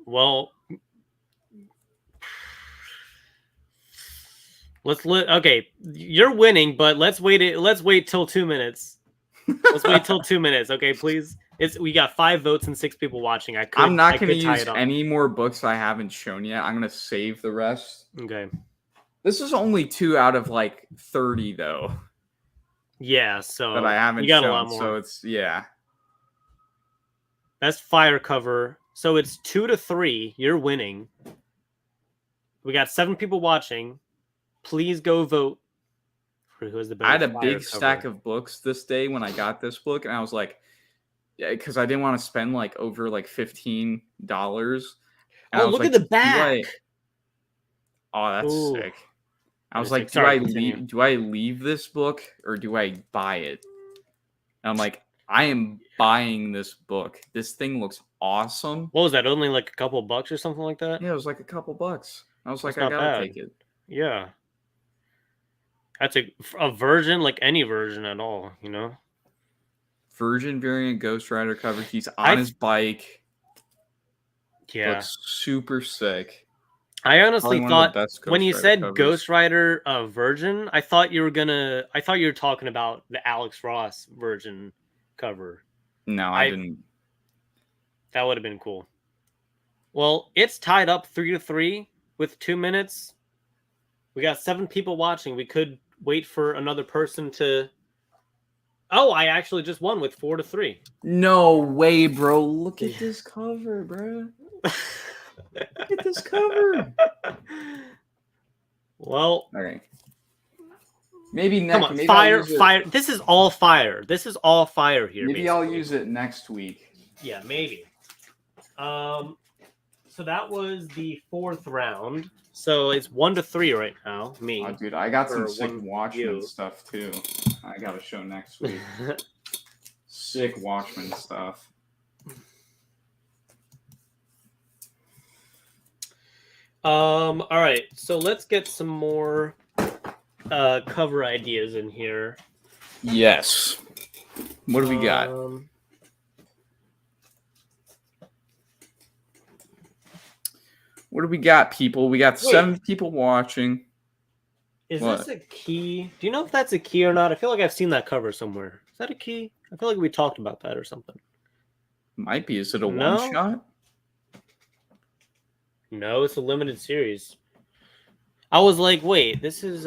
Well, okay, you're winning, but let's wait till 2 minutes. Let's wait till 2 minutes, okay, please. We got 5 votes and 6 people watching. I'm not going to use any more books I haven't shown yet. I'm going to save the rest. Okay. This is only 2 out of like 30 though. Yeah, so that I haven't you got shown, a lot more. so it's That's fire cover. So it's 2-3. You're winning. We got 7 people watching. Please go vote for who is the best. I had a fire big cover. stack of books this day when I got this book, and I was like, Yeah, because I didn't want to spend like over like $15. Oh, look at the back. Oh, that's Ooh. sick. I was That is like, sick. Sorry, do continue. I leave this book or do I buy it? And I'm like, I am buying this book. This thing looks awesome. What was that? Only like a couple bucks or something like that? Yeah, it was like a couple bucks. I was like, That's I not gotta bad. take it. Yeah. That's a version, like any version at all, you know? Version variant Ghost Rider cover. He's on his bike. Yeah. Looks super sick. I honestly Probably one of thought the best when Ghost you Rider said covers. Ghost Rider version, I thought you were talking about the Alex Ross version cover. No, I didn't. That would have been cool. Well, it's tied up 3-3 with 2 minutes. We got 7 people watching. We could wait for another person to. Oh, I actually just won with 4-3. No way, bro. Look at this cover, bro. Look at this cover. Well, okay. Maybe next. Come on, maybe fire. This is all fire. This is all fire here. Maybe I'll use it next week. Yeah, maybe. So that was the 4th round. So it's 1-3 right now. Me. Oh, dude, I got some Or sick one Watchmen you. stuff too. I got to show next week. Sick Watchmen stuff. All right. So let's get some more cover ideas in here. Yes. What do we got? What do we got, people? We got 7 people watching. Is What? this a key? Do you know if that's a key or not? I feel like I've seen that cover somewhere. Is that a key? I feel like we talked about that or something. Might be. Is it a No? one shot? No, it's a limited series. I was like, wait, this is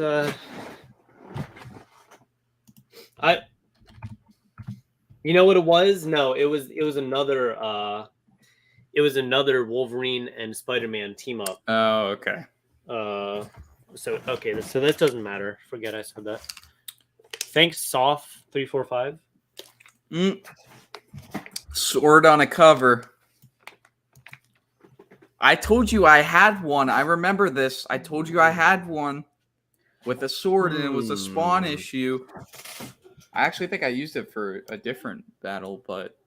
you know what it was? No, it was another Wolverine and Spider-Man team up. Oh, okay. So this doesn't matter. Forget I said that. Thanks, Soft345. Sword on a cover. I told you I had one. I remember this. I told you I had one with a sword, and it was a Spawn issue. I actually think I used it for a different battle, but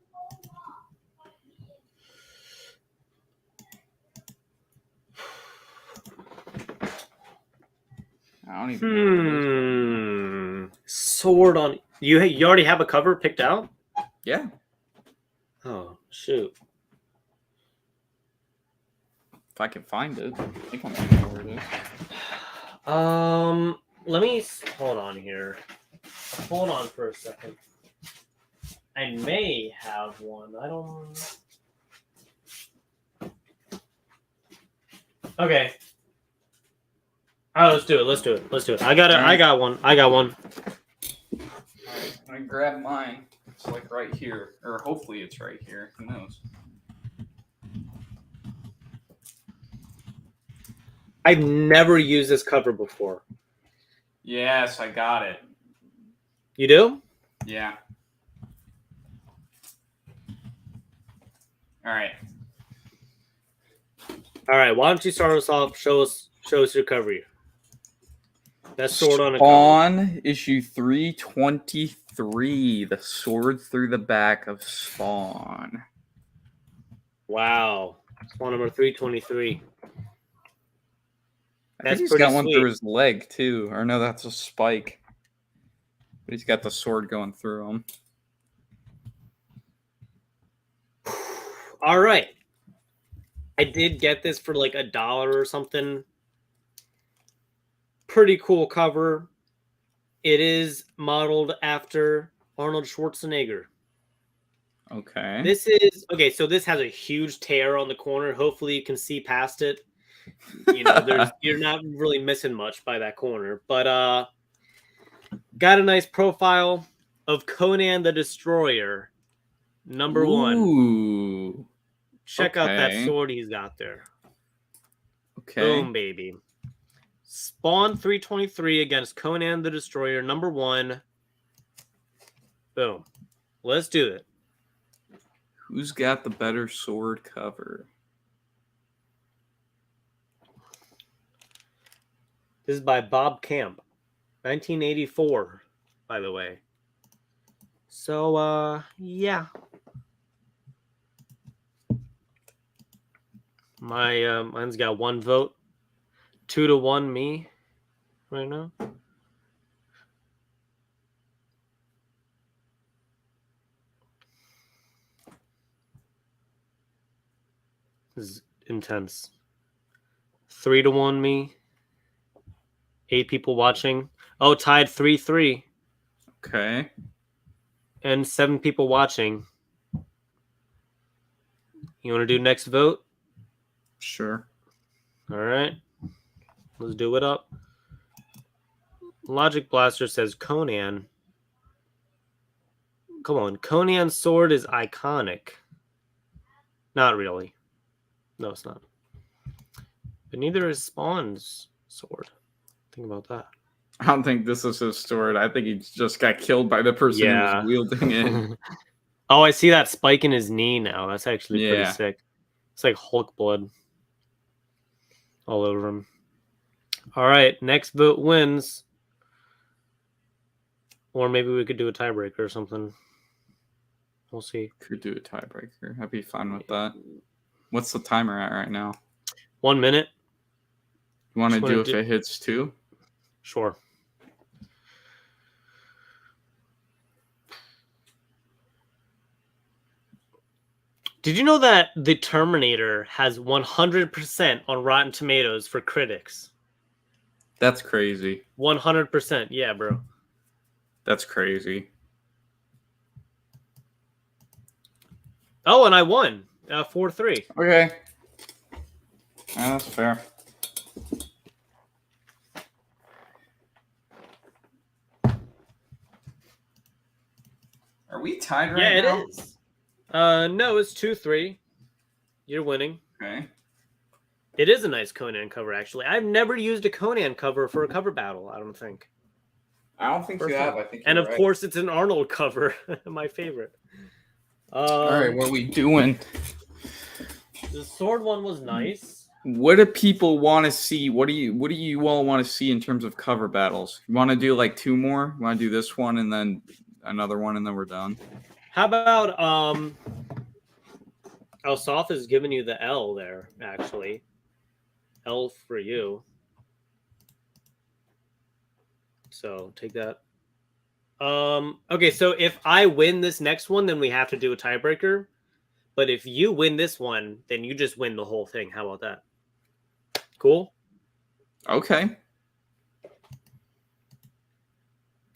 I don't even know. Sword on you already have a cover picked out? Yeah. Oh, shoot. If I can find it. I think I'm gonna know where it is. Let me hold on here. Hold on for a second. I may have one. I don't. Okay. Oh, let's do it. Let's do it. I got it. I got one. Alright, I'm gonna grab mine. It's like right here. Or hopefully it's right here. Who knows? I've never used this cover before. Yes, I got it. You do? Yeah. Alright. All right. Why don't you start us off? Show us your cover here. That sword on a cover. Spawn issue 323. The sword through the back of Spawn. Wow. Spawn number 323. I think he's got one through his leg too. Or no, that's a spike. But he's got the sword going through him. All right. I did get this for like $1 or something. Pretty cool cover. It is modeled after Arnold Schwarzenegger. Okay. This is okay. So this has a huge tear on the corner. Hopefully you can see past it. You know, you're not really missing much by that corner. But got a nice profile of Conan the Destroyer, number 1. Ooh. Check out that sword he's got there. Okay. Boom, baby. Spawn 323 against Conan the Destroyer, number 1. Boom. Let's do it. Who's got the better sword cover? This is by Bob Camp, 1984, by the way. So, yeah. Mine's got 1 vote. 2-1 me right now. This is intense. 3-1 me. 8 people watching. Oh, tied 3-3. Okay. And 7 people watching. You want to do next vote? Sure. All right. Let's do it up. Logic Blaster says Conan. Come on. Conan's sword is iconic. Not really. No, it's not. But neither is Spawn's sword. Think about that. I don't think this is his sword. I think he just got killed by the person who was wielding it. Oh, I see that spike in his knee now. That's actually pretty Yeah. sick. It's like Hulk blood all over him. All right, next vote wins. Or maybe we could do a tiebreaker or something. We'll see. Could do a tiebreaker. I'd be fine with that. What's the timer at right now? 1 minute. You want to Just do wanna if do- it hits 2? Sure. Did you know that The Terminator has 100% on Rotten Tomatoes for critics? That's crazy. 100%. Yeah, bro. That's crazy. Oh, and I won. 4-3. Okay. Yeah, that's fair. Are we tied right Yeah, now? it is. No, it's 2-3. You're winning. Okay. It is a nice Conan cover, actually. I've never used a Conan cover for a cover battle, I don't think. I don't think First you have. time. I think And you're of right. course, it's an Arnold cover. My favorite. All right, what are we doing? The sword one was nice. What do people want to see? What do you all want to see in terms of cover battles? You want to do like 2 more? You want to do this one and then another one and then we're done? How about Elsoth is giving you the L there, actually. L for you. So take that. Okay, so if I win this next one, then we have to do a tiebreaker. But if you win this one, then you just win the whole thing. How about that? Cool? Okay.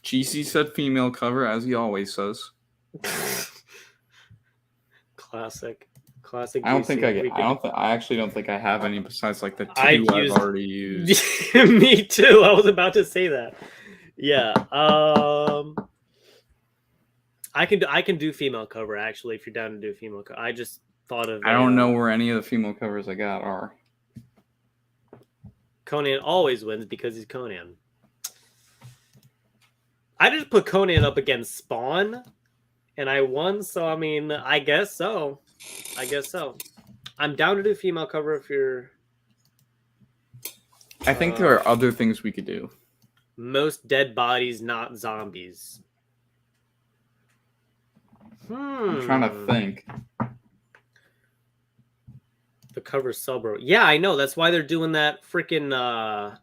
GC said female cover, as he always says. Classic. I don't think GC. I actually don't think I have any besides like the 2 I've I've used- already used. Me too. I was about to say that. Yeah. I can do female cover actually if you're down to do female cover. I just thought of I don't know where any of the female covers I got are. Conan always wins because he's Conan. I just put Conan up against Spawn and I won, so I mean, I guess so. I'm down to do female cover if you're I think there are other things we could do. most dead bodies, not zombies. I'm trying to think. The cover Subro. Yeah, I know. That's why they're doing that freaking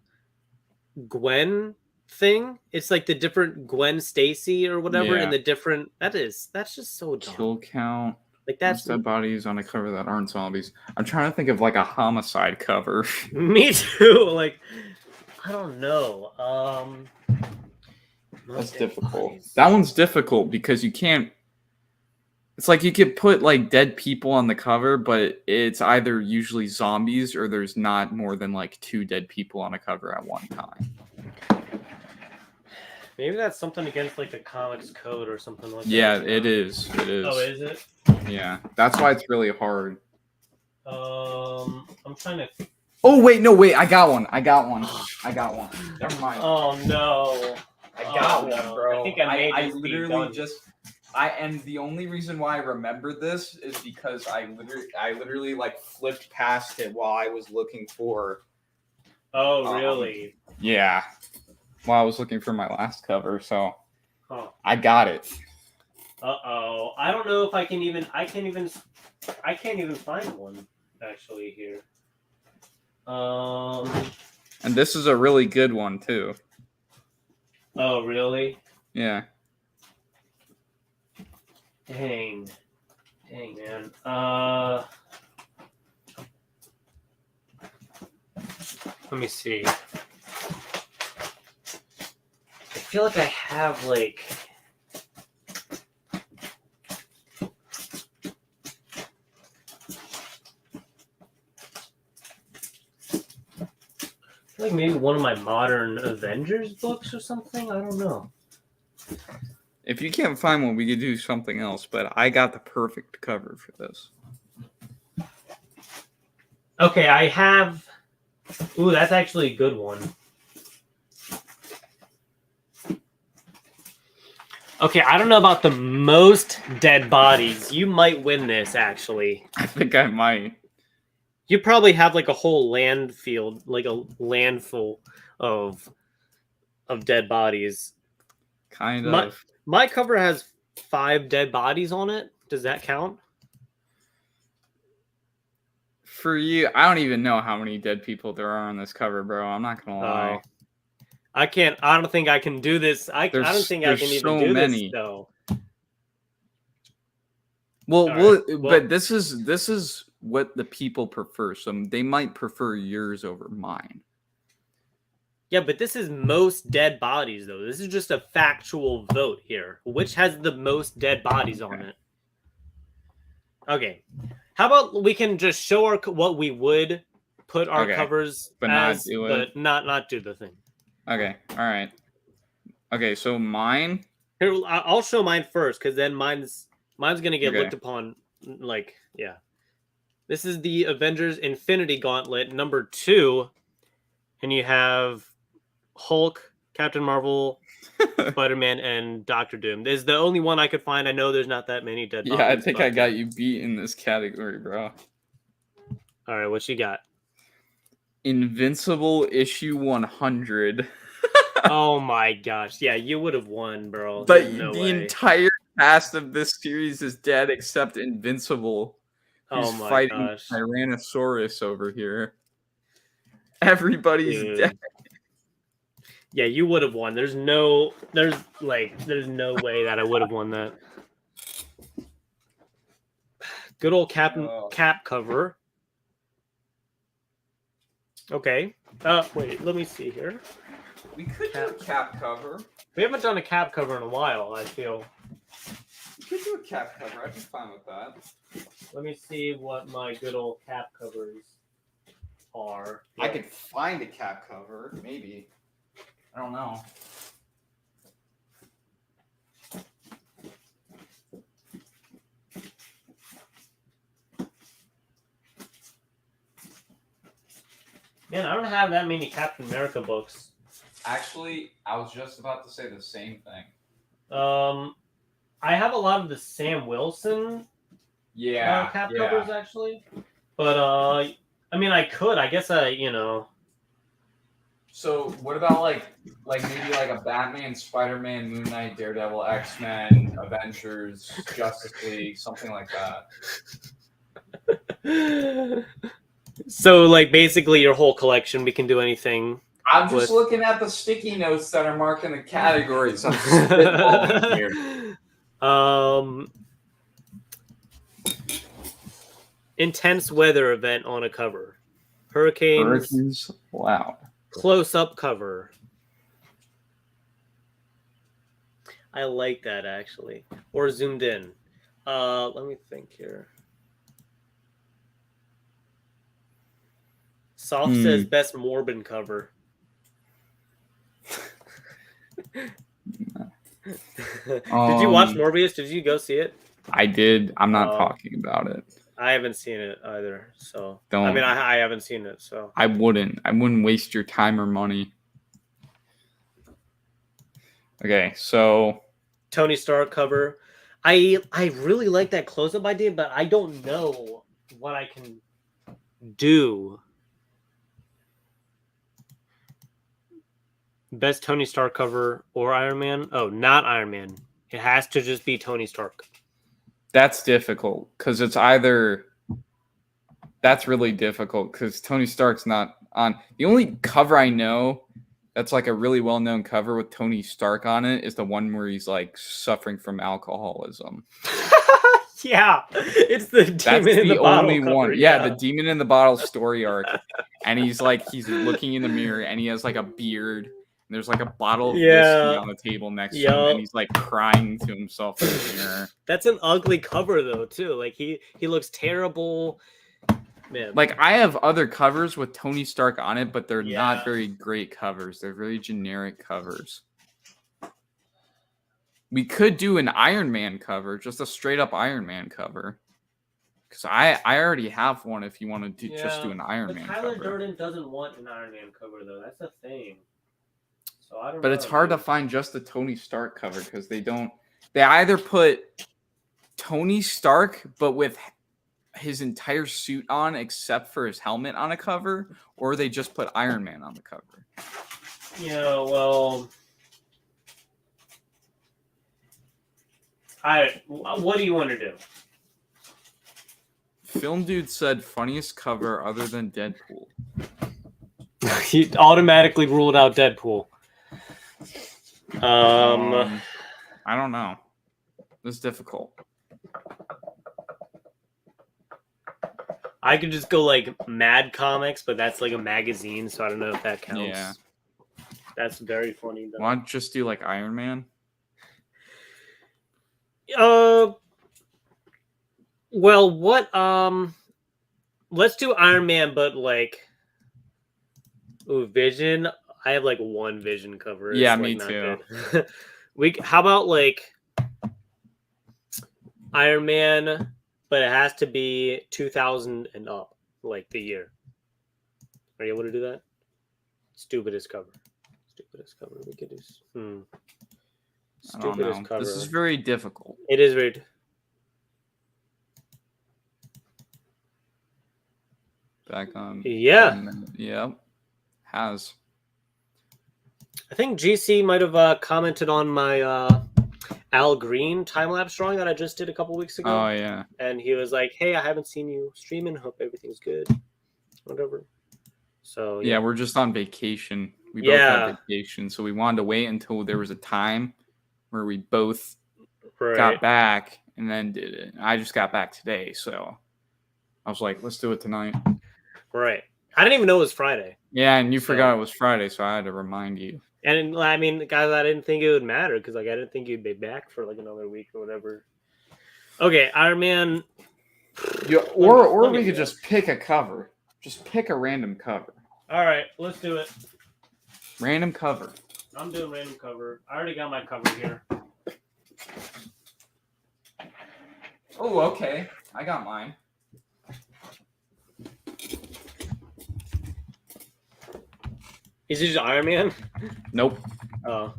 Gwen thing. It's like the different Gwen Stacy or whatever, Yeah. and the different. That's just so dumb. Kill count. Like That's that's dead bodies on a cover that aren't zombies. I'm trying to think of like a homicide cover. me too. Like I don't know. That's most dead difficult. bodies. That one's difficult because you can't. It's like you could put like dead people on the cover, but it's either usually zombies or there's not more than like 2 dead people on a cover at one time. Maybe that's something against like the comics code or something like Yeah, that. it is. It is. Oh, is it? Yeah, that's why it's really hard. I'm trying to. Oh wait, no, wait, I got one. Never mind. Oh no! I got Oh, one, no. bro. I think I may I just be literally done. just And the only reason why I remember this is because I literally like flipped past it while I was looking for. Oh, really? Yeah, while I was looking for my last cover, so Huh. I got it. Uh-oh. I don't know if I can't even find one actually here. And this is a really good one too. Oh, really? Yeah. Dang, man. Let me see. I feel like I have like. I feel like maybe one of my modern Avengers books or something. I don't know. If you can't find one, we could do something else. But I got the perfect cover for this. Okay, I have. Ooh, that's actually a good one. Okay, I don't know about the most dead bodies. You might win this, actually. I think I might. You probably have like a whole land field, like a land full of dead bodies. Kind of. My cover has 5 dead bodies on it. Does that count? For you, I don't even know how many dead people there are on this cover, bro. I'm not gonna lie. I can't. I don't think I can do this. I don't think I can even so do many. this though. Well, but this is what the people prefer. So they might prefer yours over mine. Yeah, but this is most dead bodies, though. This is just a factual vote here. Which has the most dead bodies on it? Okay. How about we can just show what we would put our covers but as, not do it. but not do the thing. Okay. All right. Okay. So mine. Here, I'll show mine first, because then mine's gonna get looked upon. Like, yeah. This is the Avengers Infinity Gauntlet number 2, and you have Hulk, Captain Marvel, Spider-Man, and Doctor Doom. This is the only one I could find. I know there's not that many dead bodies. Yeah, I think I got you beat in this category, bro. All right, what you got? Invincible issue 100. Oh my gosh. Yeah, you would have won, bro. But There's no the way. entire cast of this series is dead except Invincible. Who's Oh my fighting gosh. Tyrannosaurus over here. Everybody's dead. Yeah, you would have won. There's no way that I would have won that. Good old cap cover. Okay. Wait, let me see here. We could do a cap cover. We haven't done a cap cover in a while, I feel. We could do a cap cover. I'd be fine with that. Let me see what my good old cap covers are. I could find a cap cover, maybe. I don't know. Man, I don't have that many Captain America books. Actually, I was just about to say the same thing. I have a lot of the Sam Wilson cap covers actually, but I mean, I could. I guess So what about like maybe like a Batman, Spider-Man, Moon Knight, Daredevil, X-Men, Avengers, Justice League, something like that. So like basically your whole collection, we can do anything. I'm just looking at the sticky notes that are marking the categories. I'm spitballing here. Intense weather event on a cover. Hurricanes. Wow. Close-up cover. I like that actually. Or zoomed in. Let me think here. Soft says best Morbin cover. Did you watch Morbius? Did you go see it? I did. I'm not talking about it. I haven't seen it either. So Don't. I mean, I haven't seen it. So I wouldn't waste your time or money. Okay, so Tony Stark cover. I really like that close-up idea, but I don't know what I can do. Best Tony Stark cover or Iron Man? Oh, not Iron Man. It has to just be Tony Stark. That's difficult because it's either. That's really difficult because Tony Stark's not on. The only cover I know that's like a really well-known cover with Tony Stark on it is the one where he's like suffering from alcoholism. Yeah, it's the That's Demon in the Bottle only cover, one. Yeah, the Demon in the Bottle story arc. And he's looking in the mirror and he has like a beard. And there's like a bottle of whiskey on the table next to him. And he's like crying to himself in the mirror. That's an ugly cover though, too. Like he looks terrible. Man. Like I have other covers with Tony Stark on it, but they're not very great covers. They're very generic covers. We could do an Iron Man cover, just a straight up Iron Man cover. Because I already have one if you want to just do an Iron Man Tyler cover. Durden doesn't want an Iron Man cover though. That's the thing. So I don't know. But it's hard to find just the Tony Stark cover because they either put Tony Stark but with his entire suit on except for his helmet on a cover, or they just put Iron Man on the cover. Yeah, well, what do you want to do? Film Dude said funniest cover other than Deadpool. He automatically ruled out Deadpool. I don't know. This is difficult. I could just go like Mad Comics, but that's like a magazine, so I don't know if that counts. Yeah. That's very funny though. Why don't you just do like Iron Man? Well, what let's do Iron Man, but like Vision. I have like one Vision cover. Yeah, It's, me like, too. not good. How about like Iron Man, but it has to be 2000 and up, like the year. Are you able to do that? Stupidest cover. We could do. I don't know. Cover. This is very difficult. It is very. Back on. Yeah. Yep. Has. I think GC might have commented on my Al Green time-lapse drawing that I just did a couple weeks ago. Oh, yeah. And he was like, hey, I haven't seen you streaming. Hope everything's good. Whatever. So, Yeah, we're just on vacation. We both had vacation, so we wanted to wait until there was a time where we both got back and then did it. I just got back today, so I was like, let's do it tonight. Right. I didn't even know it was Friday. Yeah, and you forgot it was Friday, so I had to remind you. And I mean, guys, I didn't think it would matter because like I didn't think you'd be back for like another week or whatever. Okay, Iron Man. Or we could just pick a cover. Just pick a random cover. All right, let's do it. Random cover. I'm doing random cover. I already got my cover here. Oh, okay. I got mine. Is it just Iron Man? Nope. Oh.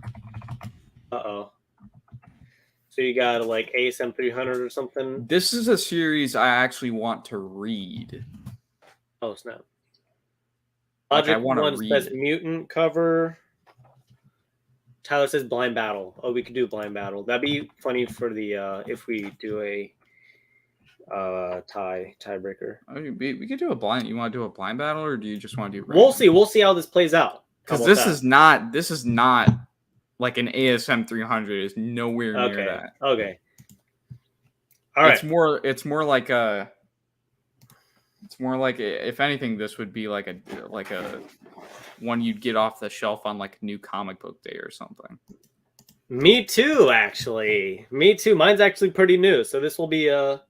Uh-oh. So you got like ASM 300 or something? This is a series I actually want to read. Oh, snap. Like, I Logic want to One's read Best it. Mutant cover. Tyler says Blind Battle. Oh, we could do Blind Battle. That'd be funny for the if we do a tiebreaker. I mean, we could do a blind. You want to do a blind battle, or do you just want to do? We'll see. We'll see how this plays out. Because this is not like an ASM 300. Is nowhere near that. Okay. All right. It's more like if anything, this would be like a one you'd get off the shelf on like New Comic Book Day or something. Me too, actually. Me too. Mine's actually pretty new, so this will be a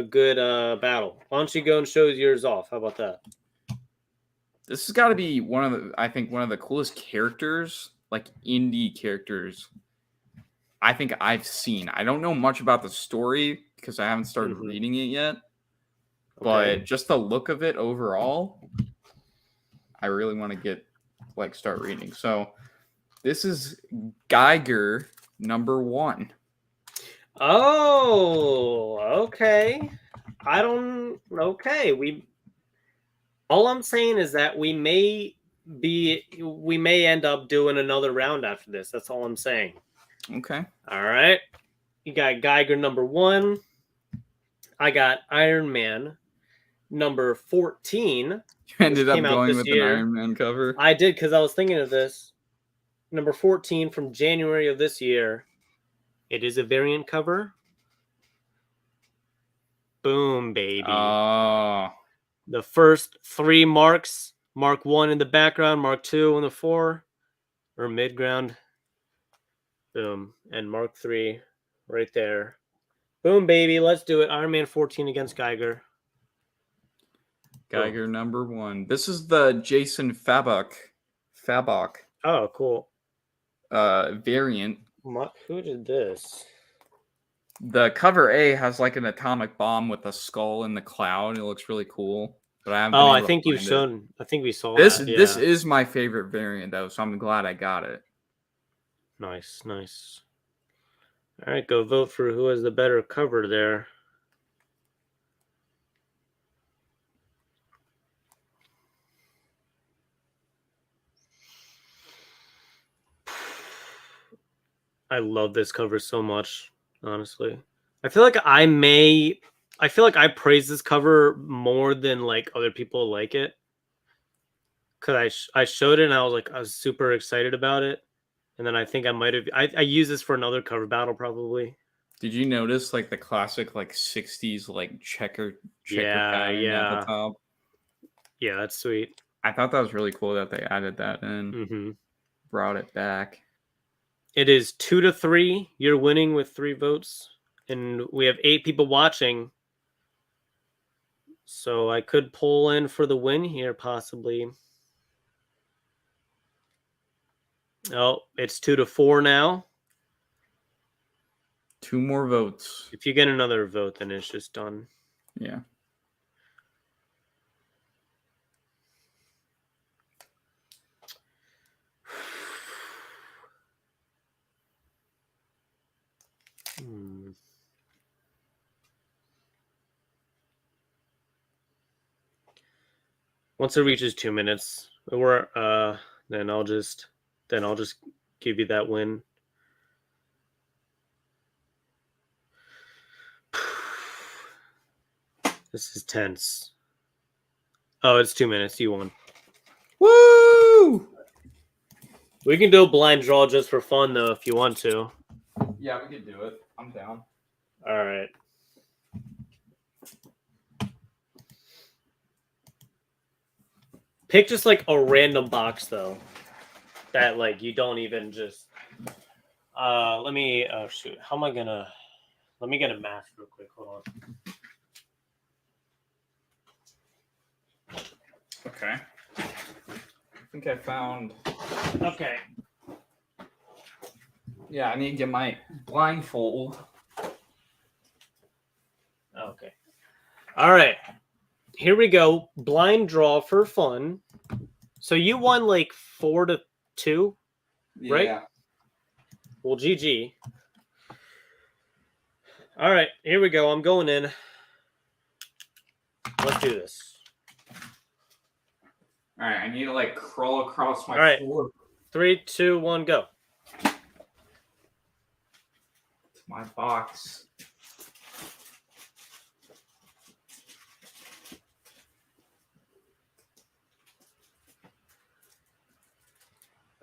good battle. Why don't you go and show yours off? How about that? This has got to be one of the coolest characters, like indie characters, I think I've seen. I don't know much about the story because I haven't started reading it yet, but just the look of it overall, I really want to start reading. So this is Geiger #1. Oh, okay. Okay. All I'm saying is that we may end up doing another round after this. That's all I'm saying. Okay. All right. You got Geiger number 1. I got Iron Man number 14. You ended up came out going this with year. an Iron Man cover. I did because I was thinking of this. Number 14 from January of this year. It is a variant cover. Boom, baby. Oh. The first 3 marks. Mark 1 in the background, Mark 2 in the 4 or mid-ground. Boom. And Mark 3 right there. Boom, baby. Let's do it. Iron Man 14 against Geiger. Geiger number 1. This is the Jason Fabok. Oh, cool. Variant. Who did this? The cover A has like an atomic bomb with a skull in the cloud. It looks really cool. But I haven't. I think you've shown. I think we saw this. that, yeah. This is my favorite variant though, so I'm glad I got it. Nice. All right, go vote for who has the better cover there. I love this cover so much, honestly. I feel like I praise this cover more than like other people like it. Cause I showed it and I was super excited about it. And then I think I might have I used this for another cover battle probably. Did you notice like the classic like 60s like checker pattern at the top? Yeah, that's sweet. I thought that was really cool that they added that in. Mm-hmm. Brought it back. It is 2-3. You're winning with 3 votes. And we have 8 people watching. So I could pull in for the win here, possibly. Oh, it's 2-4 now. 2 more votes. If you get another vote, then it's just done. Yeah. Once it reaches 2 minutes, then I'll just give you that win. This is tense. Oh, it's 2 minutes. You won. Woo! We can do a blind draw just for fun, though, if you want to. Yeah, we can do it. I'm down. All right. Pick just like a random box, though. That like you don't even just. Let me. Oh shoot! How am I gonna? Let me get a math real quick. Hold on. Okay. I think I found. Okay. Yeah, I need to get my blindfold. Okay. All right. Here we go. Blind draw for fun. So you won like 4-2, right? Yeah. Well, GG. All right. Here we go. I'm going in. Let's do this. All right. I need to like crawl across my All right. floor. 3, 2, 1, go. My box.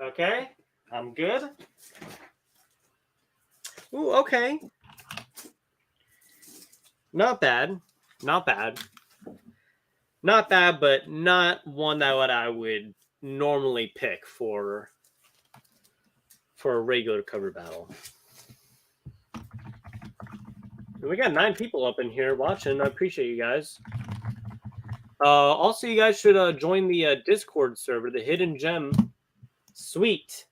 Okay, I'm good. Ooh, okay. Not bad. Not bad. Not bad, but not one that I would normally pick for a regular cover battle. We got 9 people up in here watching. I appreciate you guys. Also, you guys should join the Discord server, the Hidden Gem Suite.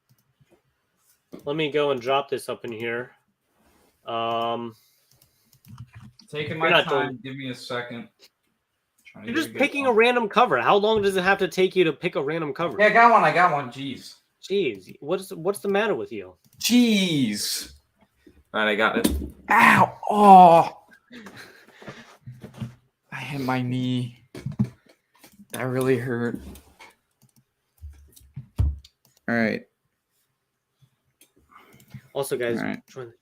Let me go and drop this up in here. Taking my time. Give me a second. You're just picking a random cover. How long does it have to take you to pick a random cover? Yeah, I got one. Jeez. What's the matter with you? Jeez. All right, I got it. Ow! Oh! I hit my knee. That really hurt. All right. Also, guys, All right. join the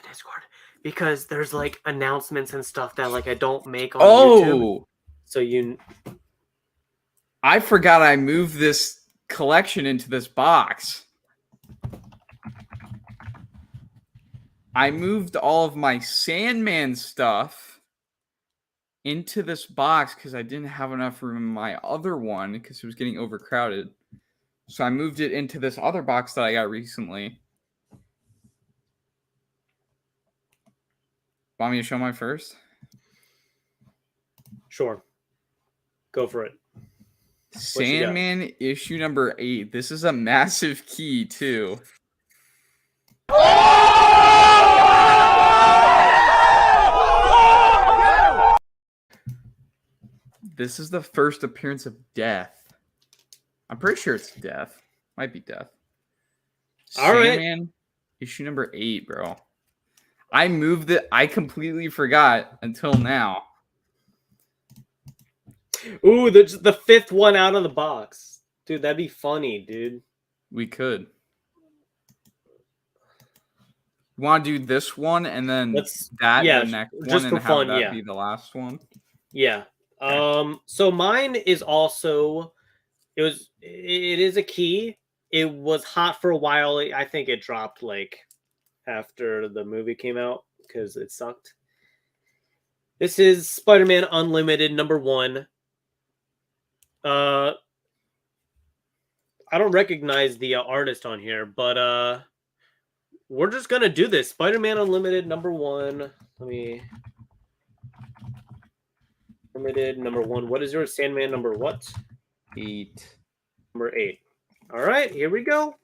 Discord, because there's like announcements and stuff that like I don't make on YouTube. Oh! So you, I forgot I moved this collection into this box. I moved all of my Sandman stuff into this box because I didn't have enough room in my other one because it was getting overcrowded. So I moved it into this other box that I got recently. Want me to show my first? sure, go for it. you got? Sandman issue number 8. This is a massive key too. This is the first appearance of Death. I'm pretty sure it's Death. Might be Death. All right. Sandman issue number 8, bro. I moved it. I completely forgot until now. Ooh, the fifth one out of the box, dude. That'd be funny, dude. We could. You want to do this one and then that yeah, the next just one for and fun, have that yeah. be the last one? Yeah. So mine is also it is a key. It was hot for a while. I think it dropped like after the movie came out because it sucked. This is Spider-Man Unlimited #1. I don't recognize the artist on here, but we're just gonna do this. Spider-Man Unlimited #1. Let me Limited #1. What is yours? Sandman number what? 8. Number 8. All right, here we go.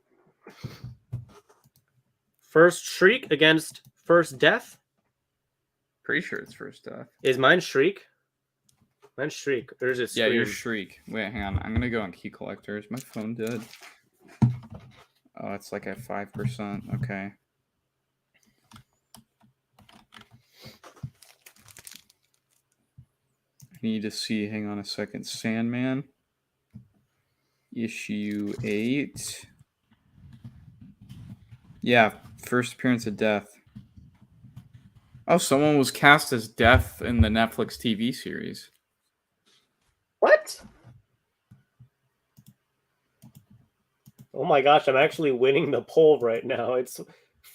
First Shriek against first Death. Pretty sure it's first Death. Is mine Shriek? Mine's Shriek. There's a Yeah, your Scream. Shriek. Wait, hang on. I'm gonna go on key collectors. My phone dead. Oh, it's like at 5%. Okay. I need to see. Hang on a second. Sandman. Issue 8. Yeah, first appearance of Death. Oh, someone was cast as Death in the Netflix TV series. What? Oh my gosh, I'm actually winning the poll right now. It's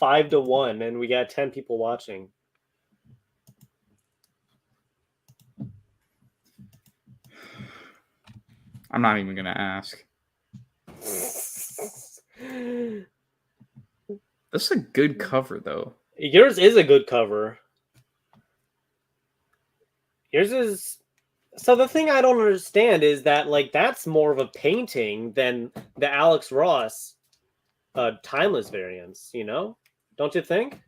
5-1, and we got 10 people watching. I'm not even gonna ask. That's a good cover, though. Yours is a good cover. Yours is. So the thing I don't understand is that like that's more of a painting than the Alex Ross timeless variants, you know? Don't you think?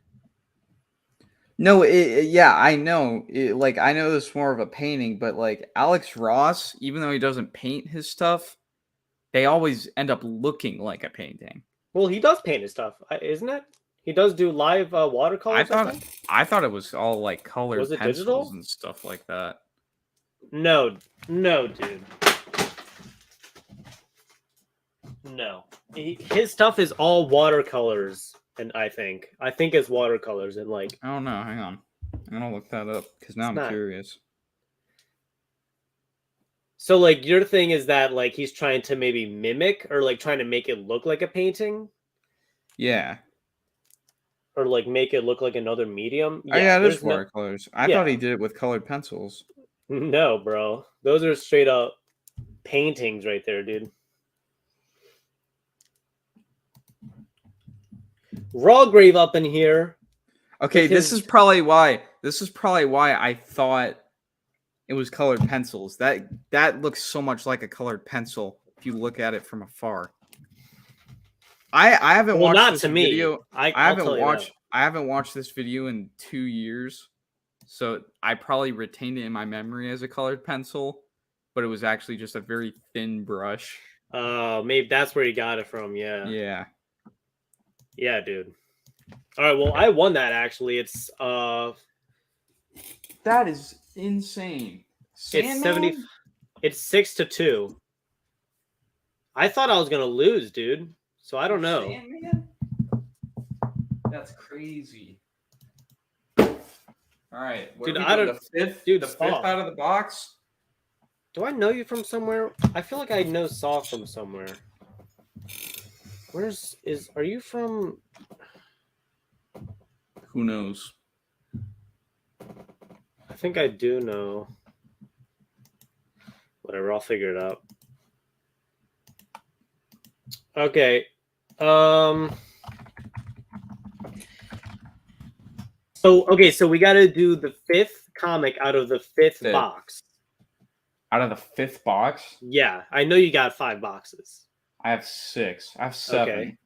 No, yeah, I know. Like, I know this is more of a painting, but like Alex Ross, even though he doesn't paint his stuff, they always end up looking like a painting. Well, he does paint his stuff, isn't it? He does do live watercolors. I thought it was all like colored Was it pencils digital? and stuff like that. No, dude. No, his stuff is all watercolors, and I think it's watercolors and like. I don't know. Hang on, I'm gonna look that up because now It's I'm not. curious. So like your thing is that like he's trying to maybe mimic or like trying to make it look like a painting Yeah. or like make it look like another medium. Oh, yeah, it is there's no- watercolors. I Yeah. thought he did it with colored pencils. No, bro. Those are straight up paintings right there, dude. Rawgrave up in here. Okay, with this his- is probably why. This is probably why I thought it was colored pencils. That looks so much like a colored pencil if you look at it from afar. I haven't Well, watched not this to me. video. I'll haven't tell you watched. that. I haven't watched this video in 2 years, so I probably retained it in my memory as a colored pencil, but it was actually just a very thin brush. Maybe that's where you got it from. Yeah. Yeah. Yeah, dude. All right, well, I won that actually. It's That is insane. it's 70. It's 6-2. I thought I was gonna lose, dude. So I don't know. Sandman? That's crazy. All right, what Dude, are we I doing, don't- the fifth. dude, The fifth Saw. out of the box. Do I know you from somewhere? I feel like I know Saw from somewhere. Are you from? Who knows? I think I do know. Whatever, I'll figure it out. Okay. So we got to do the fifth comic out of the fifth Fifth. box. Out of the fifth box, Yeah, I know you got 5 boxes. I have 6. I have 7. Okay.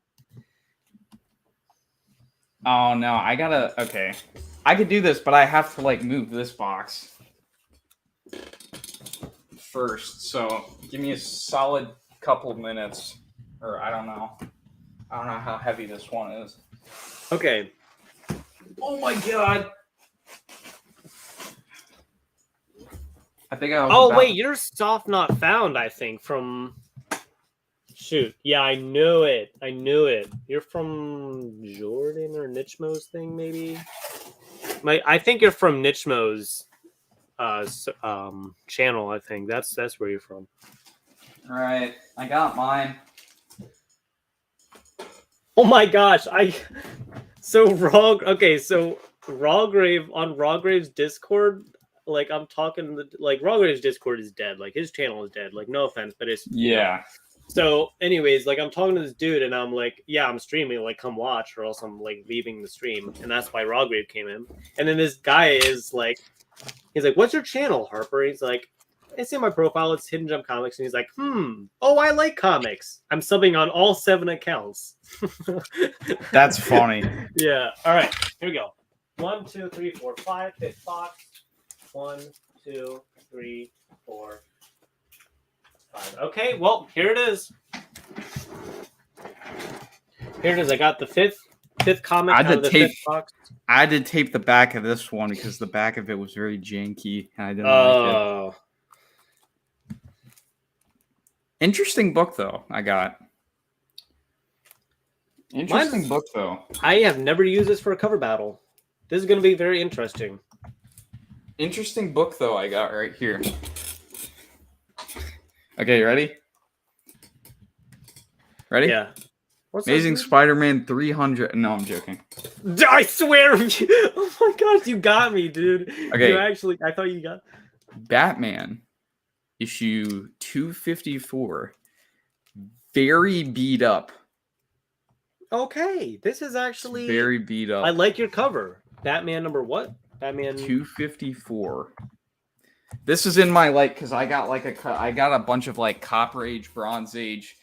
Oh no, I gotta. Okay, I could do this, but I have to like move this box first. So give me a solid couple minutes, or I don't know. I don't know how heavy this one is. Okay. Oh my god! I think I was. Oh about- wait, you're soft not found. I think from. Shoot, yeah, I knew it. You're from Jordan or Nichmo's thing, maybe. I think you're from Nichmo's channel. I think that's where you're from. All right, I got mine. Oh my gosh, so Rawgrave on Rawgrave's Discord. Like I'm talking, like Rawgrave's Discord is dead. Like his channel is dead. Like no offense, but it's Yeah. So, anyways, like I'm talking to this dude, and I'm like, "Yeah, I'm streaming. Like, come watch, or else I'm like leaving the stream." And that's why Rawgrave came in. And then this guy is like, he's like, "What's your channel, Harper?" He's like, "It's in my profile. It's Hidden Gem Comics." And he's like, Oh, I like comics. I'm subbing on all 7 accounts." That's funny. Yeah. All right. Here we go. 1, 2, 3, 4, 5. Fifth box. 1, 2, 3, 4. 5. Okay, well, here it is. Here it is. I got the fifth comic out of the fifth box. I had to tape the back of this one because the back of it was very janky, and I didn't like Oh, it. Interesting book, though. I got. Interesting book, though. I have never used this for a cover battle. This is going to be very interesting. Interesting book, though. I got right here. Okay, you ready? Ready? Yeah. What's Amazing that? Spider-Man 300. No, I'm joking. I swear. Oh my gosh, you got me, dude. Okay. You actually, I thought you got. Batman issue 254. Very beat up. Okay, this is actually Very beat up. I like your cover. Batman number what? Batman 254. This is in my like because I got a bunch of like Copper Age, Bronze Age,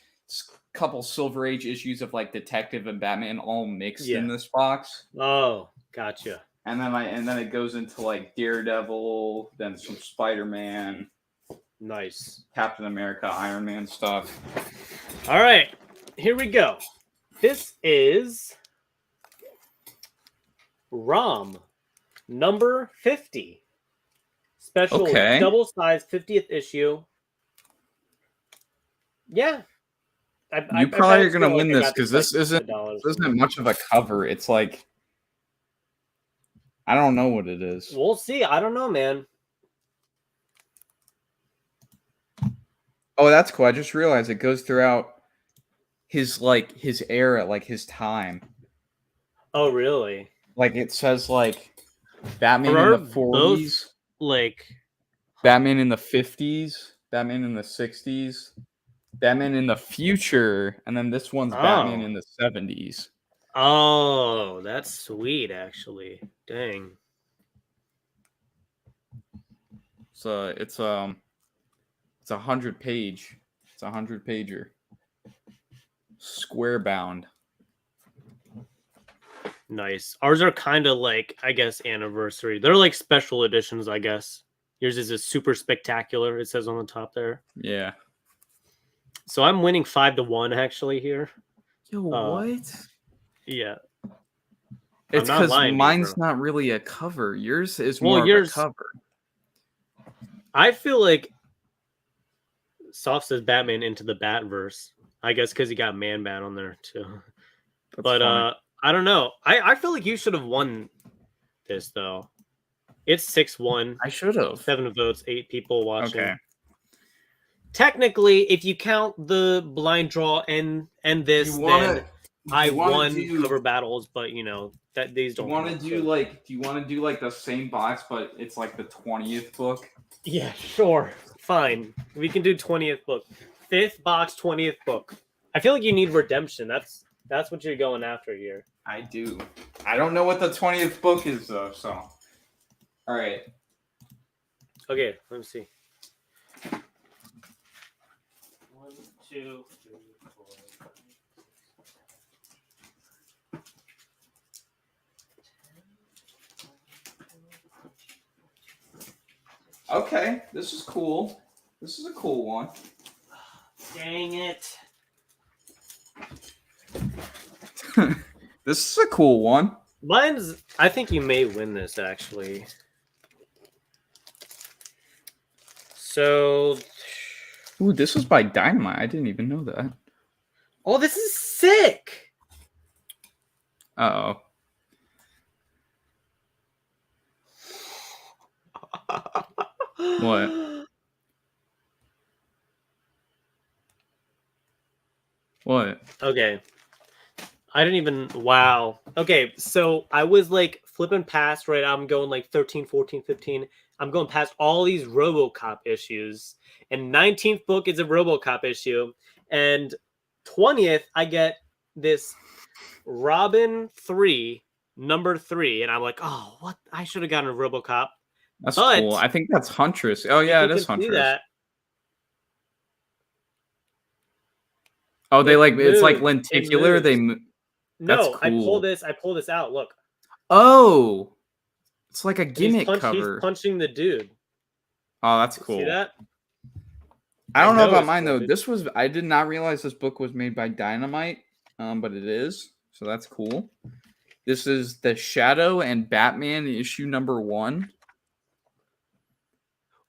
couple Silver Age issues of like Detective and Batman all mixed in this box. Oh, gotcha. And then it goes into like Daredevil, then some Spider-Man, Nice. Captain America, Iron Man stuff. All right, here we go. This is ROM number 50. Special Okay. double size 50th issue. Yeah. You probably are gonna win this got because like this isn't $50. much of a cover. It's like I don't know what it is. We'll see. I don't know, man. Oh, that's cool. I just realized it goes throughout his era, like his time. Oh, really? Like it says like Batman Are in the 40s, like Batman in the 50s, Batman in the 60s, Batman in the future, and then this one's Batman in the 70s. Oh, that's sweet, actually. Dang. So it's a 100-page. It's a 100-pager. Square bound. Nice. Ours are kind of like, I guess, anniversary. They're like special editions, I guess. Yours is a super spectacular. It says on the top there. Yeah. So I'm winning 5-1 actually here. Yo, Uh, what? Yeah. It's not because lying to you, mine's bro. not really a cover. Yours is Well, more yours- of a cover. I feel like Soft says Batman into the Batverse. I guess because he got Man Bat on there too. That's But funny. I don't know. I feel like you should have won this though. It's 6-1, I should have. 7 votes, 8 people watching. Okay. Technically, if you count the blind draw and this, then I won cover battles. But you know that these Do don't. you want to count, do so- like? Do you want to do like the same box, but it's like the 20th book? Yeah, sure, fine. We can do 20th book, 5th box, 20th book. I feel like you need redemption. That's what you're going after here. I do. I don't know what the 20th book is though. So, all right. Okay, let me see. 1, 2, 3, 4, 5, 6, 7, 8, 9, 10. Okay, this is cool. This is a cool one. Dang it. This is a cool one. Mine's. I think you may win this actually. So. Ooh, this was by Dynamite. I didn't even know that. Oh, this is sick. Uh oh. What? What? Okay. I didn't even. Wow. Okay, so I was like flipping past, right? I'm going like 13, 14, 15. I'm going past all these RoboCop issues. And 19th book is a RoboCop issue. And 20th, I get this Robin 3, number 3. And I'm like, oh, what? I should have gotten a RoboCop. That's But- cool. I think that's Huntress. Oh yeah, If it you is can see Huntress. that, Oh, they It like it's like moves. It lenticular. They moves. That's no, I cool. pull this out. Look. Oh, it's like a He's gimmick He's cover. punching the dude. Oh, that's cool. See that? I don't I know know about it's mine cool, though. dude. This was I did not realize this book was made by Dynamite, but it is. So that's cool. This is the Shadow and Batman issue number 1.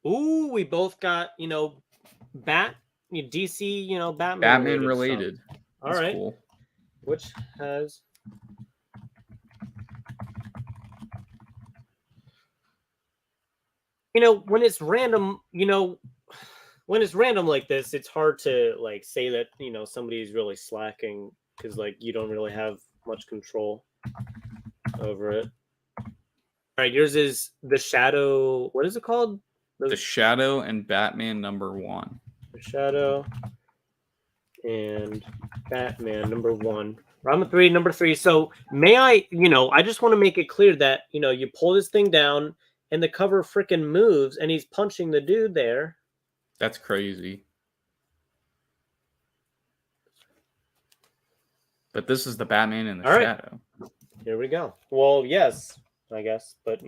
Ooh, we both got, DC, Batman. Batman stuff. related. All That's right. cool. Which has. When it's random, when it's random like this, it's hard to like say that, somebody's really slacking because like you don't really have much control over it. All right, yours is the Shadow. What is it called? The Shadow and Batman number 1. The Shadow and Batman number 1. Robin 3, number 3. So may I, I just want to make it clear that, you pull this thing down and the cover freaking moves and he's punching the dude there. That's crazy. But this is the Batman in the All right. Shadow. Here we go. Well, yes, I guess, but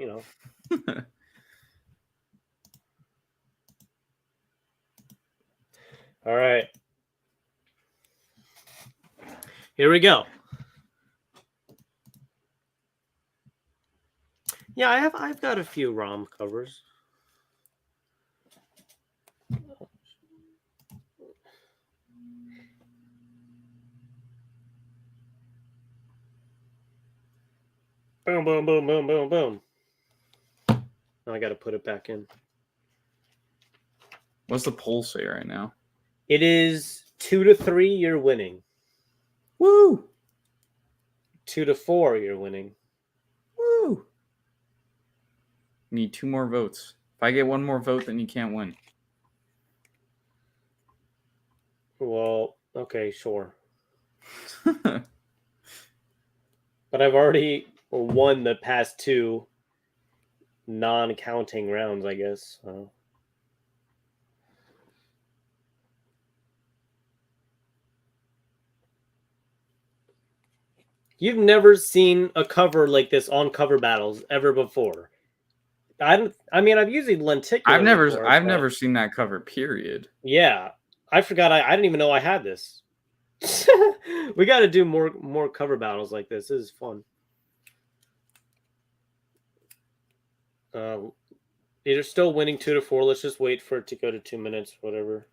All right. Here we go. Yeah, I've got a few ROM covers. Boom, boom, boom, boom, boom, boom. Now I got to put it back in. What's the poll say right now? It is 2 to 3, you're winning. Woo! 2 to 4, you're winning. Woo! Need 2 more votes. If I get 1 more vote, then you can't win. Well, okay, sure. But I've already won the past 2 non-counting rounds, I guess. So. You've never seen a cover like this on cover battles ever before. I've used lenticular. I've never before, I've but- never seen that cover, period. Yeah, I forgot. I didn't even know I had this. We got to do more cover battles like this. This is fun. You're still winning 2-4. Let's just wait for it to go to 2 minutes, whatever.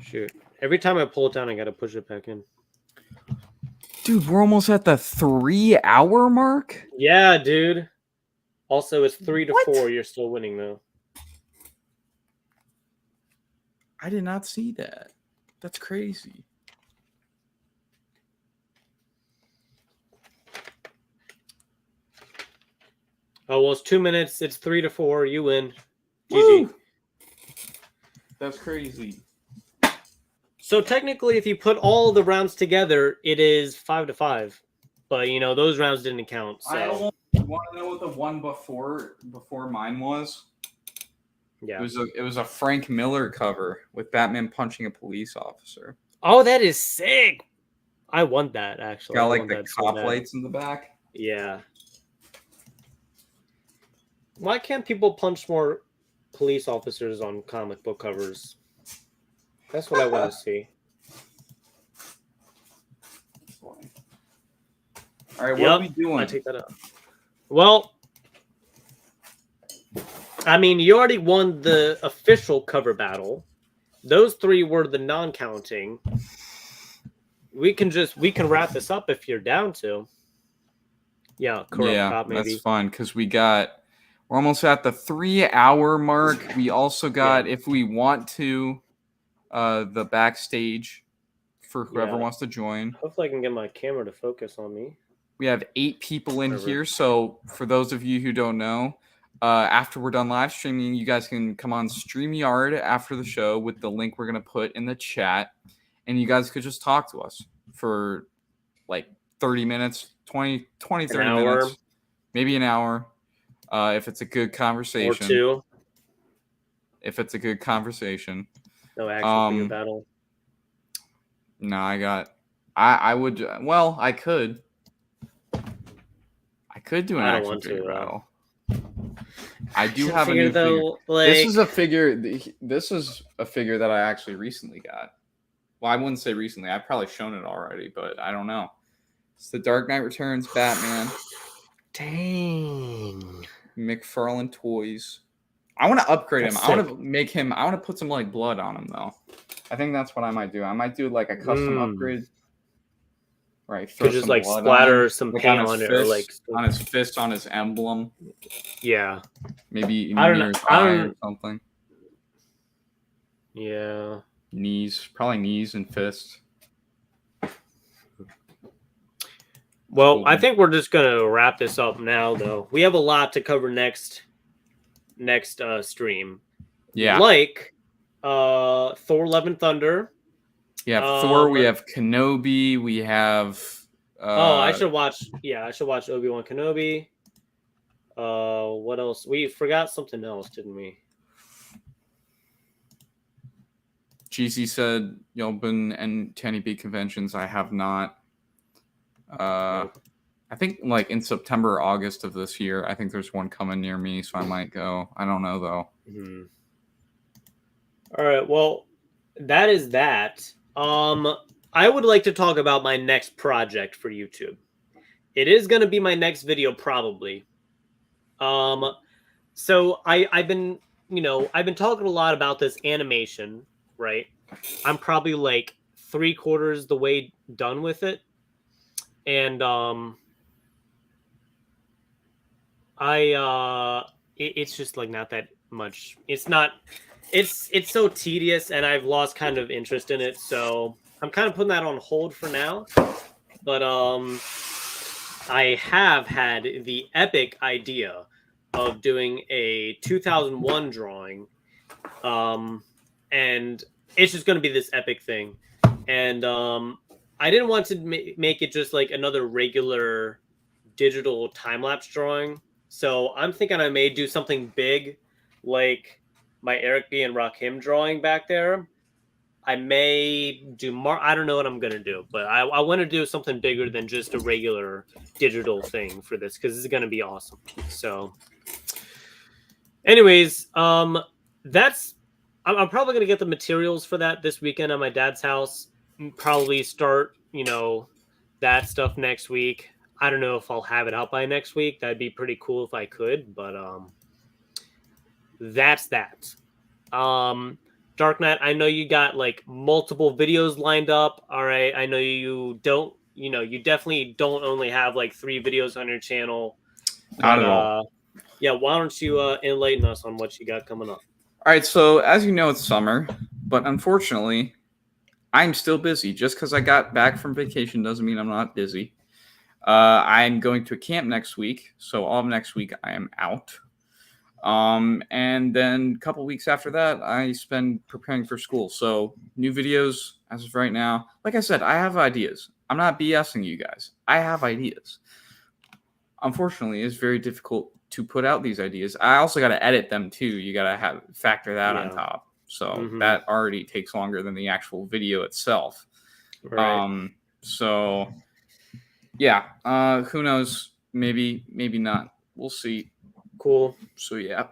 Shoot. Every time I pull it down, I gotta push it back in. Dude, we're almost at the 3-hour mark? Yeah, dude. Also, it's 3-4. What? You're still winning, though. I did not see that. That's crazy. Oh, well, it's 2 minutes. It's 3-4. You win. Woo! GG. That's crazy. So technically, if you put all the rounds together, it is 5-5. But you know those rounds didn't count. So I want to know what the one before mine was. yeah. It was a Frank Miller cover with Batman punching a police officer. Oh, that is sick. I want that actually. Got I like want the that so cop bad. lights in the back. Yeah. Why can't people punch more police officers on comic book covers? That's what I want to see. All right, what are we doing? I take that up. Well, I mean, you already won the official cover battle. Those 3 were the non-counting. We can wrap this up if you're down to. Yeah, corrupt cop maybe. That's fine because we're almost at the 3-hour mark. We also got, if we want to, the backstage for whoever wants to join. Hopefully I can get my camera to focus on me. We have 8 people in here. So for those of you who don't know, after we're done live streaming, you guys can come on StreamYard after the show with the link we're going to put in the chat. And you guys could just talk to us for like 30 minutes, 30 minutes, maybe an hour. If it's a good conversation. Or 2. If it's a good conversation. No action for your battle. No, I would. Well, I could. I could do an I don't action want to, figure though. battle. I do have a new though, figure. like... This is a figure. This is a figure that I actually recently got. Well, I wouldn't say recently. I've probably shown it already, but I don't know. It's the Dark Knight Returns Batman. Dang. McFarlane Toys. I want to upgrade That's him. I want to make him. I want to put some like blood on him though. I think that's what I might do. I might do like a custom upgrade. Right. Could just like splatter some paint on it, or like on his fist, on his emblem. Yeah. Maybe I don't know. or something. Yeah. Knees, probably knees and fists. Well, I think we're just gonna wrap this up now, though. We have a lot to cover next stream. Yeah. Like Thor: Love and Thunder. Yeah, Thor. We have Kenobi. We have. I should watch. Yeah, I should watch Obi-Wan Kenobi. What else? We forgot something else, didn't we? GC said y'all been and Tanny B conventions. I have not. I think like in September or August of this year. I think there's one coming near me, so I might go. I don't know though. Mm-hmm. All right. Well, that is that. I would like to talk about my next project for YouTube. It is going to be my next video, probably. So I've been talking a lot about this animation, right? I'm probably like 3/4 the way done with it. And it's just like not that much. It's so tedious, and I've lost kind of interest in it. So I'm kind of putting that on hold for now. But I have had the epic idea of doing a 2001 drawing, and it's just going to be this epic thing. And I didn't want to make it just like another regular digital time-lapse drawing. So I'm thinking I may do something big, like my Eric B. and Rakim drawing back there. I may do more. I don't know what I'm going to do, but I want to do something bigger than just a regular digital thing for this, because it's going to be awesome. So anyways, I'm probably going to get the materials for that this weekend at my dad's house. probably start, that stuff next week. I don't know if I'll have it out by next week. That'd be pretty cool if I could, but that's that. Dark Knight, I know you got like multiple videos lined up. All right, I know you don't, you definitely don't only have like 3 videos on your channel. Not at all. Yeah, why don't you enlighten us on what you got coming up? All right, so as you know, it's summer, but unfortunately, I'm still busy. Just because I got back from vacation doesn't mean I'm not busy. I'm going to a camp next week, so all of next week I am out. And then a couple weeks after that, I spend preparing for school. So new videos as of right now. Like I said, I have ideas. I'm not BSing you guys. I have ideas. Unfortunately, it's very difficult to put out these ideas. I also got to edit them too. You got to factor that on top. So that already takes longer than the actual video itself. Right. So yeah, who knows? Maybe not. We'll see. Cool. So yeah.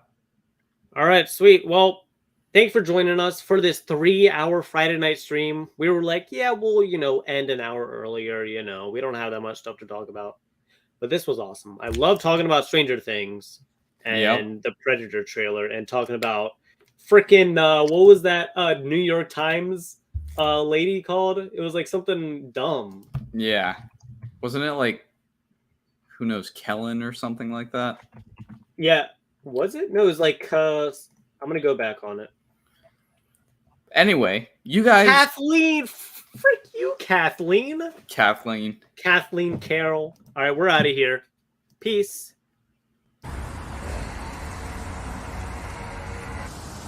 All right, sweet. Well, thanks for joining us for this 3-hour Friday night stream. We were like, yeah, we'll, end an hour earlier. We don't have that much stuff to talk about. But this was awesome. I love talking about Stranger Things and the Predator trailer and talking about freaking, what was that New York Times lady called? It was like something dumb. Yeah. Wasn't it like, who knows, Kellen or something like that? Yeah. Was it? No, it was like, I'm going to go back on it. Anyway, you guys. Kathleen. Frick you, Kathleen. Kathleen Carroll. All right, we're out of here. Peace.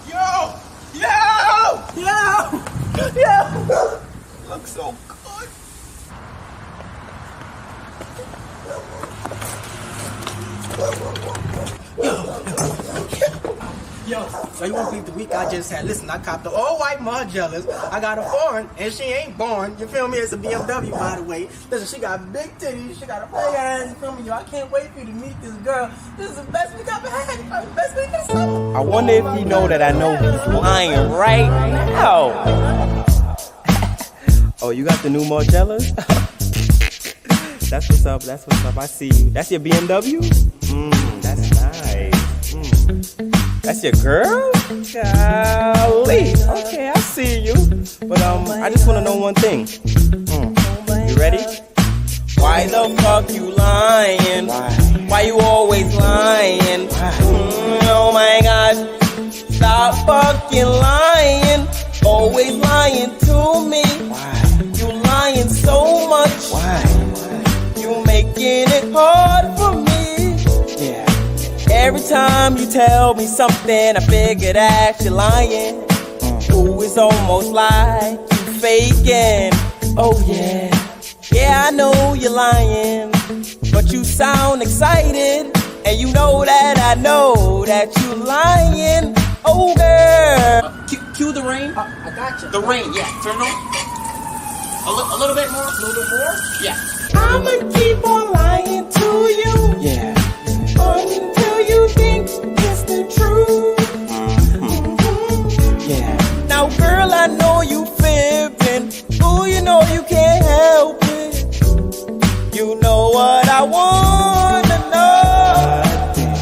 Yo! Looks so good. Yo, so you won't believe the week I just had. Listen, I copped the all white Margielas. I got a foreign, and she ain't born. You feel me? It's a BMW, by the way. Listen, she got big titties. She got a big ass. You feel me? Yo, I can't wait for you to meet this girl. This is the best week I've ever had. It's the best week of the summer. I wonder if you know that I know he's lying right now. Oh, you got the new Margellas? That's what's up. That's what's up. I see you. That's your BMW? That's nice. That's your girl? Golly. Okay, I see you. But I just want to know one thing. You ready? Why the fuck you lying? Why you always lying? Oh my God. Stop fucking lying. Always lying to me. You lying so much. You making it hard for me. Every time you tell me something, I figure that you're lying. Ooh, it's almost like you faking. Oh yeah, yeah, I know you're lying, but you sound excited, and you know that I know that you're lying. Oh girl, cue the rain. I got you. The rain, yeah. Turn on. A little bit more. A little bit more. Yeah. I'ma keep on lying to you. Yeah. Until you think it's the truth. Yeah. Now, girl, I know you fibbing. Ooh, you know you can't help it. You know what I wanna know.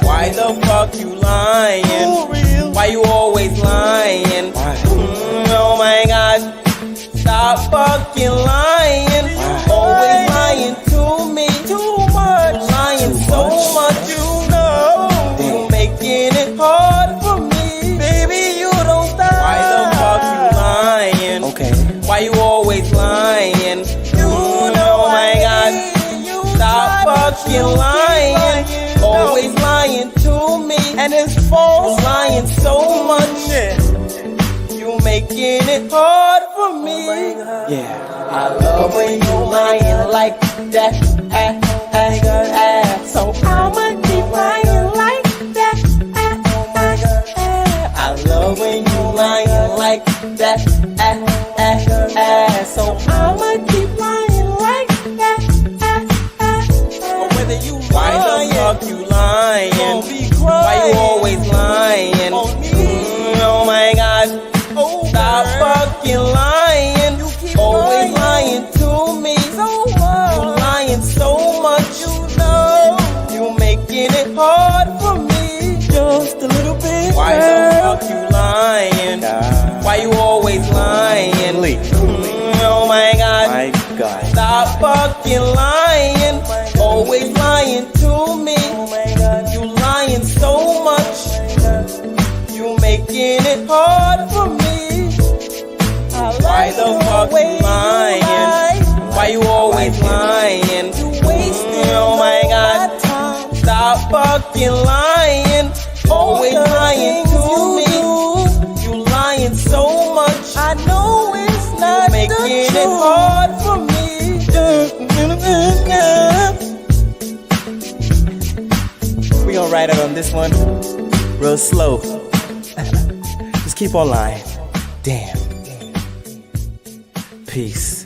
Why the fuck you lying? Why you always lying? Oh my God. Stop fucking lying. Always lying to me. Too much. Lying so much. You know. You making it hard for me. Baby, you don't stop. Why the fuck you lying? Okay. Why you always lying? You know, oh my God. Stop fucking lying. Always lying to me. And it's false. Lying so much. You making it hard for me. Yeah. I love when you lying like that. So I'ma keep lying like that. I love when you lying like that. So I'ma keep lying like that. Whether you why the fuck you lying? Why you always lying? Oh my God. Stop fucking lying. Always fucking lying, always lying to me. You lying so much, you making it hard for me. Why the fuck you lying? Why you always lying? Oh my God, stop fucking lying, always lying to me. You lying so much, I know it's not making it hard for me. We gonna ride it on this one real slow. Just keep on lying. Damn. Peace.